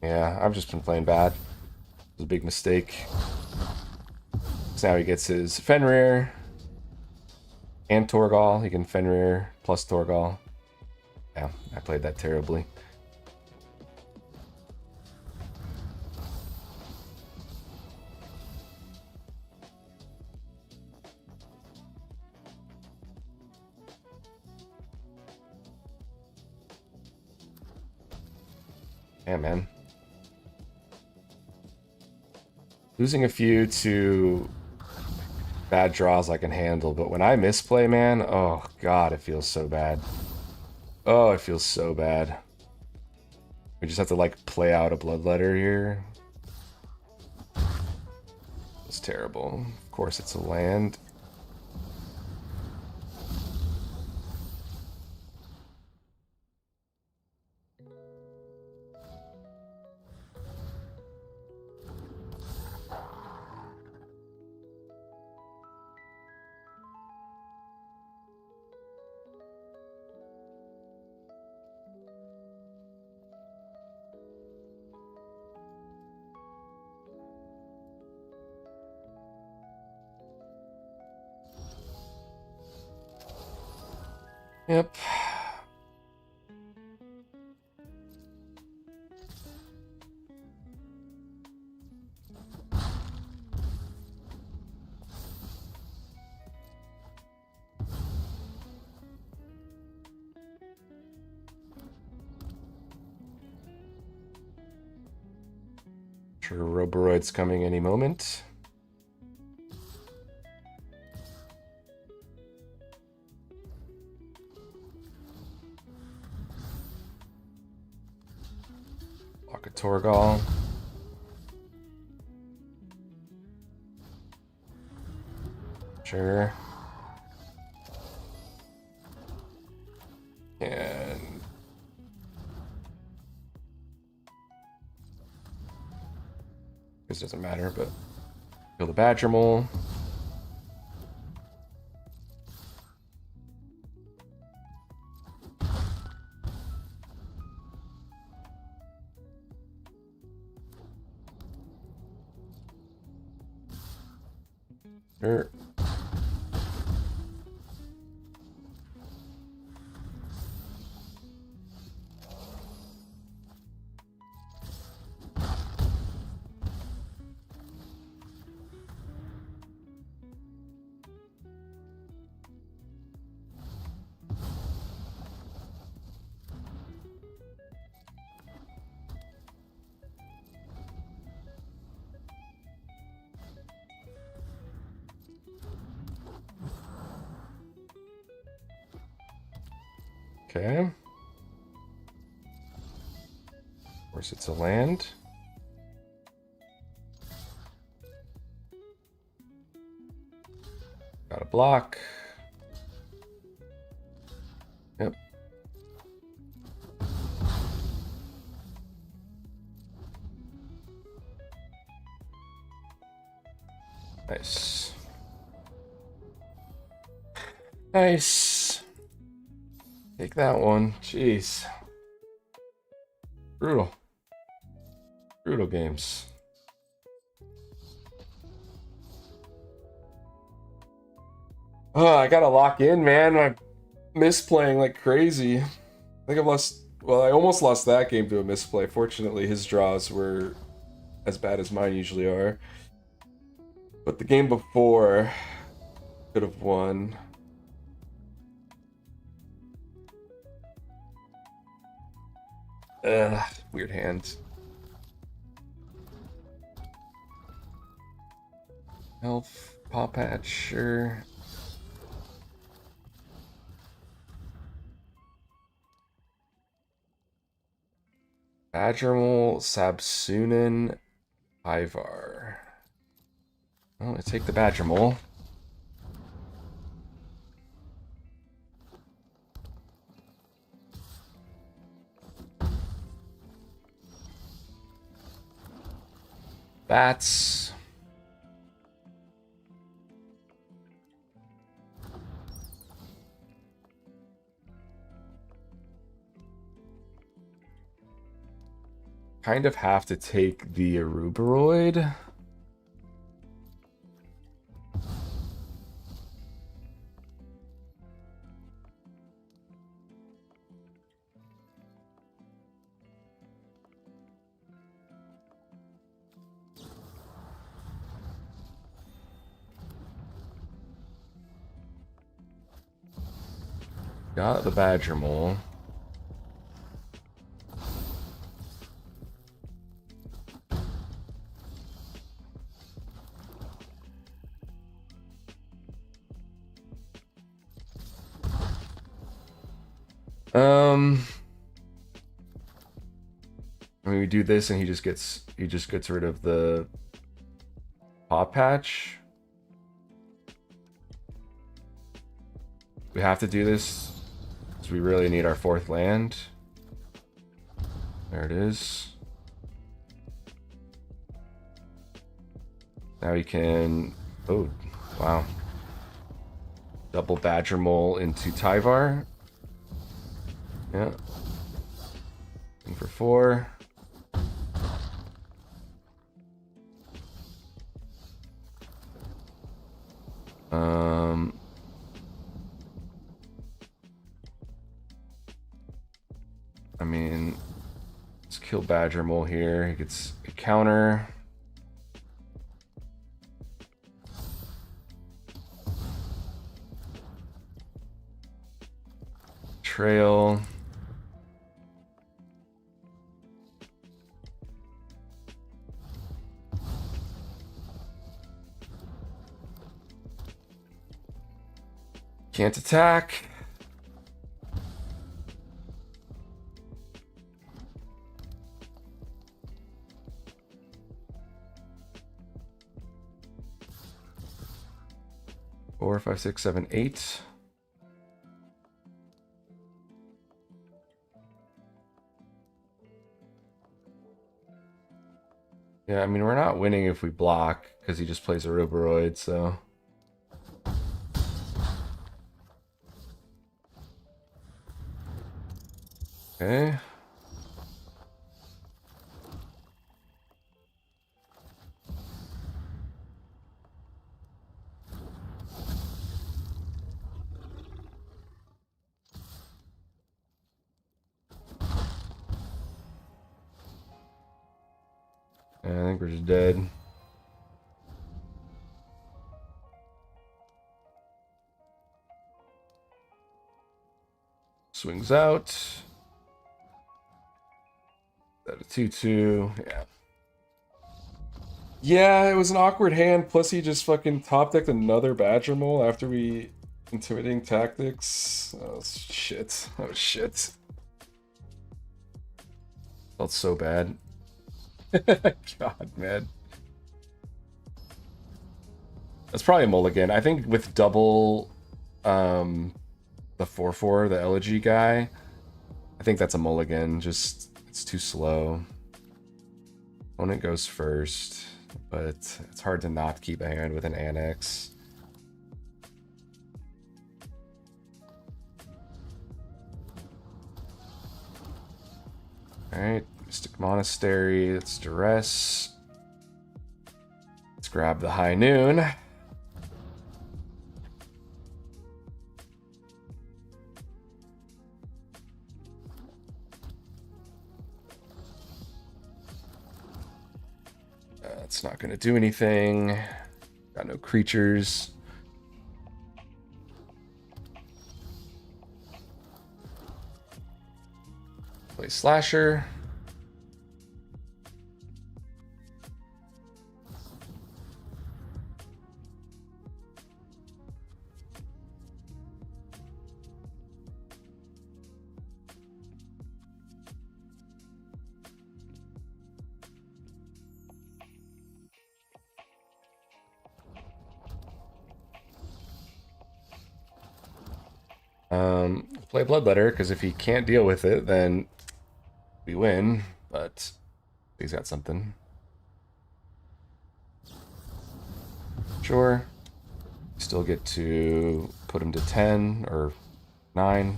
Yeah, I've just been playing bad. It was a big mistake. So now he gets his Fenrir and Torgal. He can Fenrir plus Torgal. Yeah, I played that terribly. Yeah, man. Losing a few to bad draws I can handle, but when I misplay, man, oh god, it feels so bad. Oh, it feels so bad. We just have to like play out a bloodletter here. It's terrible. Of course it's a land. Yep. Sure, Roboroid's coming any moment. Lock a Torgal. Sure. And this doesn't matter, but kill the Badger Mole. Sure. Okay. Of course, it's a land. Got a block. Yep. Nice. Nice. Take that one. Jeez. Brutal. Brutal games. Oh, I gotta lock in, man. I'm misplaying like crazy. I think I've lost. Well, I almost lost that game to a misplay. Fortunately, his draws were as bad as mine usually are. But the game before could have won. Weird hand. Elf, Paw Patch, sure. Badgermole, Sabsunin, Ivar. Well, let's take the Badgermole. Bats. Kind of have to take the Aruberoid. Got the Badgermole. I mean, we do this and he just gets rid of the Paw Patch. We have to do this because we really need our fourth land. There it is. Now we can... Oh, wow. Double Badgermole into Tyvar. Yeah. In for 4. mean, let's kill Badger Mole here. He gets a counter. Trail. Can't attack. Four, five, six, seven, eight. Yeah, I mean, we're not winning if we block, because he just plays a Roboroid, so... Okay. I think we're just dead. Swings out. That a 2/2. Yeah. Yeah, it was an awkward hand. Plus, he just fucking top decked another Badger Mole after we intimidating tactics. Oh shit. Oh shit. Felt so bad. God, man. That's probably a mulligan. I think with double the 4/4, the elegy guy, I think that's a mulligan. Just it's too slow. Opponent goes first, but it's hard to not keep a hand with an annex. Alright, Mystic Monastery, it's duress. Let's grab the High Noon. It's not going to do anything. Got no creatures. Play Slasher. Play Bloodletter, because if he can't deal with it, then we win, but he's got something. Sure. Still get to put him to 10 or 9.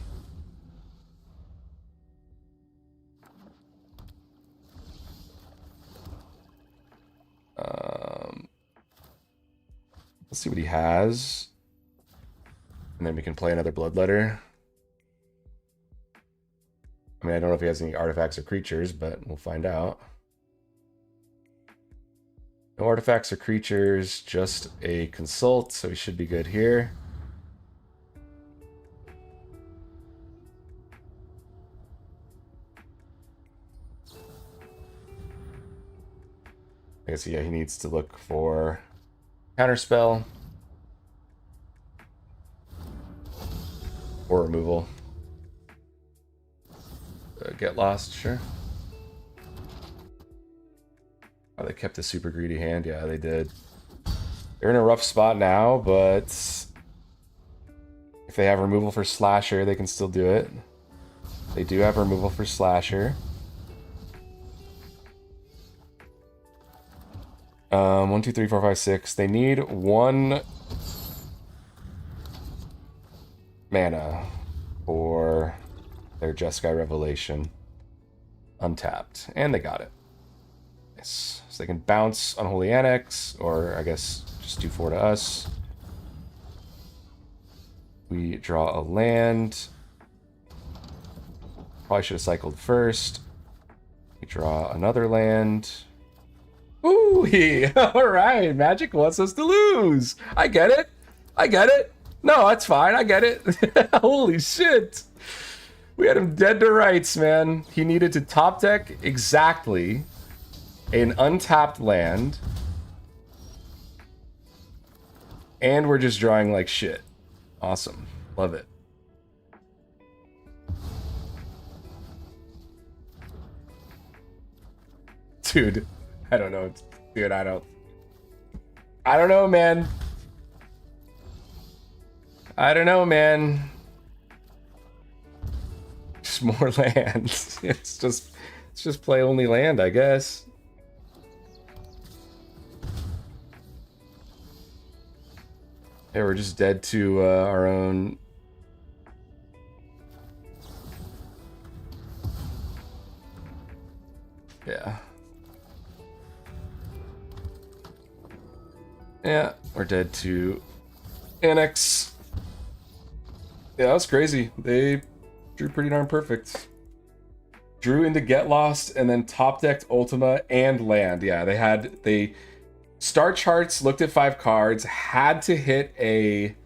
Let's see what he has. And then we can play another Bloodletter. I mean, I don't know if he has any artifacts or creatures, but we'll find out. No artifacts or creatures, just a consult, so he should be good here. I guess, yeah, he needs to look for counterspell or removal. Get lost, sure. Oh, they kept a super greedy hand. Yeah, they did. They're in a rough spot now, but if they have removal for Slasher, they can still do it. They do have removal for Slasher. 1, 2, 3, 4, 5, 6. They need 1 mana for their Jeskai Revelation. Untapped. And they got it. Nice. So they can bounce Unholy Annex, or I guess just do 4 to us. We draw a land. Probably should have cycled first. We draw another land. Ooh, all right. Magic wants us to lose. I get it. I get it. No, that's fine. I get it. Holy shit. We had him dead to rights, man. He needed to top deck exactly an untapped land. And we're just drawing like shit. Awesome. Love it. Dude, I don't know. Dude, I don't know, man. I don't know, man. Just more land. It's just play only land, I guess. Yeah, we're just dead to our own. Yeah. Yeah, we're dead to Annex. Yeah, that was crazy. They drew pretty darn perfect. Drew into Get Lost and then top decked Ultima and land. Yeah, they start charts, looked at 5 cards, had to hit a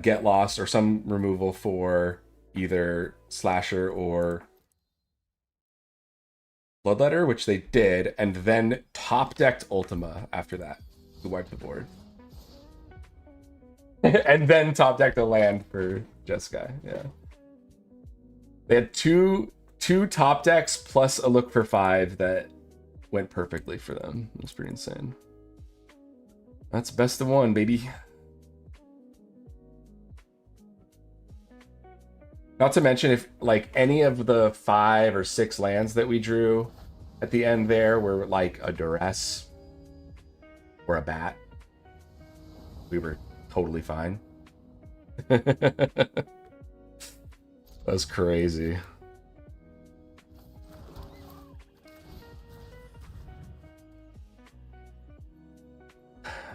Get Lost or some removal for either Slasher or Bloodletter, which they did, and then top decked Ultima after that to wipe the board. And then top decked a land for Jeskai. Yeah. They had two top decks plus a look for 5 that went perfectly for them. It was pretty insane. That's best of 1, baby. Not to mention if like any of the 5 or 6 lands that we drew at the end there were like a duress or a bat, we were totally fine. That's crazy.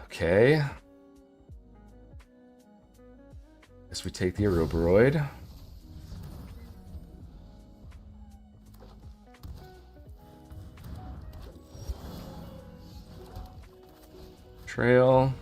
Okay. Guess we take the Aeroboroid. Trail.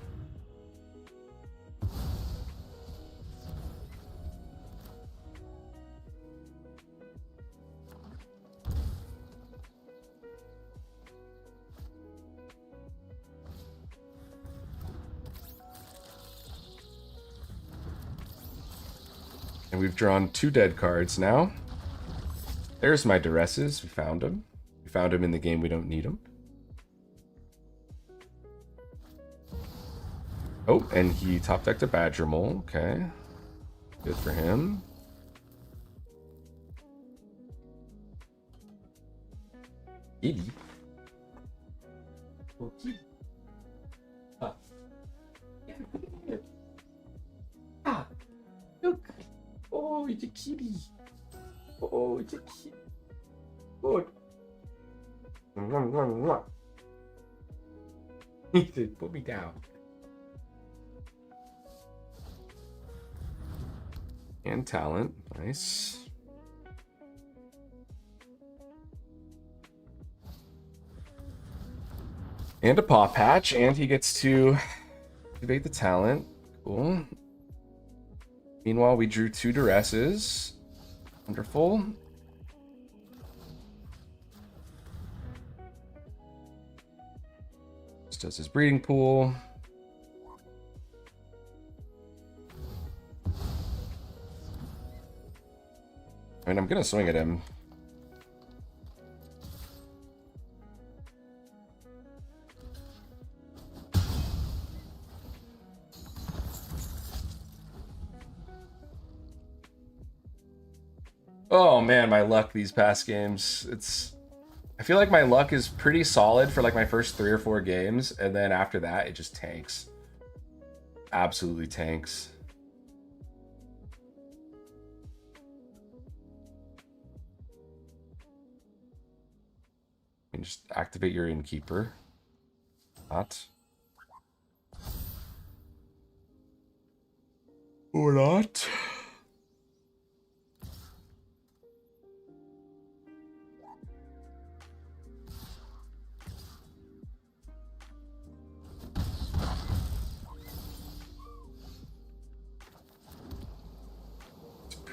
And we've drawn 2 dead cards now. There's my Duresses. We found them. We found them in the game. We don't need them. Oh, and he top decked a Badger Mole. Okay. Good for him. Kitty. Oh, kitty. Ah. Ah. Look. Oh, it's a kitty. Oh, it's a kitty. Good. He said, put me down. And talent. Nice. And a paw patch, and he gets to activate the talent. Cool. Meanwhile, we drew 2 Duresses. Wonderful. Just does his breeding pool. I mean, I'm gonna swing at him. Oh man, my luck these past games. I feel like my luck is pretty solid for like my first 3 or 4 games, and then after that, it just tanks. Absolutely tanks. And just activate your Innkeeper. Not. Or not.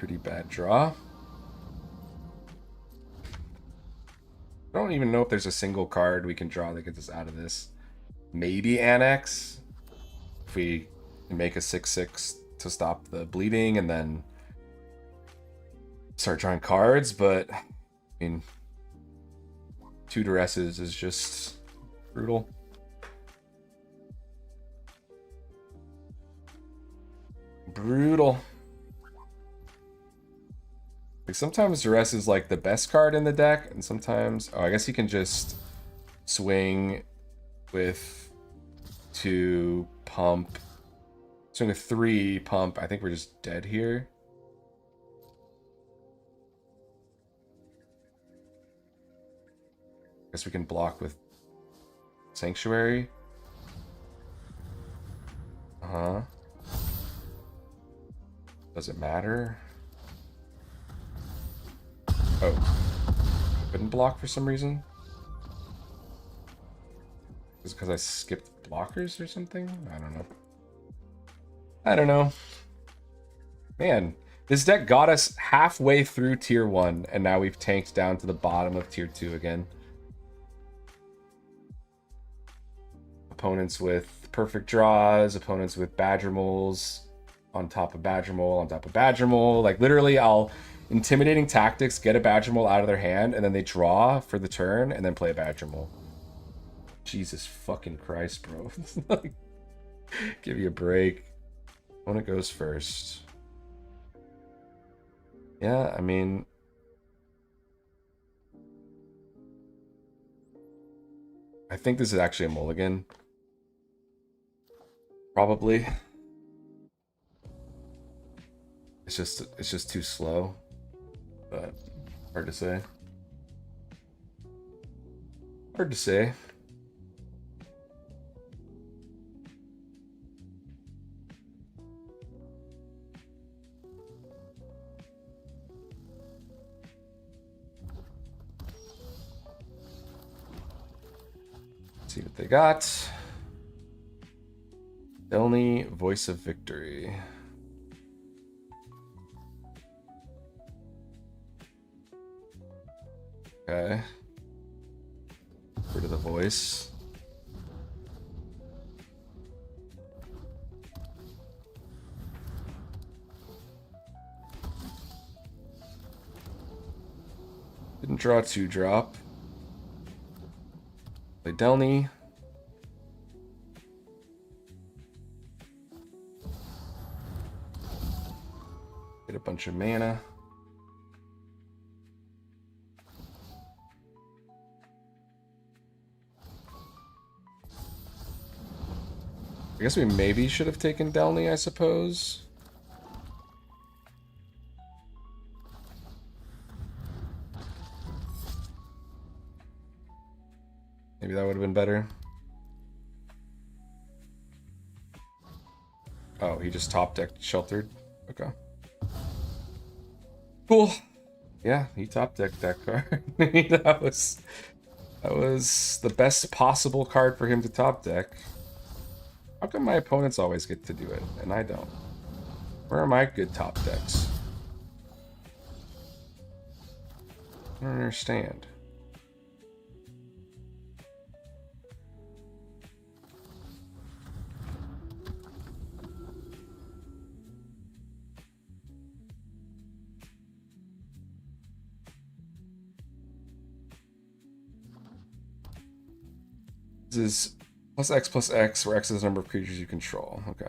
pretty bad draw. I don't even know if there's a single card we can draw that gets us out of this. Maybe Annex. If we can make a 6/6 to stop the bleeding and then start drawing cards, but I mean, 2 Duresses is just brutal. Brutal. Like sometimes Duress is like the best card in the deck, and sometimes I guess he can just swing with 2 pump. Swing with 3 pump. I think we're just dead here. Guess we can block with Sanctuary. Uh-huh. Does it matter? Oh. Couldn't block for some reason? Is it because I skipped blockers or something? I don't know. I don't know. Man, this deck got us halfway through tier 1, and now we've tanked down to the bottom of tier 2 again. Opponents with perfect draws, opponents with Badger Moles on top of Badger Mole on top of Badger Mole. Like literally, I'll intimidating tactics, get a Badger Mole out of their hand, and then they draw for the turn and then play a Badger Mole. Jesus fucking Christ, bro. Like, give you a break. Opponent goes first. Yeah, I mean, I think this is actually a mulligan. Probably. It's just too slow. But hard to say. Hard to say. Let's see what they got. Delny, Voice of Victory. Okay. Rid of the voice. Didn't draw a 2-drop. Play Delny. Get a bunch of mana. I guess we maybe should have taken Delny, I suppose. Maybe that would have been better. Oh, he just top decked Sheltered. Okay. Cool. Yeah, he top decked that card. that was the best possible card for him to top deck. How come my opponents always get to do it, and I don't? Where are my good top decks? I don't understand. This is +X, where X is the number of creatures you control. Okay.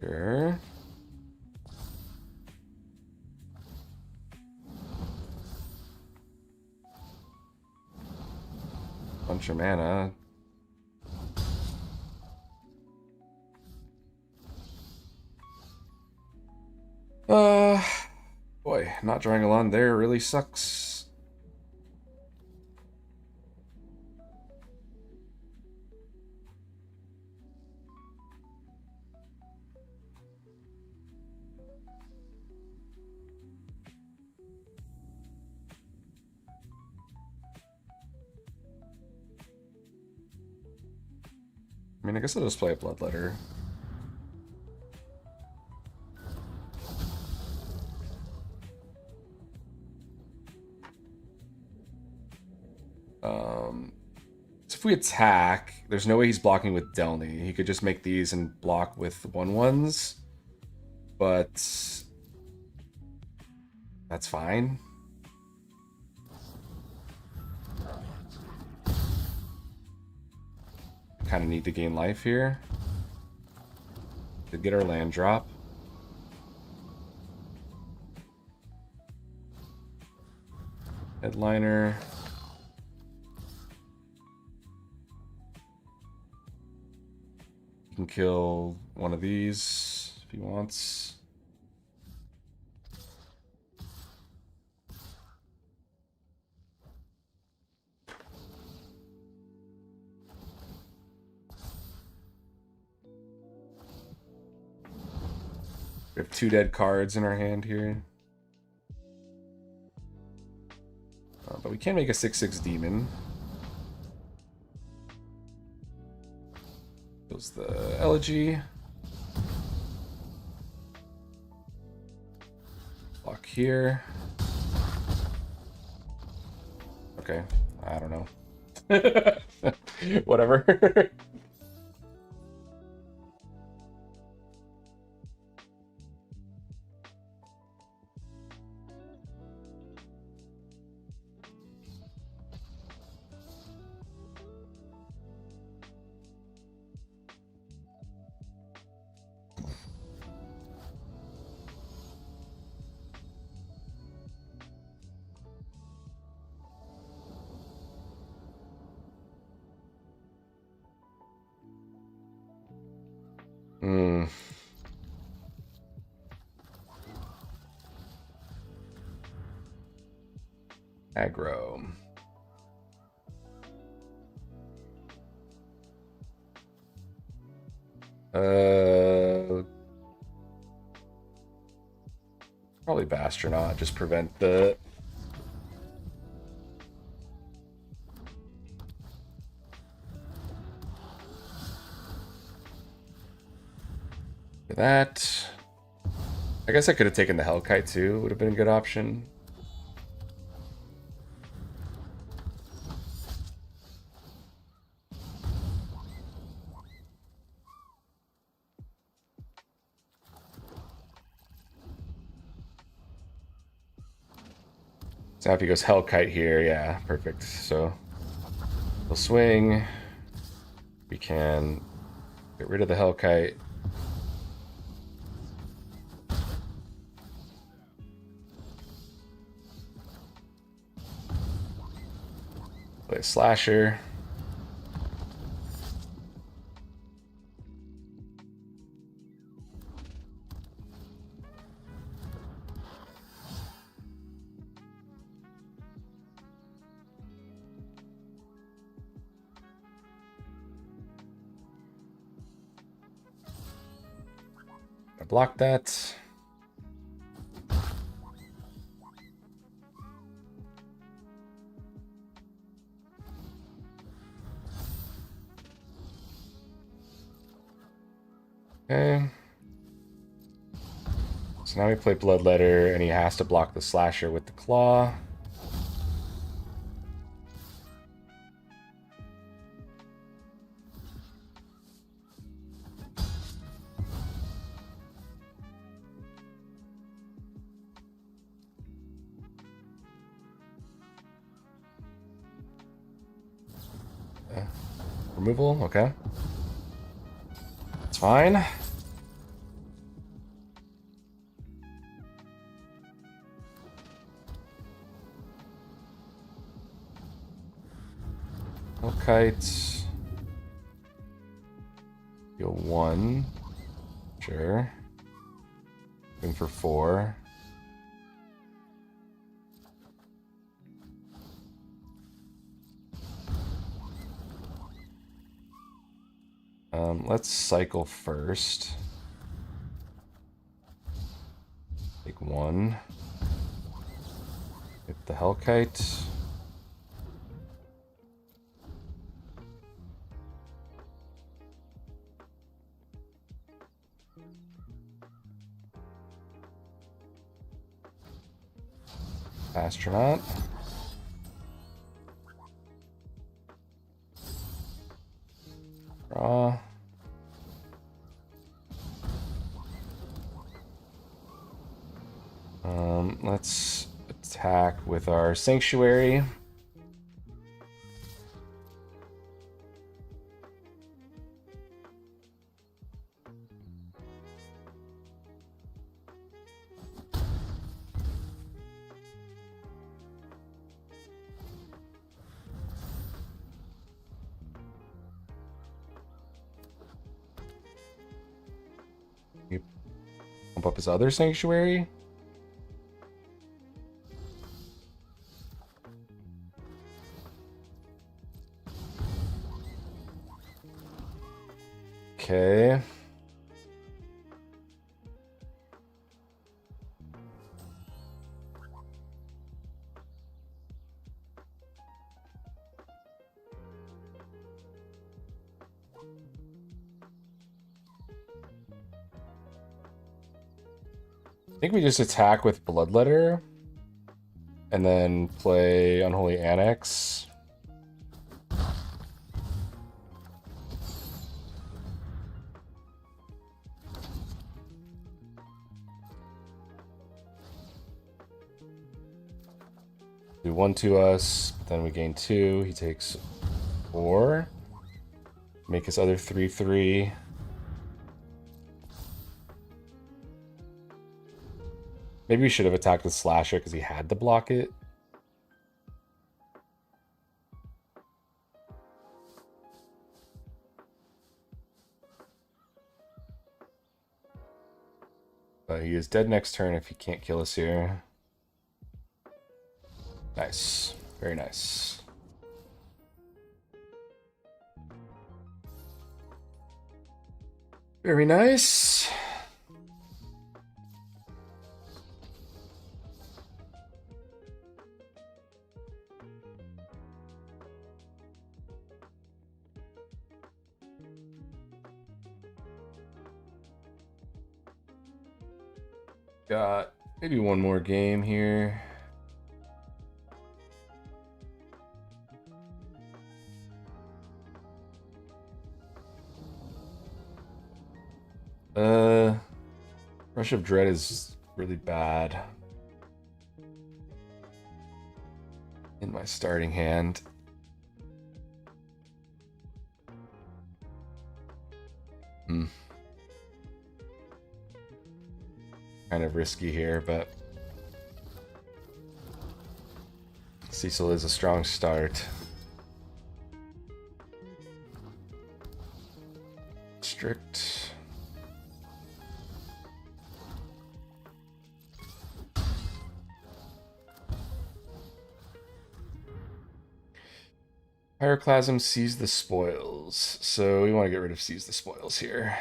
Sure. Bunch of mana. Boy, not drawing a lot there really sucks. mean, I guess I'll just play a Bloodletter. So if we attack, there's no way he's blocking with Delny. He could just make these and block with 1/1s. But that's fine. Kind of need to gain life here to get our land drop. Headliner. He can kill one of these if he wants. We have 2 dead cards in our hand here. But we can make a 6/6 demon. Goes the Elegy. Block here. Okay, I don't know. Whatever. Aggro. Probably Bastronaut, just prevent the... that. I guess I could have taken the Hellkite too, would have been a good option. So now if he goes Hellkite here, yeah, perfect. So we'll swing. We can get rid of the Hellkite. Play a Slasher. Block that. Okay. So now we play Bloodletter, and he has to block the Slasher with the Claw. Removal, okay. It's fine. Hellkite. Go 1. Sure. Going for 4. Let's cycle first. Take 1. Hit the Hellkite. Astronaut. Draw. Let's attack with our Sanctuary. Pump up his other Sanctuary. Okay. I think we just attack with Bloodletter and then play Unholy Annex. Do 1 to us, then we gain 2. He takes 4. Make his other 3/3. Maybe we should have attacked with Slasher because he had to block it. But he is dead next turn if he can't kill us here. Nice. Very nice. Very nice. Got maybe one more game here. Rush of Dread is really bad in my starting hand. Kind of risky here, but Cecil is a strong start. Strict. Pyroclasm Seize the Spoils. So we want to get rid of Seize the Spoils here.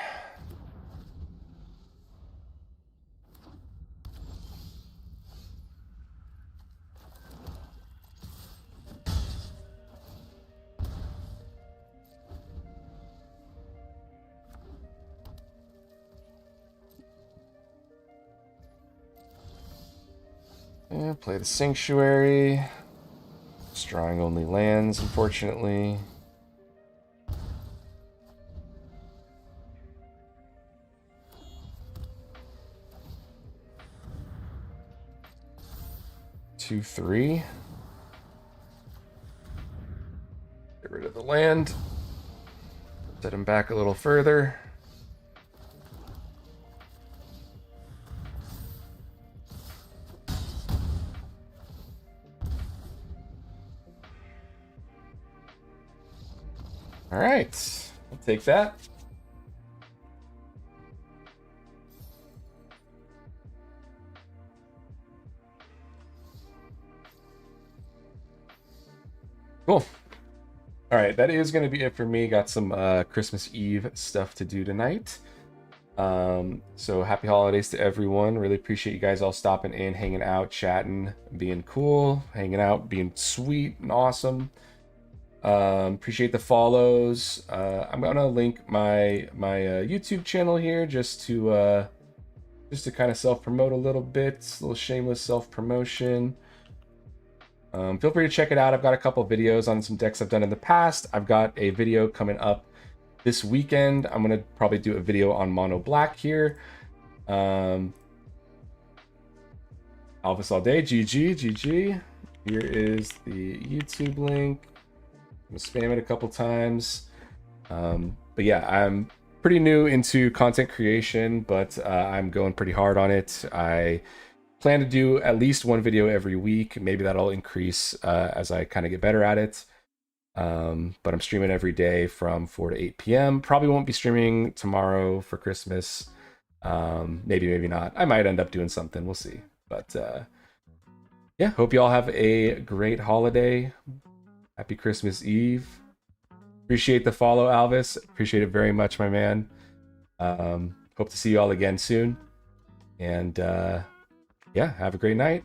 Yeah, play the Sanctuary. Drawing only lands, unfortunately. Two, 3. Get rid of the land. Set him back a little further. All right, I'll take that. Cool. All right, that is going to be it for me. Got some Christmas Eve stuff to do tonight. So happy holidays to everyone. Really appreciate you guys all stopping in, hanging out, chatting, being cool, hanging out, being sweet and awesome. Appreciate the follows. I'm gonna link my YouTube channel here just to kind of self-promote a little bit, a little shameless self-promotion. Feel free to check it out. I've got a couple videos on some decks I've done in the past. I've got a video coming up this weekend. I'm going to probably do a video on mono black here. Alphas all day. GG, GG. Here is the YouTube link. I'm going to spam it a couple times. But yeah, I'm pretty new into content creation, but I'm going pretty hard on it. I plan to do at least one video every week. Maybe that'll increase as I kind of get better at it. But I'm streaming every day from 4 to 8 p.m. Probably won't be streaming tomorrow for Christmas. Maybe not. I might end up doing something. We'll see. But yeah, hope you all have a great holiday. Happy Christmas Eve. Appreciate the follow, Alvis. Appreciate it very much, my man. Hope to see you all again soon. And yeah, have a great night.